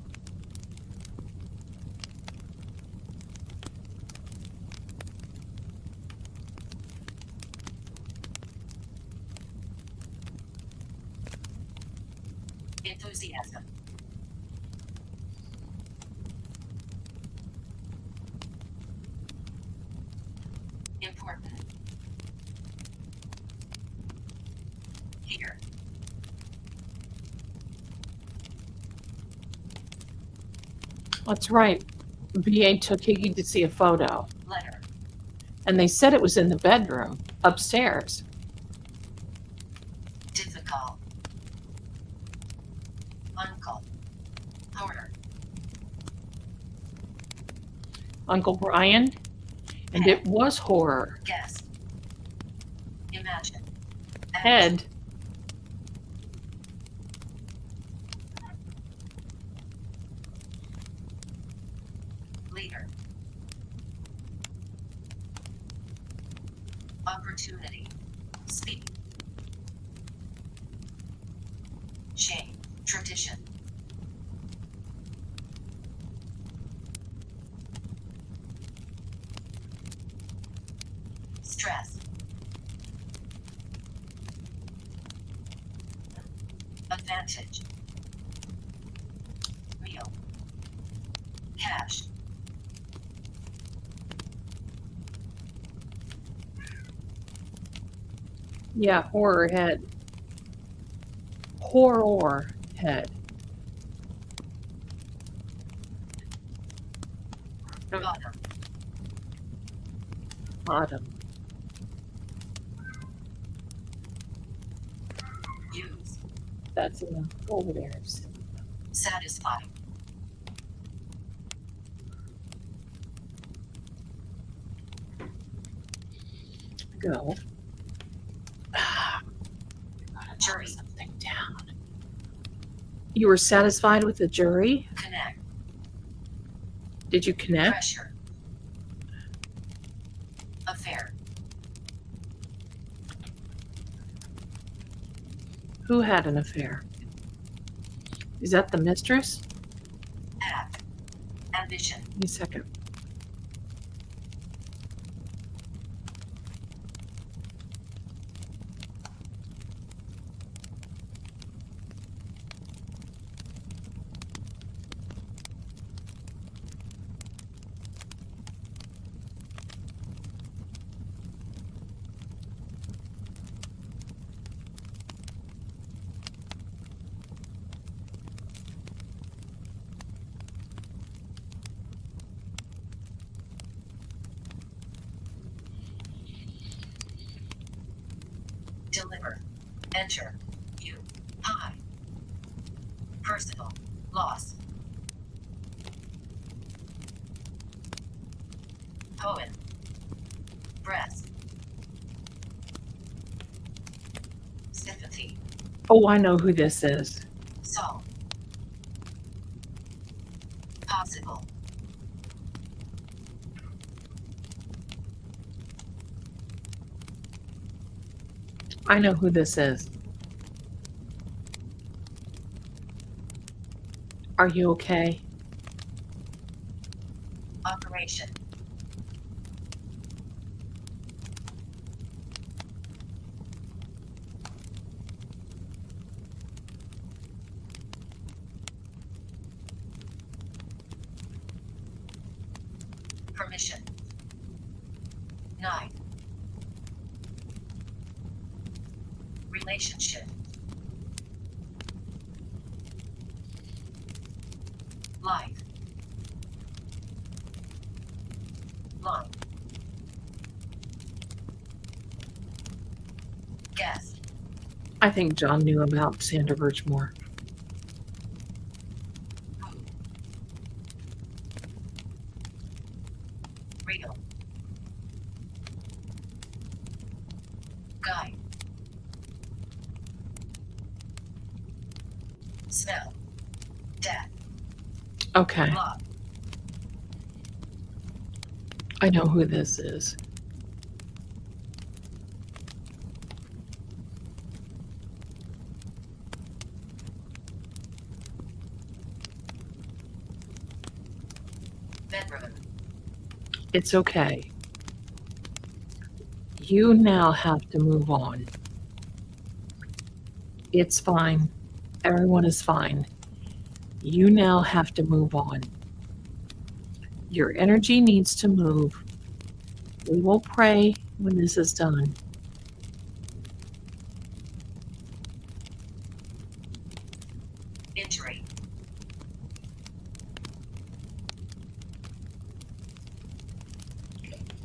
Enthusiasm. Important. Here. That's right. BA took Higgy to see a photo, Letter. and they said it was in the bedroom upstairs. Difficult. Uncle. Horror. Uncle Brian, and it was horror. Guess. Imagine. Act. Head. Leader. Opportunity. Speak. Shame. Tradition. Stress. Advantage. Meal. Cash. Yeah, horror head. Horror head. Bottom. Bottom. Use. That's enough over there. Satisfy. Go. Jury. Something down. You were satisfied with the jury? Connect. Did you connect? Pressure. Affair. Who had an affair? Is that the mistress? Act. Ambition. Give me a second. Deliver. Enter. You. High. Personal. Loss. Poem. Breast. Sympathy. Oh, I know who this is. Solve. Possible. I know who this is. Are you okay? Operation. Permission. 9. Relationship. Life. Lung. Guess. I think John knew about Sandra Birchmore. Who. Real. Guide. Smell. Death. Okay, Log. I know who this is. bedroom, It's okay. You now have to move on. It's fine. Everyone is fine. You now have to move on. Your energy needs to move. We will pray when this is done. injury,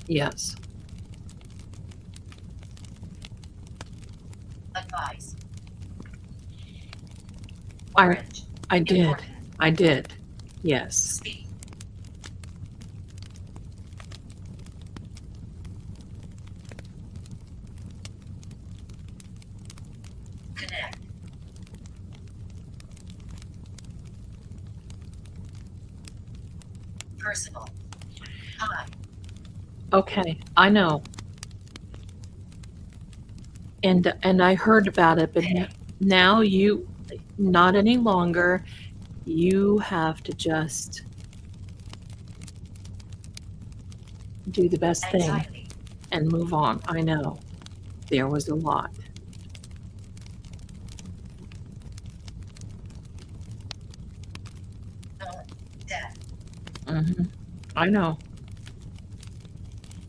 Yes, advice, I, orange, I did. important, I did. Yes. speak, connect, personal, hi, Okay, I know. And I heard about it, but now you, not any longer. You have to just do the best thing anxiety, and move on. I know. There was a lot. death, Hmm. I know.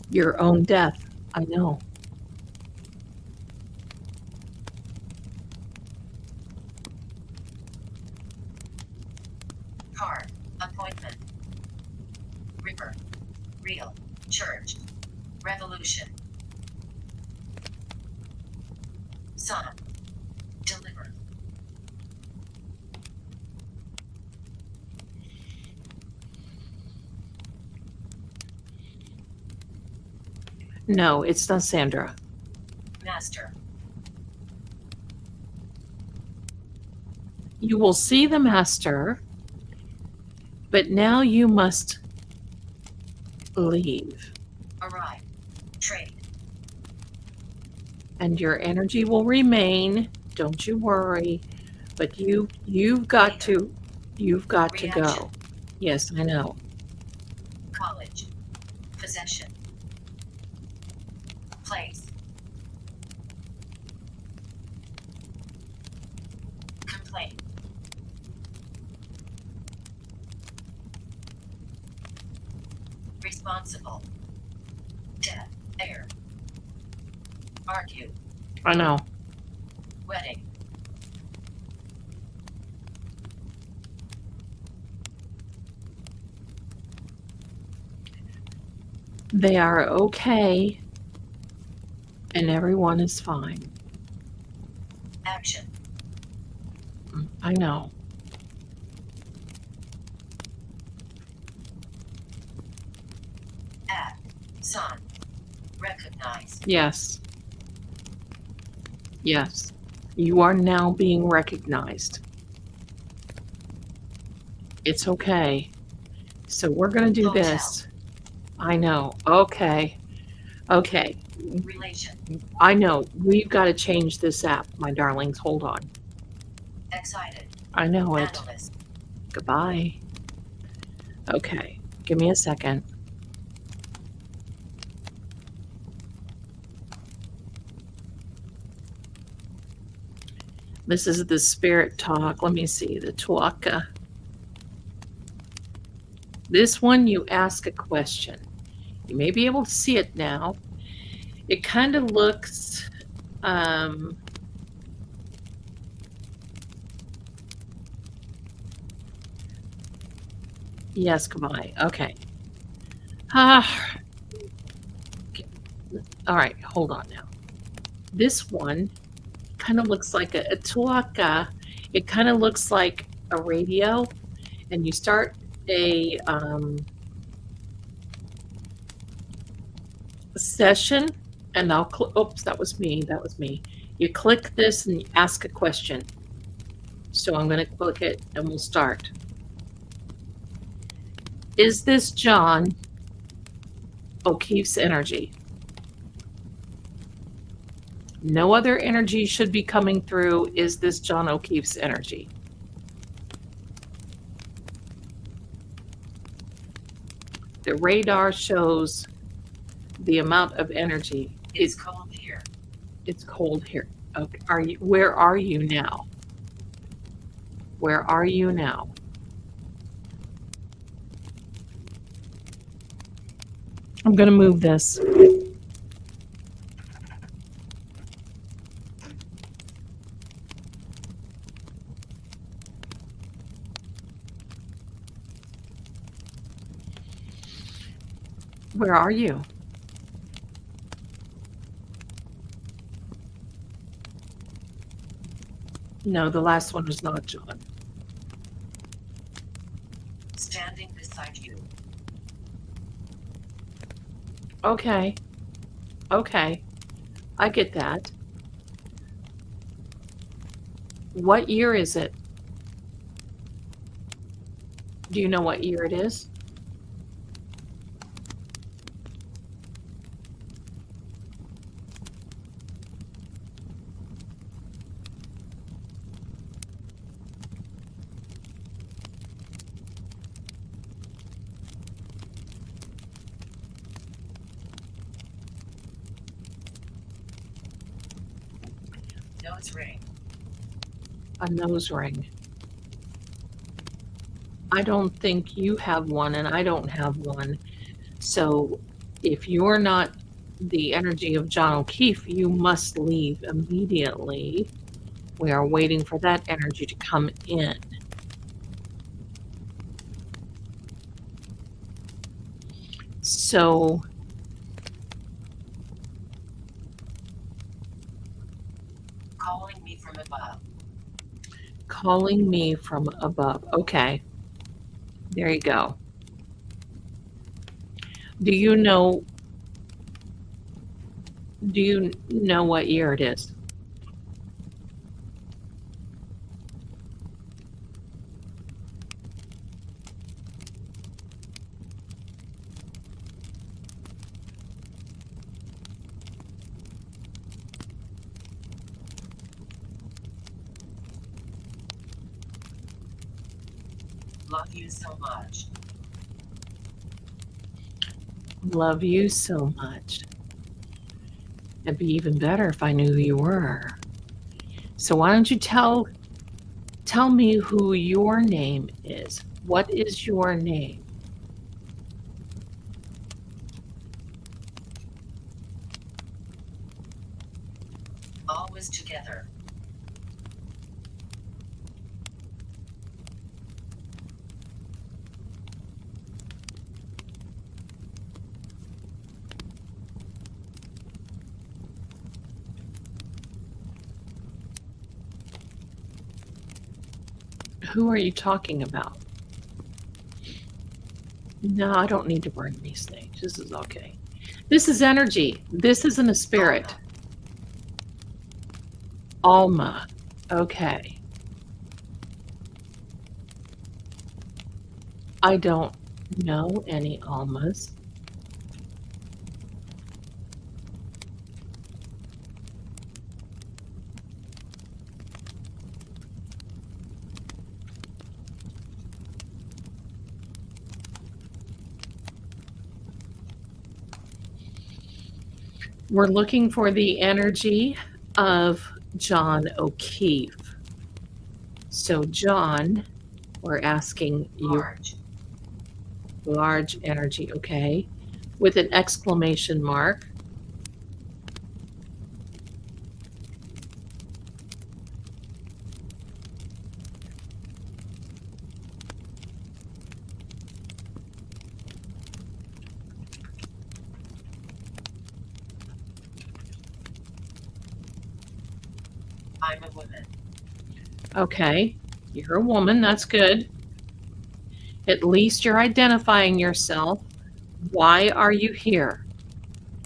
Your own death. I know. card, appointment, river, real, church, revolution, son, deliver, No, it's not Sandra. master, You will see the master, but now you must leave. arrive, trade, And your energy will remain. Don't you worry. But you've got to Reaction. go. Yes, I know. college, possession, place, complaint, responsible, death, heir, argue, I know. wedding, They are okay and everyone is fine. action, I know. act, son, recognize, Yes. Yes. You are now being recognized. It's okay. So we're going to do Hotel. this. I know. Okay. Okay. relation, I know. We've got to change this app, my darlings. Hold on. excited, I know it. analyst, Goodbye. Okay. Give me a second. This is the spirit talk. Let me see. The Tuaka. This one, you ask a question. You may be able to see it now. It kind of looks, yes, goodbye. Okay. Ah, okay. All right, hold on now. This one kind of looks like a tuaka. It kind of looks like a radio, and you start a session, and I'll oops, that was me. That was me. You click this and you ask a question. So I'm going to click it, and we'll start. Is this John O'Keefe's energy? No other energy should be coming through. Is this John O'Keefe's energy? The radar shows the amount of energy. It's cold here. It's cold here. Okay. Where are you now? Where are you now? I'm going to move this. Where are you? No, the last one was not John. Standing beside you. Okay. Okay. I get that. What year is it? Do you know what year it is? Nose ring. A nose ring. I don't think you have one, and I don't have one. So if you're not the energy of John O'Keefe, you must leave immediately. We are waiting for that energy to come in. So Calling me from above. calling me from above. Okay. There you go. Do you know what year it is? Love you so much. Love you so much. It'd be even better if I knew who you were. So why don't you tell me who your name is? What is your name? Always together. Who are you talking about? No, I don't need to bring these things. This is okay. This is energy. This isn't a spirit. Alma. Okay. I don't know any Almas. We're looking for the energy of John O'Keefe. So John, we're asking you large energy, okay, with an exclamation mark. I'm a woman. Okay, you're a woman, that's good. At least you're identifying yourself. Why are you here?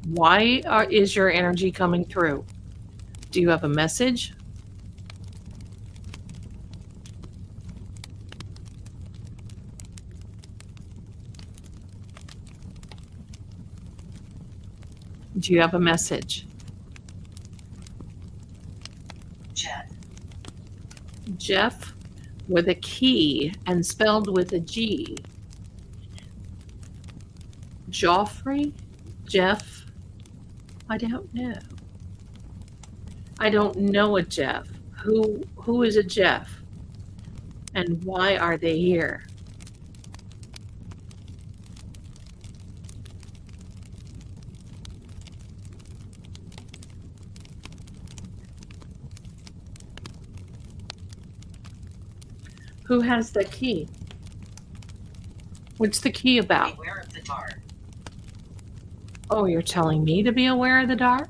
Why is your energy coming through? Do you have a message? Do you have a message? Jeff. Jeff with a key and spelled with a G. Joffrey? Jeff? I don't know. I don't know a Jeff. Who is a Jeff? And why are they here? Who has the key? What's the key about? Beware of the dark. Oh, you're telling me to be aware of the dark?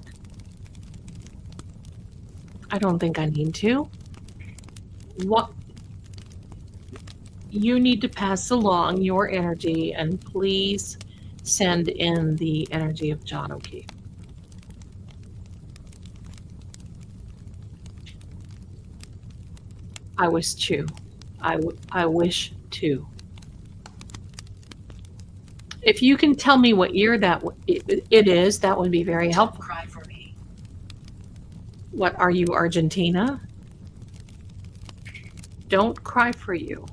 I don't think I need to. What? You need to pass along your energy and please send in the energy of John O'Keefe. I wish to. I wish to. If you can tell me what year it is, that would be very Don't helpful. cry for me. What are you, Argentina? Don't cry for you.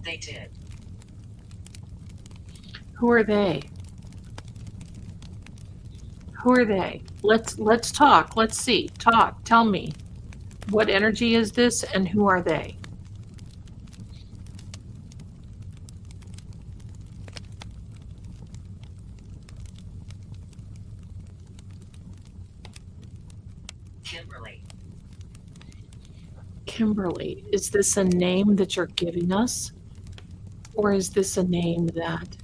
They did. Who are they? Who are they? Let's talk. Let's see. Talk. Tell me. What energy is this and who are they? Kimberly. Kimberly, is this a name that you're giving us? Or is this a name that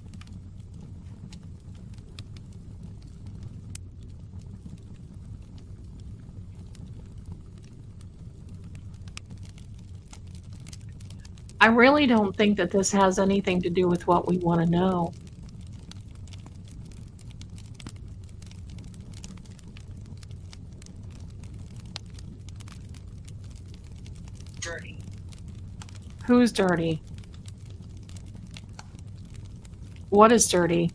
I really don't think that this has anything to do with what we want to know. Dirty. Who's dirty? What is dirty?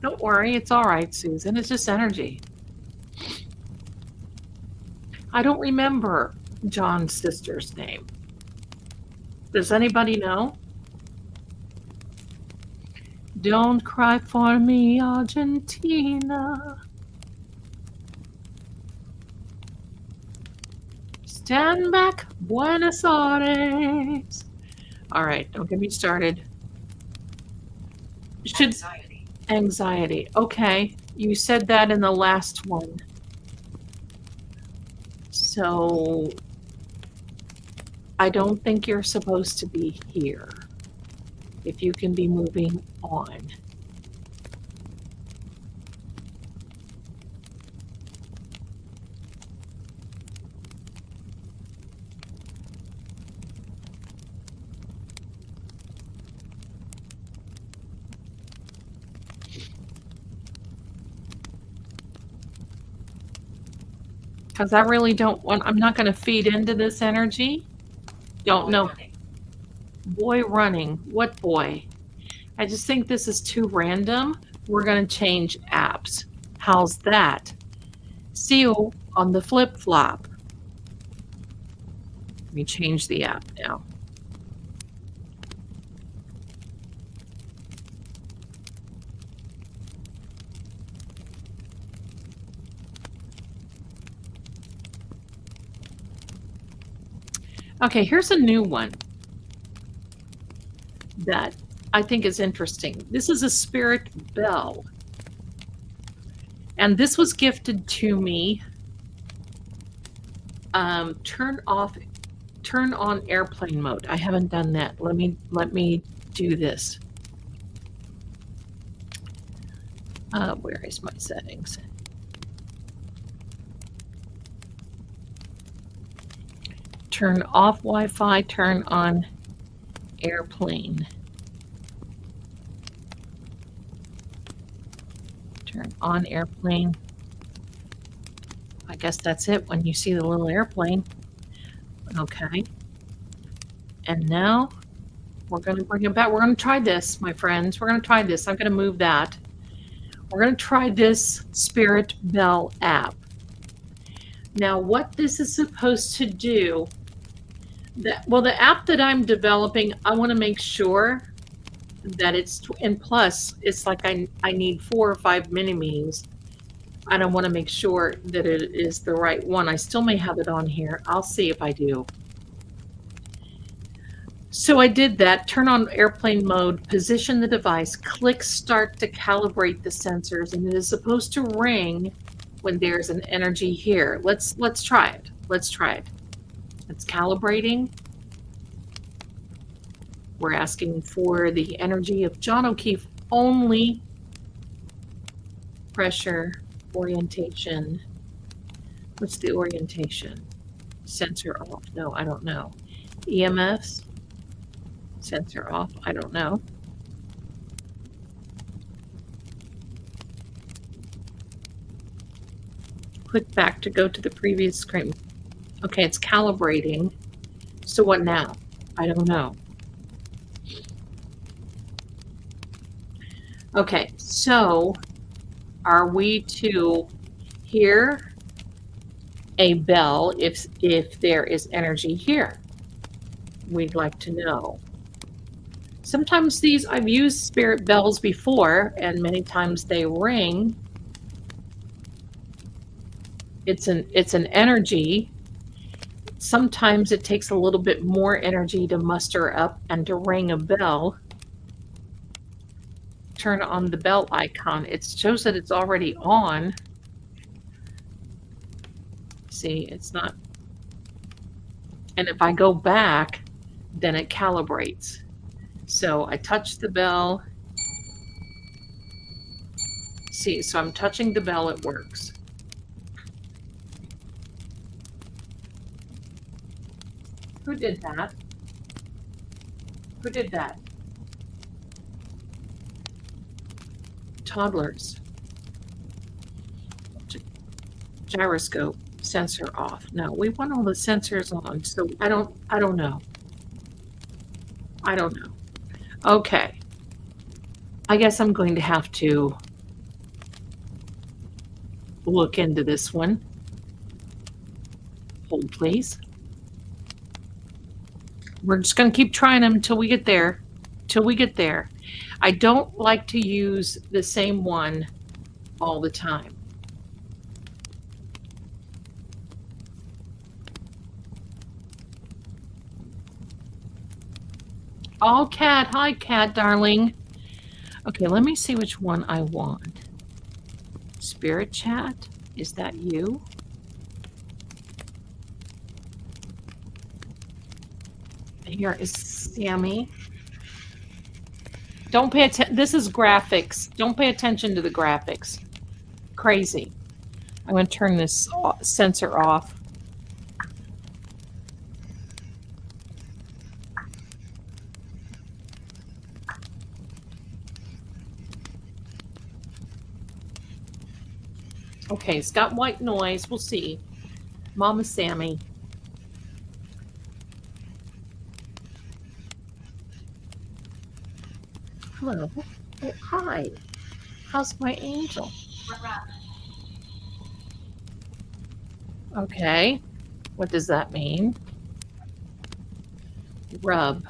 Don't worry, it's all right, Susan. It's just energy. I don't remember John's sister's name. Does anybody know? Don't cry for me, Argentina. Stand back, Buenos Aires. All right, don't get me started. Should Anxiety. anxiety. Okay, you said that in the last one. So I don't think you're supposed to be here. If you can be moving on. Because I really don't want, I'm not going to feed into this energy. Don't know. Running. Boy running. What boy? I just think this is too random. We're going to change apps. How's that? See you on the flip flop. Let me change the app now. Okay, here's a new one that I think is interesting. This is a spirit bell. And this was gifted to me. Turn on airplane mode. I haven't done that. Let me do this. Where is my settings? Turn off Wi-Fi, turn on airplane. Turn on airplane. I guess that's it when you see the little airplane. Okay. And now we're going to bring it back. We're going to try this, my friends. We're going to try this. I'm going to move that. We're going to try this Spirit Bell app. Now, what this is supposed to do, the app that I'm developing, I want to make sure that it's, and plus, it's like I need 4 or 5 mini-me's. I don't want to make sure that it is the right one. I still may have it on here. I'll see if I do. So I did that, turn on airplane mode, position the device, click start to calibrate the sensors, and it is supposed to ring when there's an energy here. Let's try it. Let's try it. It's calibrating. We're asking for the energy of John O'Keefe only. Pressure, orientation. What's the orientation? Sensor off. No, I don't know. EMFs. Sensor off. I don't know. Click back to go to the previous screen. Okay, it's calibrating. So what now? I don't know. Okay, so are we to hear a bell if there is energy here? We'd like to know. Sometimes these, I've used spirit bells before, and many times they ring. It's an energy. Sometimes it takes a little bit more energy to muster up and to ring a bell. Turn on the bell icon. It shows that it's already on. See, it's not. And if I go back, then it calibrates. So I touch the bell. See, so I'm touching the bell, it works. Who did that? Who did that? Toddlers. Gyroscope, sensor off. No, we want all the sensors on, so I don't know. I don't know. Okay. I guess I'm going to have to look into this one. Hold, please. We're just going to keep trying them until we get there. Till we get there. I don't like to use the same one all the time. Oh, Cat. Hi, Cat, darling. Okay, let me see which one I want. Spirit Chat? Is that you? Here is Sammy. Don't pay attention. This is graphics. Don't pay attention to the graphics. Crazy. I'm going to turn this sensor off. Okay, it's got white noise. We'll see. Mama Sammy. Hello. Oh, hi. How's my angel? Okay. What does that mean? Rub.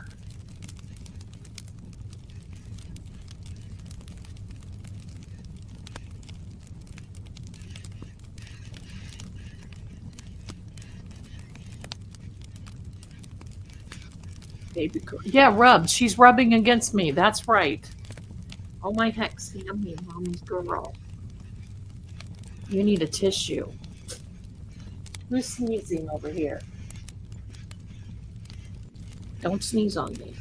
Baby girl. Yeah, rub. She's rubbing against me. That's right. Oh my heck, Sammy, mommy's girl. You need a tissue. Who's sneezing over here? Don't sneeze on me.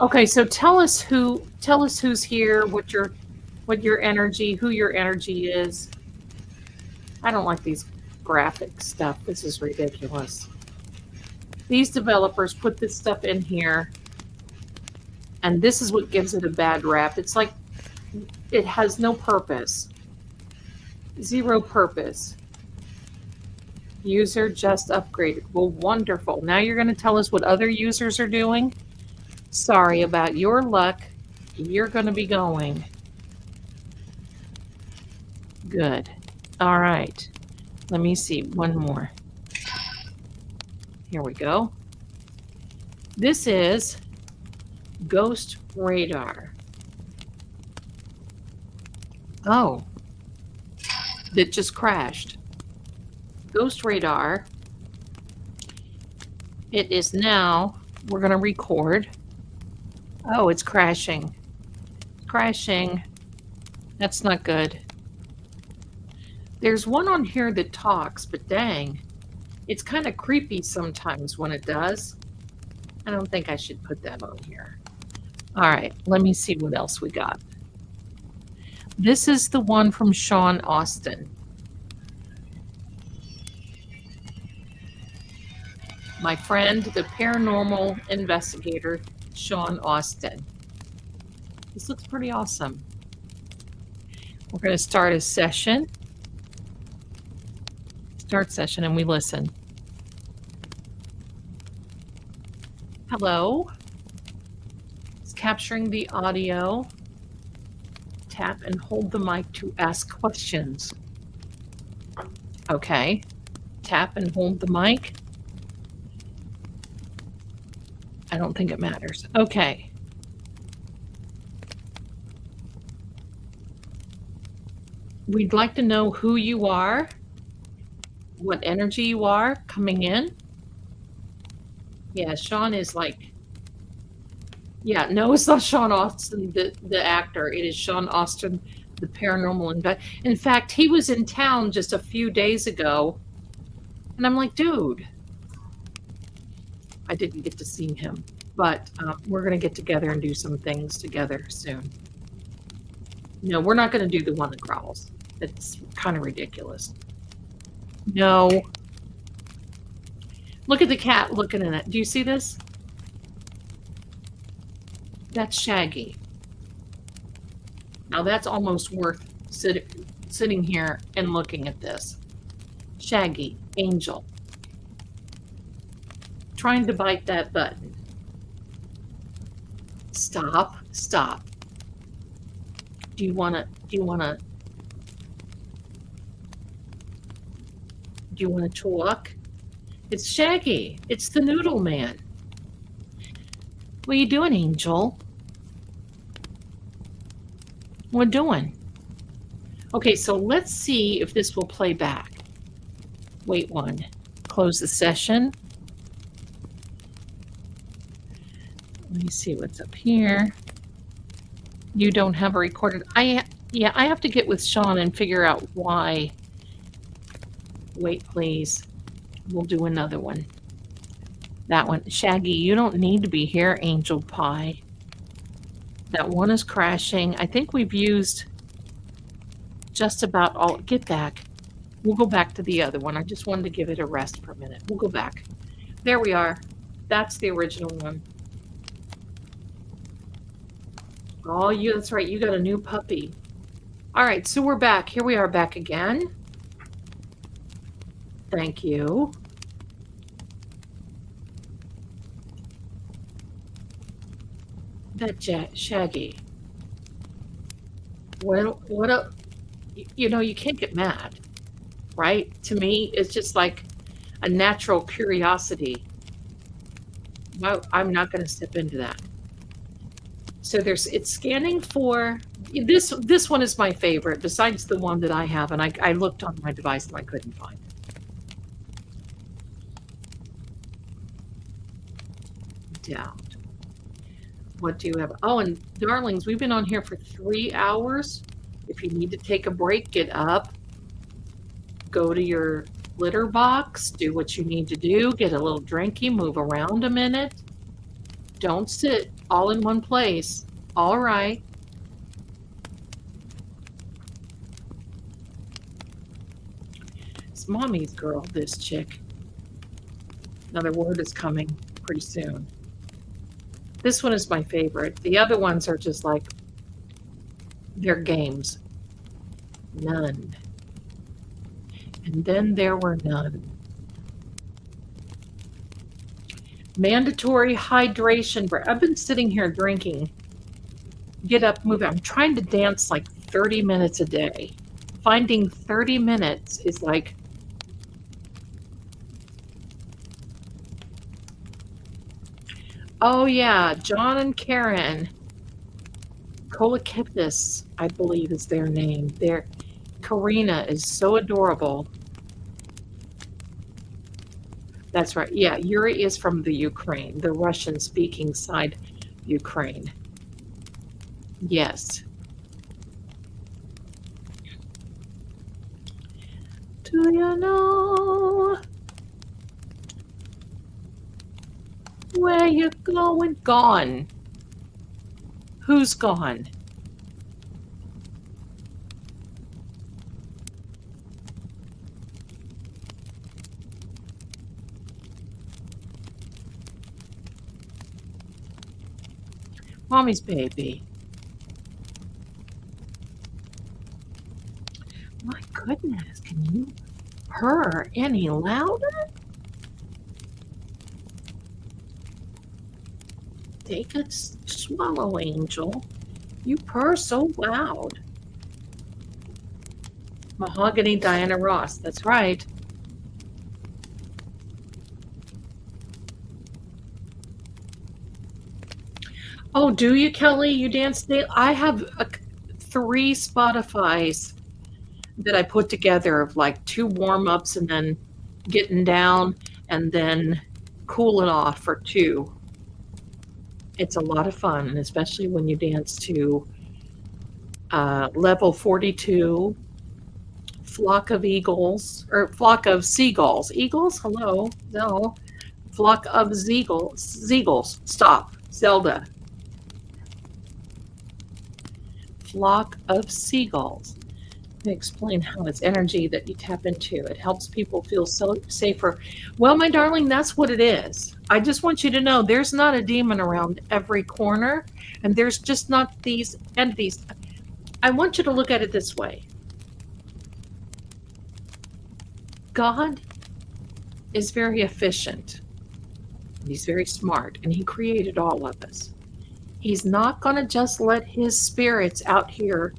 Okay, so tell us who's here, what your energy, who your energy is. I don't like these graphic stuff. This is ridiculous. These developers put this stuff in here, and this is what gives it a bad rap. It's like it has no purpose. Zero purpose. User just upgraded. Well, wonderful. Now you're going to tell us what other users are doing? Sorry about your luck. You're going to be going. Good. All right. Let me see. One more. Here we go. This is Ghost Radar. Oh, that just crashed. Ghost Radar. It is now, we're going to record. Oh, it's crashing. Crashing. That's not good. There's one on here that talks, but dang, it's kind of creepy sometimes when it does. I don't think I should put that on here. All right, let me see what else we got. This is the one from Sean Austin. My friend, the paranormal investigator, Sean Austin. This looks pretty awesome. We're going to start a session. Start session and we listen. Hello. It's capturing the audio. Tap and hold the mic to ask questions. Okay. Tap and hold the mic. I don't think it matters. Okay. We'd like to know who you are, what energy you are coming in. Yeah, Sean is like, yeah, no, it's not Sean Austin, the actor. It is Sean Austin, the paranormal investigator. In fact, he was in town just a few days ago. And I'm like, dude, I didn't get to see him, but we're going to get together and do some things together soon. No, we're not going to do the one that growls. It's kind of ridiculous. No. Look at the cat looking at it. Do you see this? That's Shaggy. Now that's almost worth sitting here and looking at this. Shaggy, Angel. Trying to bite that button. Stop, stop. Do you want to talk? It's Shaggy. It's the Noodle Man. What are you doing, Angel? What doing? Okay, so let's see if this will play back. Wait one. Close the session. Let me see what's up here. You don't have a recorded. I have to get with Sean and figure out why. Wait, please. We'll do another one. That one. Shaggy, you don't need to be here, Angel Pie. That one is crashing. I think we've used just about all. Get back. We'll go back to the other one. I just wanted to give it a rest for a minute. We'll go back. There we are. That's the original one. Oh, that's right. You got a new puppy. All right, so we're back. Here we are back again. Thank you. That Shaggy. Well, you can't get mad, right? To me, it's just like a natural curiosity. No, I'm not going to step into that. So it's scanning for this one is my favorite, besides the one that I have, and I looked on my device and I couldn't find it. Down. What do you have? Oh, and darlings, we've been on here for 3 hours. If you need to take a break, get up, go to your litter box, do what you need to do, get a little drinky, move around a minute. Don't sit all in one place. All right. It's mommy's girl, this chick. Another word is coming pretty soon. This one is my favorite. The other ones are just like, they're games. None. And then there were none. Mandatory hydration break. I've been sitting here drinking. Get up, move. I'm trying to dance like 30 minutes a day. Finding 30 minutes is like, oh yeah, John and Karen. Kolakipis, I believe is their name. Karina is so adorable. That's right. Yeah, Yuri is from the Ukraine, the Russian-speaking side, Ukraine. Yes. Do you know where you going? Gone. Who's gone? Mommy's baby. My goodness, can you purr any louder? Take a swallow, Angel. You purr so loud. Mahogany Diana Ross, that's right. Oh, do you, Kelly? You dance daily? I have 3 Spotifys that I put together of like 2 warm-ups and then getting down and then cooling off for 2. It's a lot of fun, and especially when you dance to level 42, flock of eagles, or flock of seagulls. Eagles? Hello? No. Flock of zeagles. Stop. Zelda. Flock of seagulls. Let me explain how it's energy that you tap into. It helps people feel so safer. Well, my darling, that's what it is. I just want you to know there's not a demon around every corner, and there's just not these entities. I want you to look at it this way. God is very efficient. He's very smart, and he created all of us. He's not going to just let his spirits out here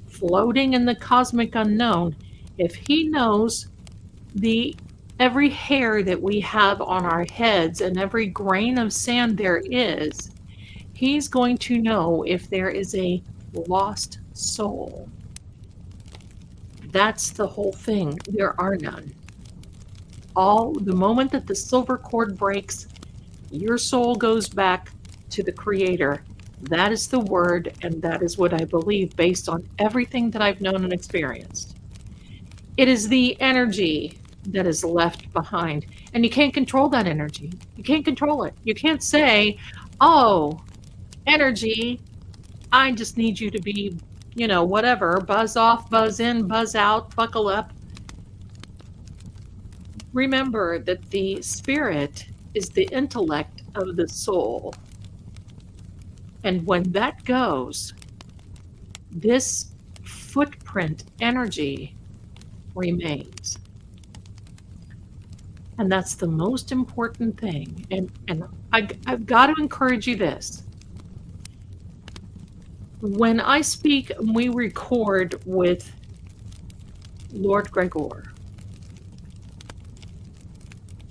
floating in the cosmic unknown. If he knows every hair that we have on our heads and every grain of sand there is, he's going to know if there is a lost soul. That's the whole thing. There are none. The moment that the silver cord breaks, your soul goes back to the Creator. That is the word, and that is what I believe based on everything that I've known and experienced. It is the energy that is left behind, and you can't control that energy. You can't control it. You can't say, oh, energy, I just need you to be, whatever, buzz off, buzz in, buzz out, buckle up. Remember that the spirit is the intellect of the soul. And when that goes, this footprint energy remains. And that's the most important thing. And I've got to encourage you this. When I speak and we record with Lord Gregor,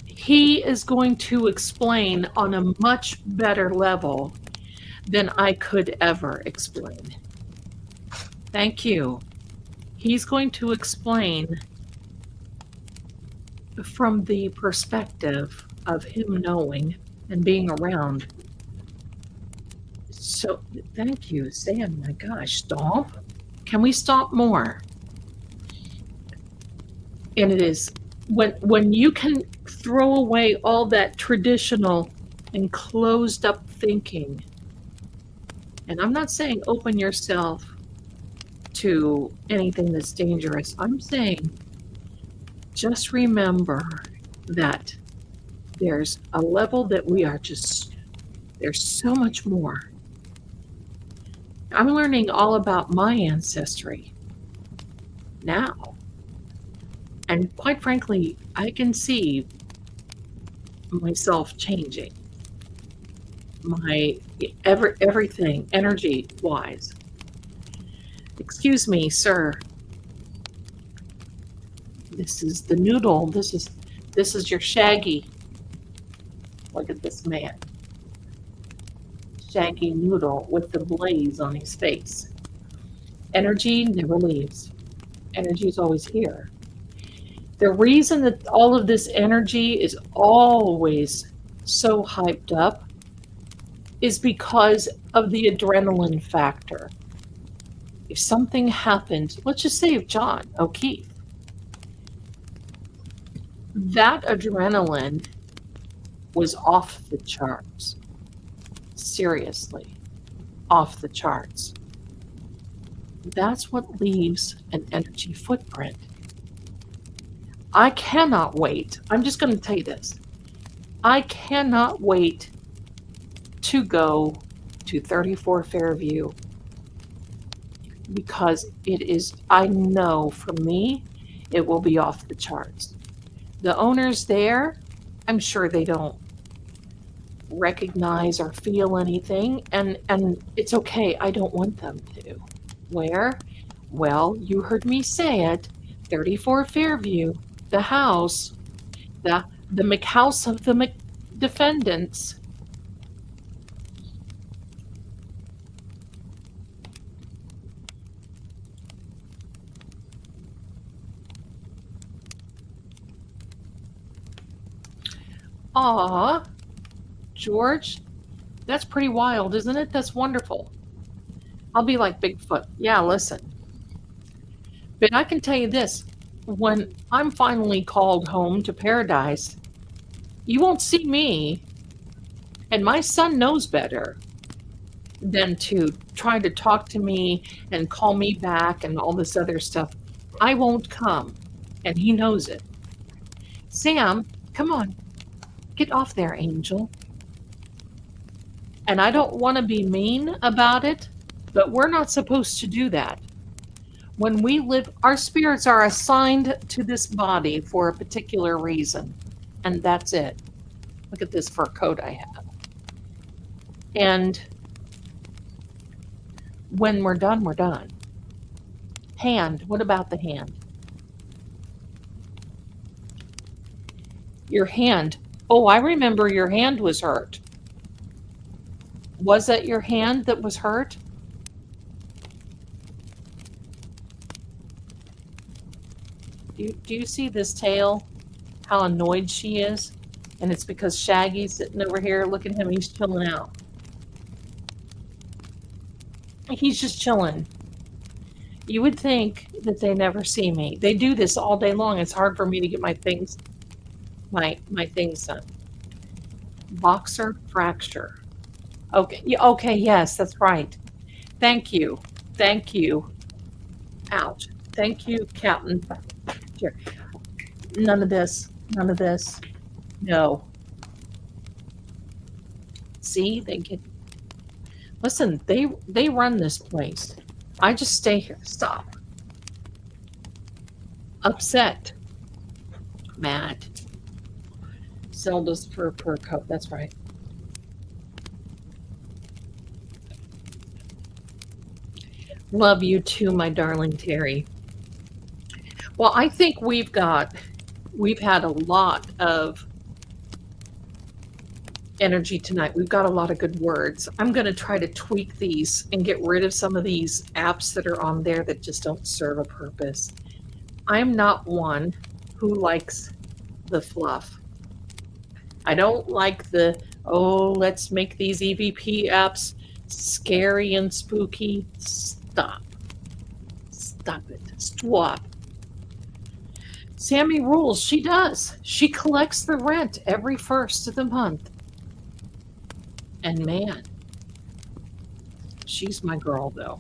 he is going to explain on a much better level than I could ever explain. Thank you. He's going to explain from the perspective of him knowing and being around. So thank you, Sam. My gosh, stomp. Can we stomp more? And it is when you can throw away all that traditional and closed up thinking. And I'm not saying open yourself to anything that's dangerous. I'm saying just remember that there's a level that there's so much more. I'm learning all about my ancestry now. And quite frankly, I can see myself changing. my everything energy wise. Excuse me, sir. This is the noodle. This is your Shaggy. Look at this man. Shaggy noodle with the blaze on his face. Energy never leaves. Energy is always here. The reason that all of this energy is always so hyped up is because of the adrenaline factor. If something happened, let's just say if John O'Keefe, that adrenaline was off the charts. Seriously, off the charts. That's what leaves an energy footprint. I cannot wait. I'm just going to tell you this. I cannot wait to go to 34 Fairview because it is, I know for me, it will be off the charts. The owners there, I'm sure they don't recognize or feel anything, and it's okay. I don't want them to. Where? Well, you heard me say it. 34 Fairview, the house, the McHouse of the McDefendants. Aw, George, that's pretty wild, isn't it? That's wonderful. I'll be like Bigfoot. Yeah, listen. But I can tell you this, when I'm finally called home to paradise, you won't see me, and my son knows better than to try to talk to me and call me back and all this other stuff. I won't come, and he knows it. Sam, come on. Get off there, Angel. And I don't want to be mean about it, but we're not supposed to do that. When we live, our spirits are assigned to this body for a particular reason, and that's it. Look at this fur coat I have. And when we're done, we're done. Hand, what about the hand? Your hand. Oh, I remember your hand was hurt. Was that your hand that was hurt? Do you see this tail? How annoyed she is? And it's because Shaggy's sitting over here. Look at him, he's chilling out. He's just chilling. You would think that they never see me. They do this all day long. It's hard for me to get my things done. Boxer fracture. Okay, okay, yes, that's right. Thank you. Thank you. Ouch. Thank you, Captain. Here. None of this. None of this. No. See, they get. Listen, they run this place. I just stay here. Stop. Upset. Mad. Zelda's fur coat. That's right. Love you too, my darling Terry. Well, I think we've had a lot of energy tonight. We've got a lot of good words. I'm going to try to tweak these and get rid of some of these apps that are on there that just don't serve a purpose. I'm not one who likes the fluff. I don't like the, oh, let's make these EVP apps scary and spooky. Stop. Stop it. Stop. Sammy rules. She does. She collects the rent every first of the month. And man, she's my girl, though.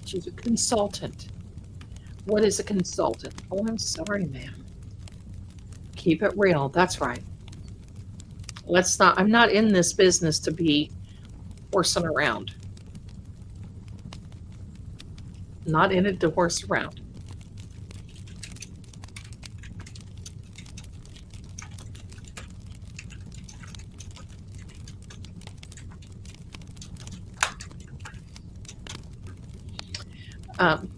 She's a consultant. What is a consultant? Oh, I'm sorry, ma'am. Keep it real. That's right. I'm not in this business to be horsing around. Not in it to horse around. Um,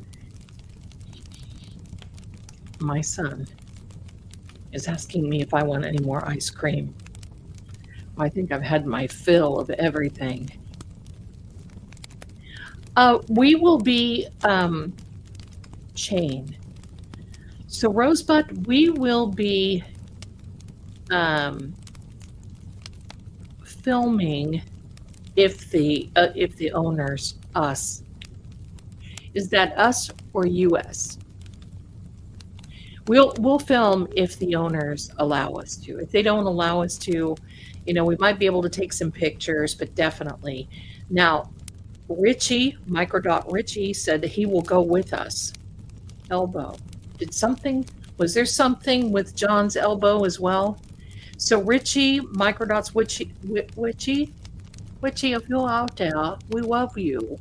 my son is asking me if I want any more ice cream. I think I've had my fill of everything. We will be chain. So Rosebud, we will be filming if the owners, us, is that us or US? We'll film if the owners allow us to. If they don't allow us to, we might be able to take some pictures, but definitely. Now, Richie, Microdot Richie, said that he will go with us. Elbow. Was there something with John's elbow as well? So Richie, Microdot's Witchy, if you're out there, we love you.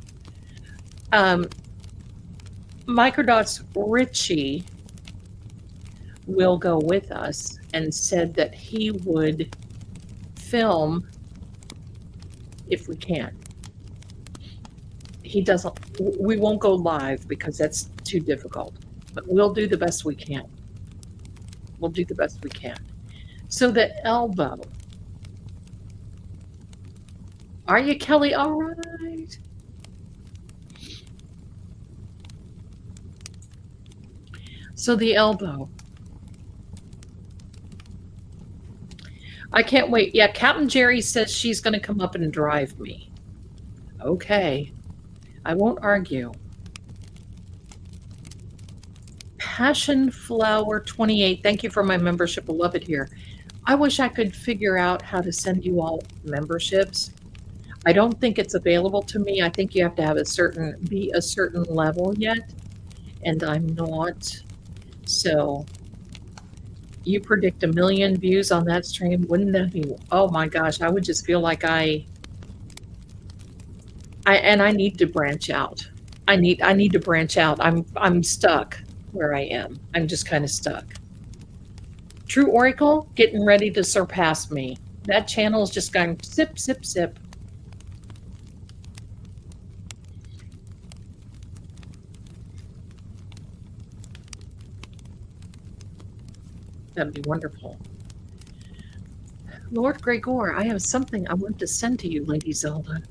Microdot's Richie will go with us and said that he would film if we can. We won't go live because that's too difficult, but we'll do the best we can. So the elbow. Are you, Kelly? All right. So the elbow. I can't wait. Yeah, Captain Jerry says she's going to come up and drive me. Okay. I won't argue. Passion Flower 28. Thank you for my membership. I love it here. I wish I could figure out how to send you all memberships. I don't think it's available to me. I think you have to have be a certain level yet, and I'm not. So you predict 1 million views on that stream. Wouldn't that be, oh my gosh, I would just feel like I need to branch out. I need to branch out. I'm stuck where I am. I'm just kind of stuck. True Oracle getting ready to surpass me. That channel is just going sip, sip, sip. That'd be wonderful. Lord Gregor, I have something I want to send to you, Lady Zelda.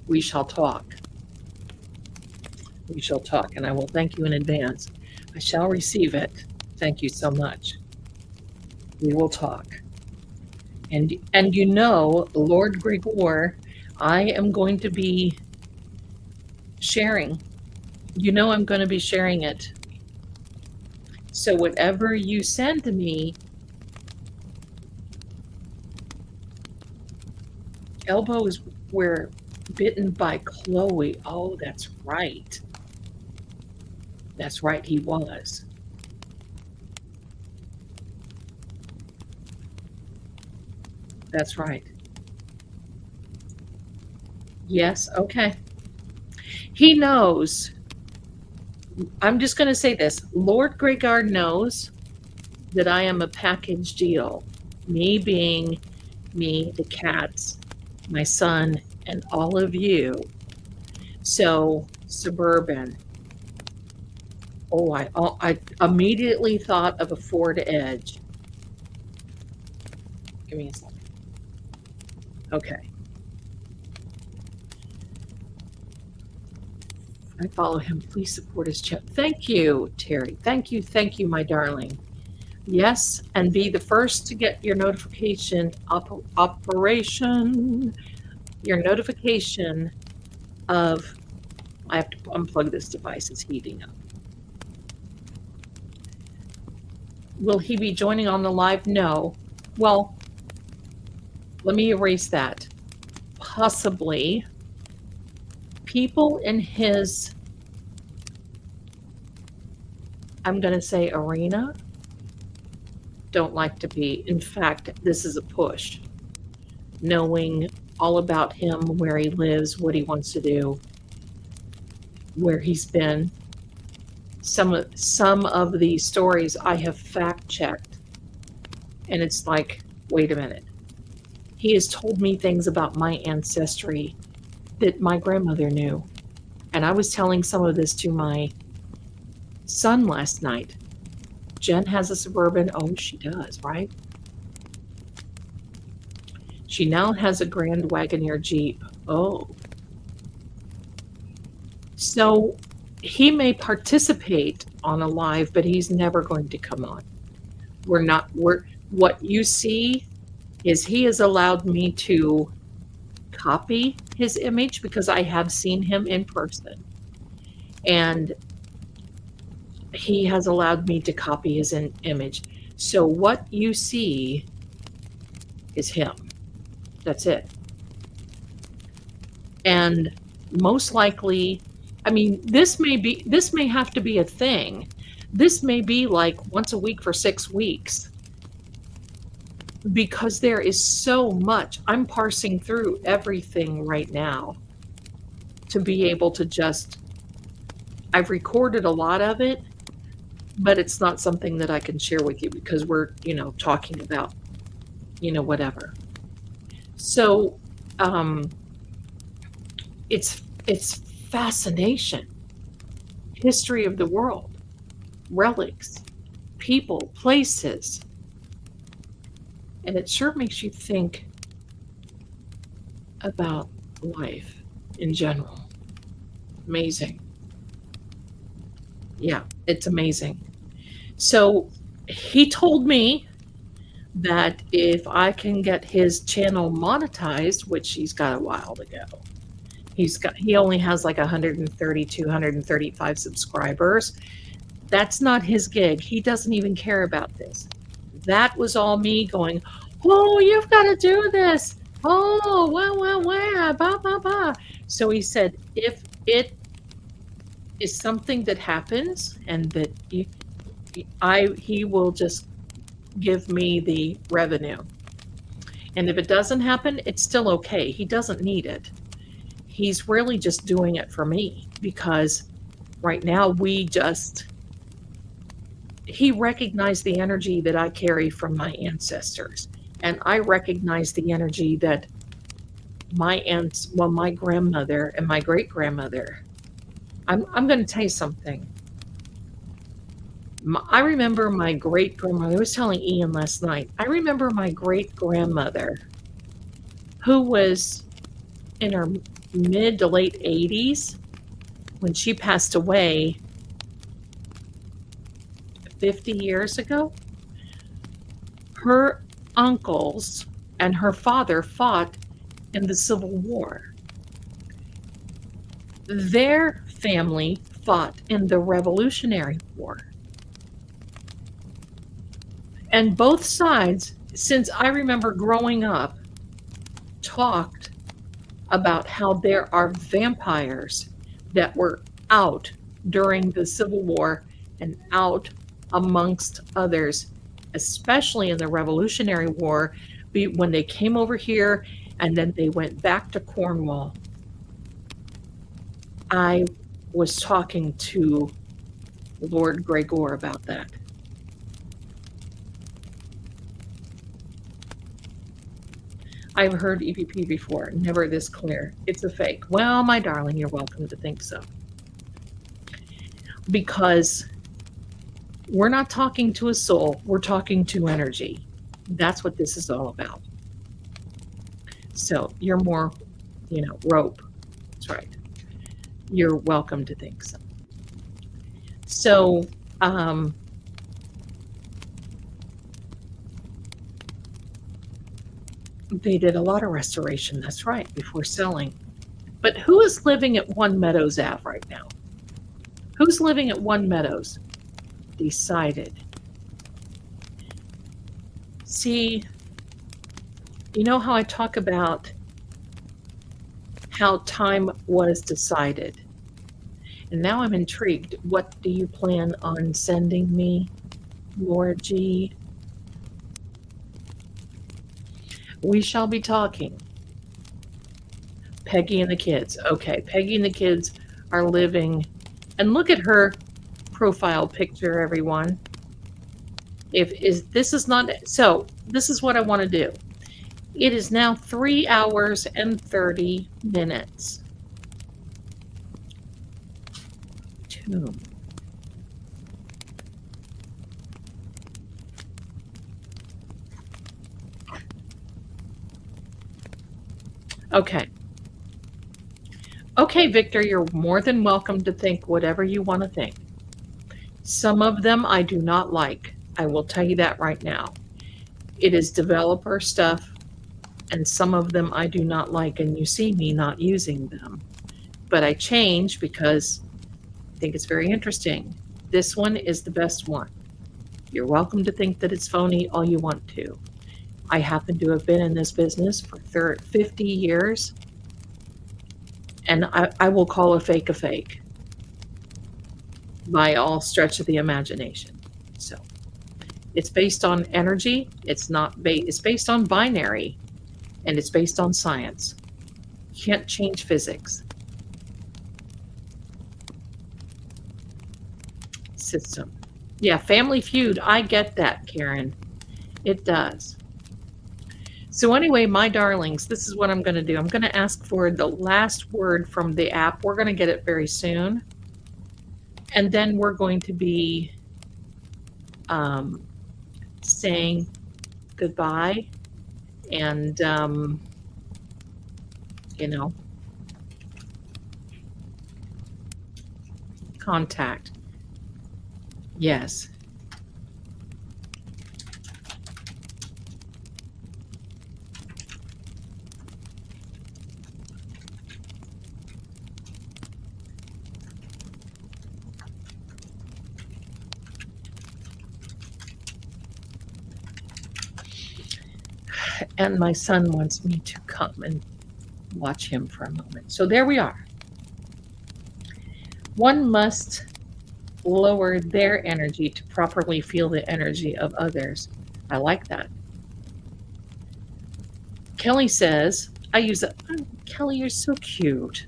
We shall talk. We shall talk, and I will thank you in advance. I shall receive it. Thank you so much. We will talk. And Lord Gregor, I am going to be sharing. I'm going to be sharing it. So whatever you send to me, elbow is where bitten by Chloe. Oh, that's right. That's right, he was. That's right. Yes, okay. He knows. I'm just going to say this. Lord Gregor knows that I am a package deal. Me being me, the cats, my son, and all of you. So, Suburban. Oh, I immediately thought of a Ford Edge. Give me a second. Okay. I follow him. Please support his chat. Thank you, Terry. Thank you, my darling. Yes, and be the first to get your notification your notification of, I have to unplug this device, it's heating up. Will he be joining on the live? No. Well, let me erase that. Possibly. People in his, I'm going to say arena, don't like to be. In fact, this is a push. Knowing all about him, where he lives, what he wants to do, where he's been. Some of the stories I have fact checked, and it's like, wait a minute. He has told me things about my ancestry that my grandmother knew. And I was telling some of this to my son last night. Jen has a Suburban. Oh, she does, right? She now has a Grand Wagoneer Jeep. Oh. So he may participate on a live, but he's never going to come on. What you see is he has allowed me to copy his image because I have seen him in person. And he has allowed me to copy his image. So what you see is him. That's it. And most likely, I mean, this may have to be a thing. This may be like once a week for 6 weeks. Because there is so much. I'm parsing through everything right now to be able to I've recorded a lot of it, but it's not something that I can share with you because we're, talking about, whatever. So, it's fascination, history of the world, relics, people, places. And it sure makes you think about life in general. Amazing. Yeah, it's amazing. So he told me that if I can get his channel monetized, which he's got a while to go, he only has like 130, 235 subscribers. That's not his gig. He doesn't even care about this. That was all me going, oh, you've got to do this. Oh, wow, bah. So he said, if it is something that happens and that he will just give me the revenue. And if it doesn't happen, it's still okay. He doesn't need it. He's really just doing it for me because right now he recognized the energy that I carry from my ancestors. And I recognize the energy that my grandmother and my great-grandmother. I'm going to tell you something. I remember my great-grandmother. I was telling Ian last night. I remember my great-grandmother who was in her mid to late 80s when she passed away 50 years ago. Her uncles and her father fought in the Civil War. Their family fought in the Revolutionary War. And both sides, since I remember growing up, talked about how there are vampires that were out during the Civil War and out amongst others, especially in the Revolutionary War, when they came over here and then they went back to Cornwall. I was talking to Lord Gregor about that. I've heard EVP before, never this clear. It's a fake. Well, my darling, you're welcome to think so. Because we're not talking to a soul, we're talking to energy. That's what this is all about. So you're more, rope. That's right. You're welcome to think so. So, they did a lot of restoration, that's right, before selling. But who is living at 1 Meadows Ave right now? Who's living at 1 Meadows? Decided. See, you know how I talk about how time was decided? And now I'm intrigued. What do you plan on sending me, Lord G? We shall be talking. Peggy and the kids. Okay, Peggy and the kids are living. And look at her profile picture, everyone. This is what I want to do. It is now 3 hours and 30 minutes. Two. Okay. Okay, Victor, you're more than welcome to think whatever you want to think. Some of them I do not like. I will tell you that right now. It is developer stuff, and some of them I do not like, and you see me not using them. But I change because I think it's very interesting. This one is the best one. You're welcome to think that it's phony all you want to. I happen to have been in this business for 50 years, and I will call a fake by all stretch of the imagination. So it's based on energy. It's based on binary, and it's based on science. You can't change physics. System. Yeah, Family Feud. I get that, Karen. It does. So anyway, my darlings, this is what I'm going to do. I'm going to ask for the last word from the app. We're going to get it very soon. And then we're going to be saying goodbye and, contact. Yes. And my son wants me to come and watch him for a moment. So there we are. One must lower their energy to properly feel the energy of others. I like that. Kelly says, I use it. Oh, Kelly, you're so cute.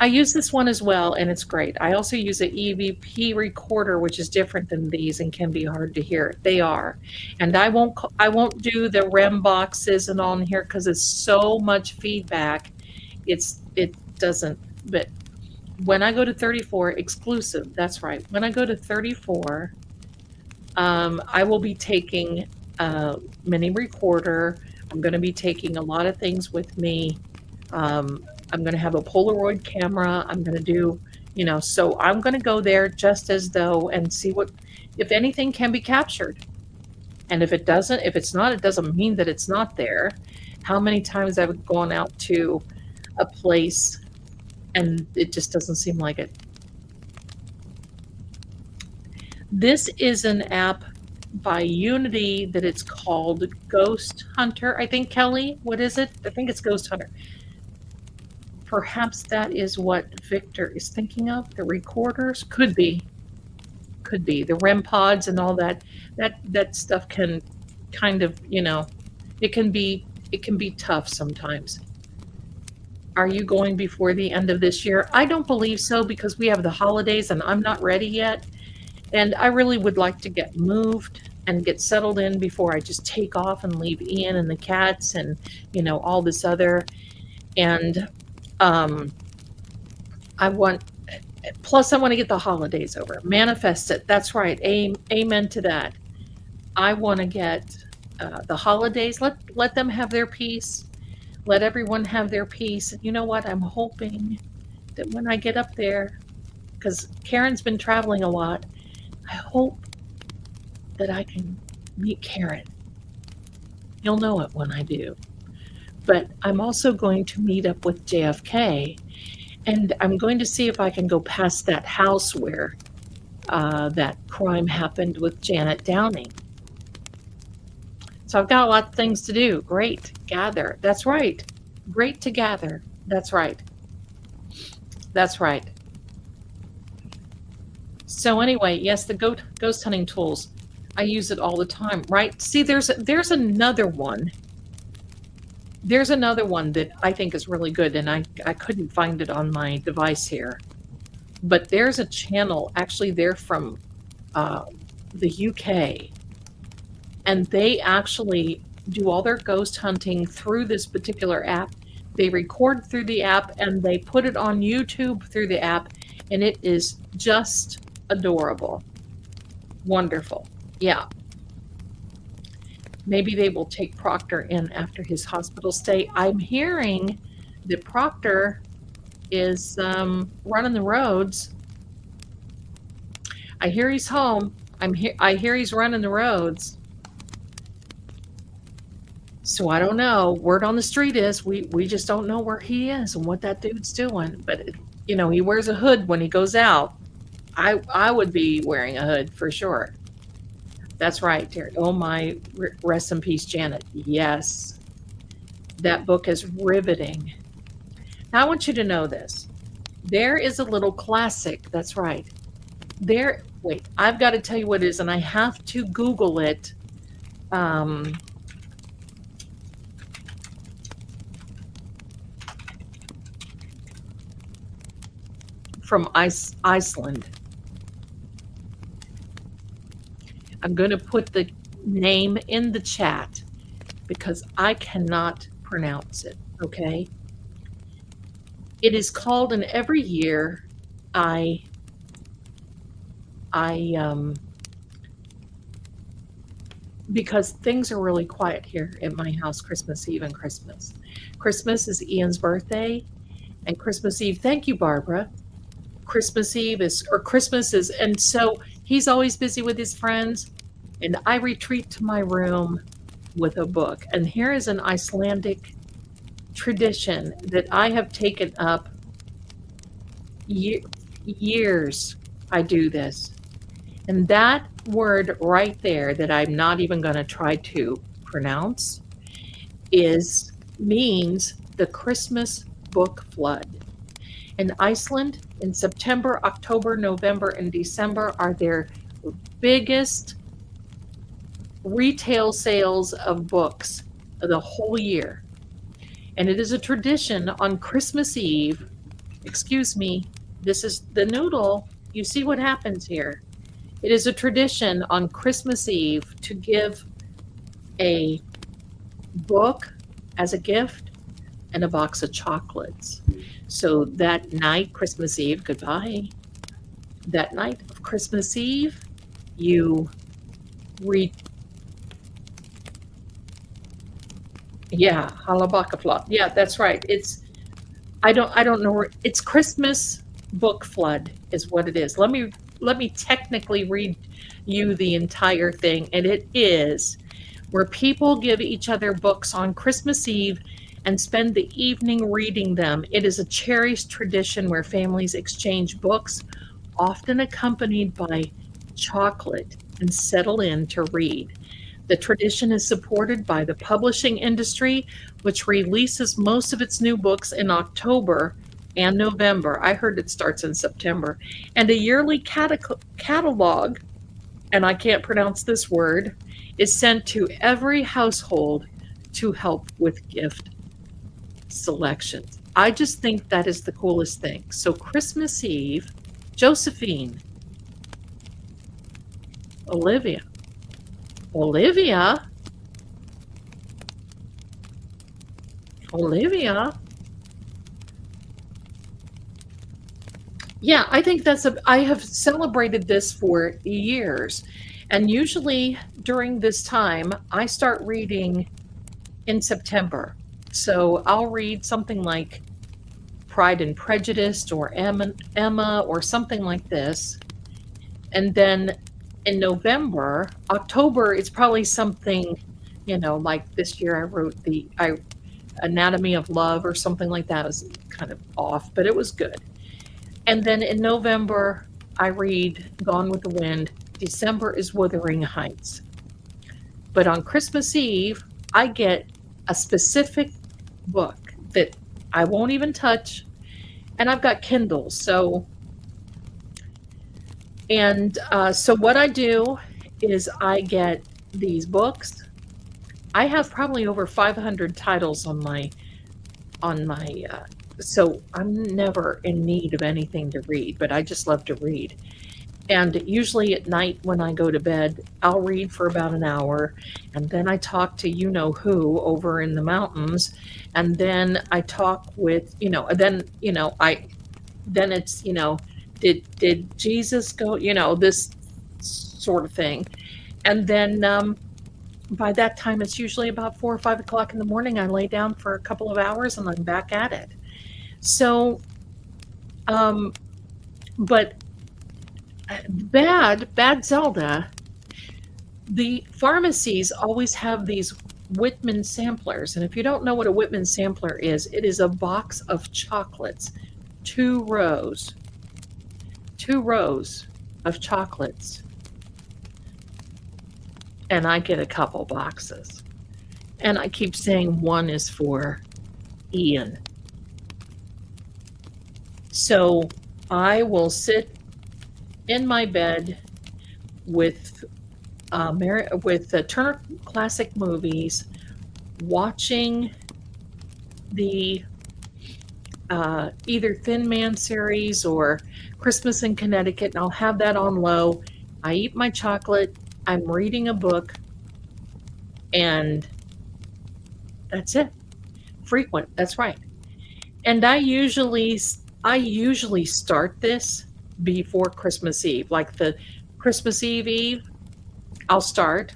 I use this one as well, and it's great. I also use an EVP recorder, which is different than these and can be hard to hear. They are, and I won't do the REM boxes and on here because it's so much feedback. It doesn't. But when I go to 34 exclusive, that's right. When I go to 34, I will be taking a mini recorder. I'm going to be taking a lot of things with me. I'm going to have a Polaroid camera. I'm going to do, so I'm going to go there just as though and see if anything can be captured. And if it's not, it doesn't mean that it's not there. How many times I've gone out to a place and it just doesn't seem like it. This is an app by Unity that it's called Ghost Hunter. I think, Kelly, what is it? I think it's Ghost Hunter. Perhaps that is what Victor is thinking of. The recorders could be the REM pods and all that. That stuff can kind of, it can be tough sometimes. Are you going before the end of this year? I don't believe so because we have the holidays and I'm not ready yet. And I really would like to get moved and get settled in before I just take off and leave Ian and the cats and, all this other. And plus I want to get the holidays over. Manifest it. That's right. Amen to that. I want to get the holidays. Let them have their peace. Let everyone have their peace. You know what? I'm hoping that when I get up there, because Karen's been traveling a lot, I hope that I can meet Karen. You'll know it when I do. But I'm also going to meet up with JFK, and I'm going to see if I can go past that house where that crime happened with Janet Downing. So I've got a lot of things to do. Great. Gather. That's right. Great to gather. That's right. That's right. So anyway, yes, the ghost hunting tools. I use it all the time, right? See, there's another one. There's another one that I think is really good, and I couldn't find it on my device here. But there's a channel, actually they're from the UK, and they actually do all their ghost hunting through this particular app. They record through the app and they put it on YouTube through the app, and it is just adorable. Wonderful. Yeah. Maybe they will take Proctor in after his hospital stay. I'm hearing that Proctor is running the roads. I hear he's home. I hear he's running the roads. So I don't know. Word on the street is we just don't know where he is and what that dude's doing. But you know, he wears a hood when he goes out. I would be wearing a hood for sure. That's right, Terry. Oh my, rest in peace, Janet. Yes, that book is riveting. Now I want you to know this. There is a little classic. That's right. There. Wait, I've got to tell you what it is, and I have to Google it. From Iceland. I'm going to put the name in the chat because I cannot pronounce it, okay? It is called, and every year because things are really quiet here at my house Christmas Eve and Christmas. Christmas is Ian's birthday, and Christmas Eve, thank you, Barbara. Christmas Eve is, and so he's always busy with his friends, and I retreat to my room with a book. And here is an Icelandic tradition that I have taken up years. I do this. And that word right there that I'm not even going to try to pronounce means the Christmas book flood. In Iceland, in September, October, November, and December are their biggest retail sales of books of the whole year. And it is a tradition on Christmas Eve. Excuse me, this is the noodle. You see what happens here. It is a tradition on Christmas Eve to give a book as a gift and a box of chocolates. So that night, Christmas Eve, goodbye. That night of Christmas Eve, you read. Yeah, halabakafla. Yeah, that's right. I don't know where it's Christmas book flood is what it is. Let me technically read you the entire thing, and it is where people give each other books on Christmas Eve and spend the evening reading them. It is a cherished tradition where families exchange books, often accompanied by chocolate, and settle in to read. The tradition is supported by the publishing industry, which releases most of its new books in October and November. I heard it starts in September. And a yearly catalog, and I can't pronounce this word, is sent to every household to help with gift selections. I just think that is the coolest thing. So Christmas Eve, Josephine, Olivia. Yeah, I think I have celebrated this for years. And usually during this time, I start reading in September. So I'll read something like Pride and Prejudice or Emma or something like this. And then in November, October, it's probably something, like this year I wrote the Anatomy of Love or something like that. It was kind of off, but it was good. And then in November, I read Gone with the Wind. December is Wuthering Heights. But on Christmas Eve, I get a specific book that I won't even touch. And I've got Kindle. So what I do is I get these books. I have probably over 500 titles on my so I'm never in need of anything to read, but I just love to read. And usually at night when I go to bed, I'll read for about an hour, and then I talk to you know who over in the mountains, and then I talk with, then it's, did Jesus go, this sort of thing. And then by that time, it's usually about 4 or 5 o'clock in the morning. I lay down for a couple of hours and I'm back at it. So, um, but bad Zelda, the pharmacies always have these Whitman samplers. And if you don't know what a Whitman sampler is, it is a box of chocolates, two rows of chocolates. And I get a couple boxes. And I keep saying one is for Ian. So I will sit in my bed with Turner Classic Movies, watching the either Thin Man series or Christmas in Connecticut, and I'll have that on low. I eat my chocolate, I'm reading a book, and that's it. Frequent, that's right. And I usually start this before Christmas Eve, like the Christmas Eve, I'll start,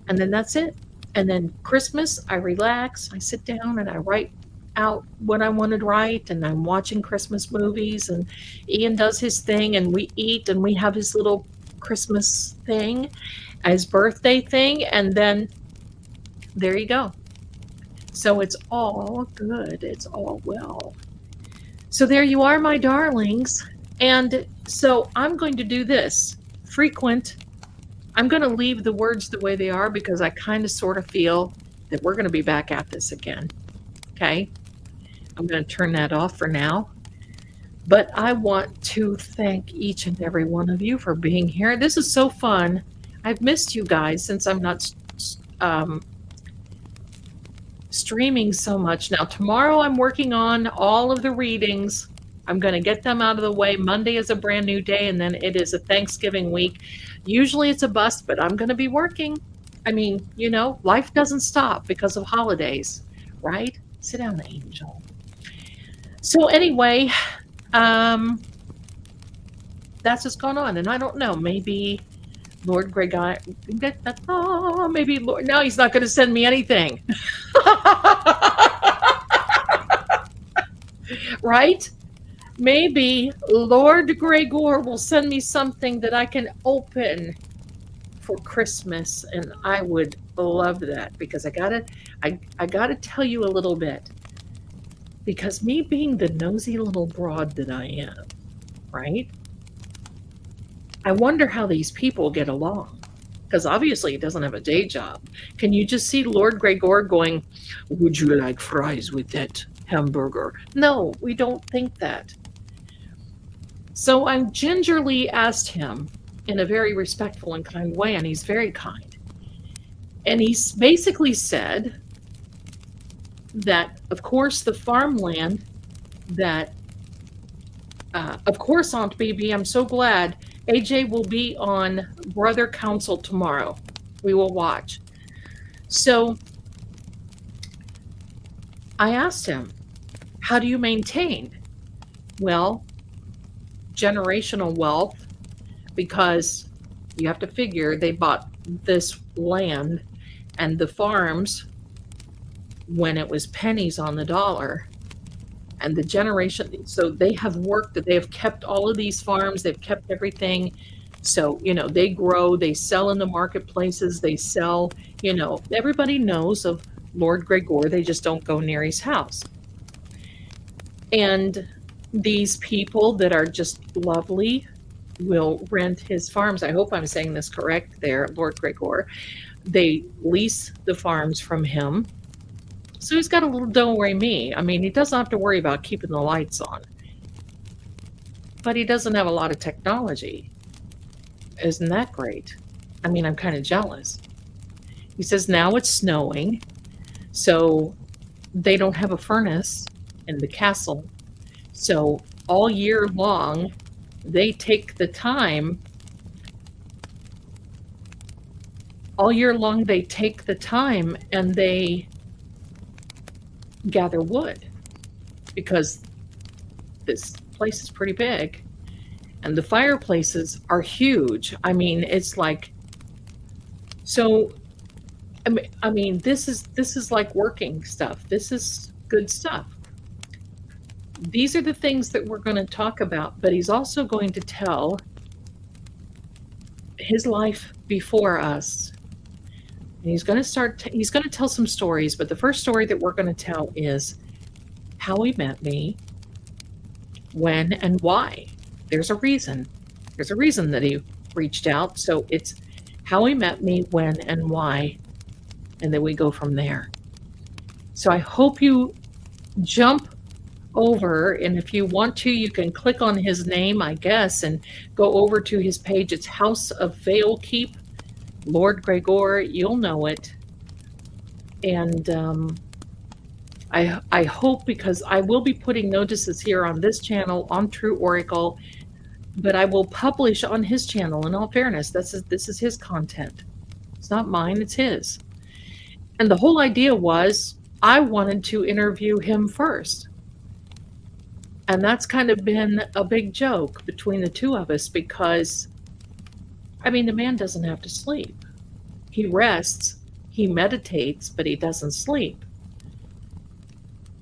and then that's it. And then Christmas, I relax, I sit down and I write out what I wanted to write, and I'm watching Christmas movies, and Ian does his thing, and we eat, and we have his little Christmas thing, his birthday thing, and then there you go. So it's all good. It's all well. So there you are, my darlings. And so I'm going to do this. Frequent. I'm going to leave the words the way they are because I kind of sort of feel that we're going to be back at this again. Okay? I'm going to turn that off for now. But I want to thank each and every one of you for being here. This is so fun. I've missed you guys since I'm not streaming so much. Now, tomorrow I'm working on all of the readings. I'm going to get them out of the way. Monday is a brand new day, and then it is a Thanksgiving week. Usually it's a bust, but I'm going to be working. I mean, life doesn't stop because of holidays, right? Sit down, Angel. So anyway, that's what's going on. And I don't know, maybe Lord Gregory, maybe Lord, no, he's not going to send me anything. Right? Maybe Lord Gregor will send me something that I can open for Christmas, and I would love that, because I gotta tell you a little bit, because me being the nosy little broad that I am, right? I wonder how these people get along, because obviously he doesn't have a day job. Can you just see Lord Gregor going, "Would you like fries with that hamburger?" No, we don't think that. So I gingerly asked him in a very respectful and kind way, and he's very kind. And he's basically said that, of course, the farmland that, of course, Aunt BB, I'm so glad AJ will be on Brother Council tomorrow. We will watch. So I asked him, how do you maintain? Well, generational wealth, because you have to figure they bought this land and the farms when it was pennies on the dollar, and the generation, so they have worked, that they have kept all of these farms, they've kept everything. So, they grow, they sell in the marketplaces, they sell, everybody knows of Lord Gregor, they just don't go near his house. And these people that are just lovely will rent his farms. I hope I'm saying this correct there, Lord Gregor. They lease the farms from him. So he's got a little don't worry me. I mean, he doesn't have to worry about keeping the lights on. But he doesn't have a lot of technology. Isn't that great? I mean, I'm kind of jealous. He says now it's snowing, so they don't have a furnace in the castle. So all year long, They take the time all year long, they take the time and they gather wood because this place is pretty big and the fireplaces are huge. I mean, it's like, so I mean, this is like working stuff. This is good stuff. These are the things that we're going to talk about, but he's also going to tell his life before us. And he's going to he's going to tell some stories, but the first story that we're going to tell is how he met me, when and why. There's a reason. There's a reason that he reached out. So it's how he met me, when and why, and then we go from there. So I hope you jump over, and if you want to, you can click on his name, I guess, and go over to his page. It's House of Vale Keep, Lord Gregor. You'll know it. And I hope, because I will be putting notices here on this channel, on True Oracle, but I will publish on his channel. In all fairness, this is his content. It's not mine, it's his. And the whole idea was I wanted to interview him first. And that's kind of been a big joke between the two of us because, I mean, the man doesn't have to sleep. He rests, he meditates, but he doesn't sleep.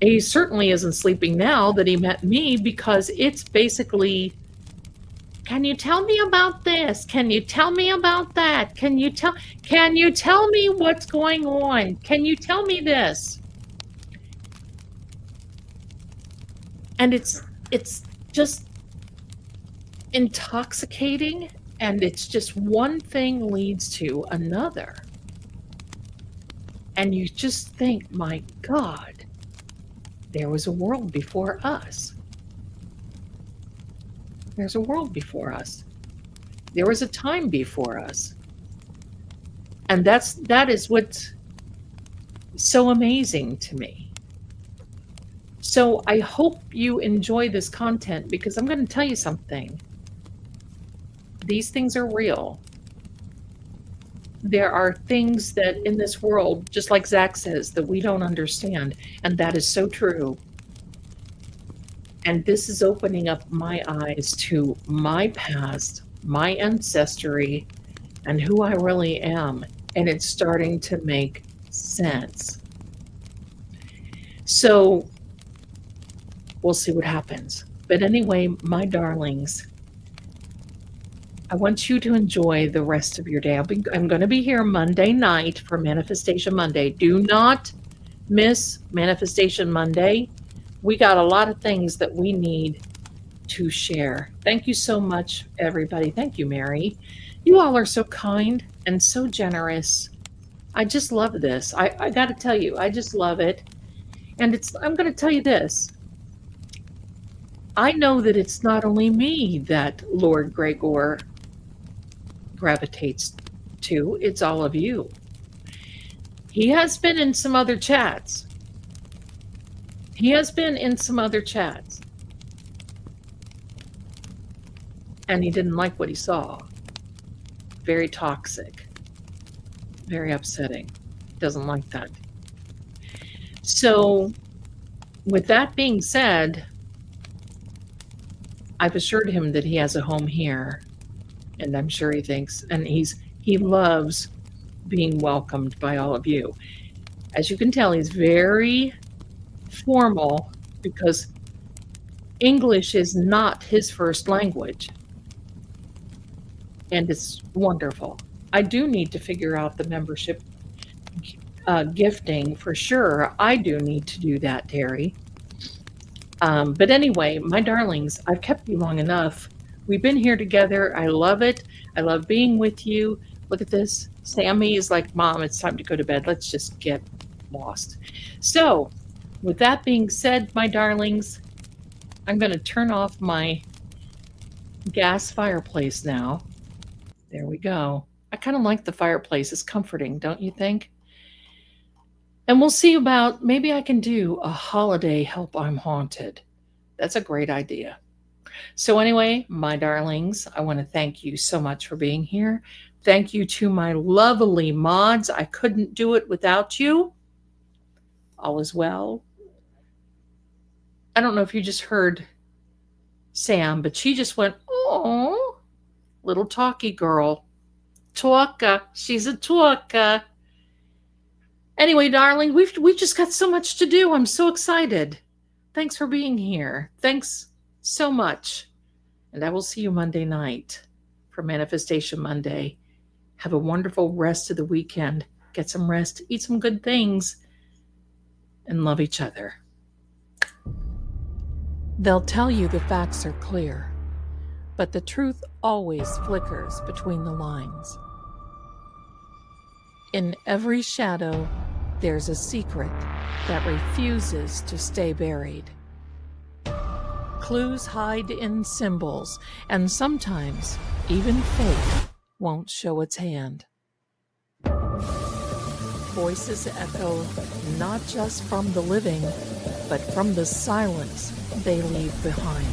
He certainly isn't sleeping now that he met me, because it's basically, can you tell me about this? Can you tell me about that? Can you tell me what's going on? Can you tell me this? And it's just intoxicating, and it's just one thing leads to another. And you just think, my God, there was a world before us. There's a world before us. There was a time before us. And that is what's so amazing to me. So I hope you enjoy this content, because I'm going to tell you something. These things are real. There are things that in this world, just like Zach says, that we don't understand. And that is so true. And this is opening up my eyes to my past, my ancestry, and who I really am. And it's starting to make sense. So we'll see what happens. But anyway, my darlings, I want you to enjoy the rest of your day. I'm going to be here Monday night for Manifestation Monday. Do not miss Manifestation Monday. We got a lot of things that we need to share. Thank you so much, everybody. Thank you, Mary. You all are so kind and so generous. I just love this. I got to tell you, I just love it. And I'm going to tell you this. I know that it's not only me that Lord Gregor gravitates to, it's all of you. He has been in some other chats. And he didn't like what he saw. Very toxic. Very upsetting. Doesn't like that. So, with that being said, I've assured him that he has a home here, and I'm sure he thinks, and he loves being welcomed by all of you. As you can tell, he's very formal because English is not his first language, and it's wonderful. I do need to figure out the membership gifting for sure. I do need to do that, Terry. But anyway, my darlings, I've kept you long enough. We've been here together. I love it. I love being with you. Look at this. Sammy is like, Mom, it's time to go to bed. Let's just get lost. So, with that being said, my darlings, I'm going to turn off my gas fireplace now. There we go. I kind of like the fireplace. It's comforting, don't you think? And we'll see about, maybe I can do a holiday Help I'm Haunted. That's a great idea. So, anyway, my darlings, I want to thank you so much for being here. Thank you to my lovely mods. I couldn't do it without you. All is well. I don't know if you just heard Sam, but she just went, oh, little talky girl. Talker. She's a talker. Anyway, darling, we've just got so much to do. I'm so excited. Thanks for being here. Thanks so much. And I will see you Monday night for Manifestation Monday. Have a wonderful rest of the weekend. Get some rest, eat some good things, and love each other. They'll tell you the facts are clear, but the truth always flickers between the lines. In every shadow, there's a secret that refuses to stay buried. Clues hide in symbols, and sometimes even fate won't show its hand. Voices echo not just from the living, but from the silence they leave behind.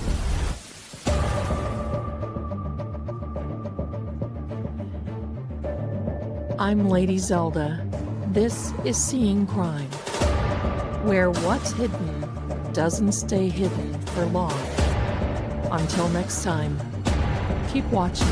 I'm Lady Zelda. This is Seeing Crime, where what's hidden doesn't stay hidden for long. Until next time, keep watching.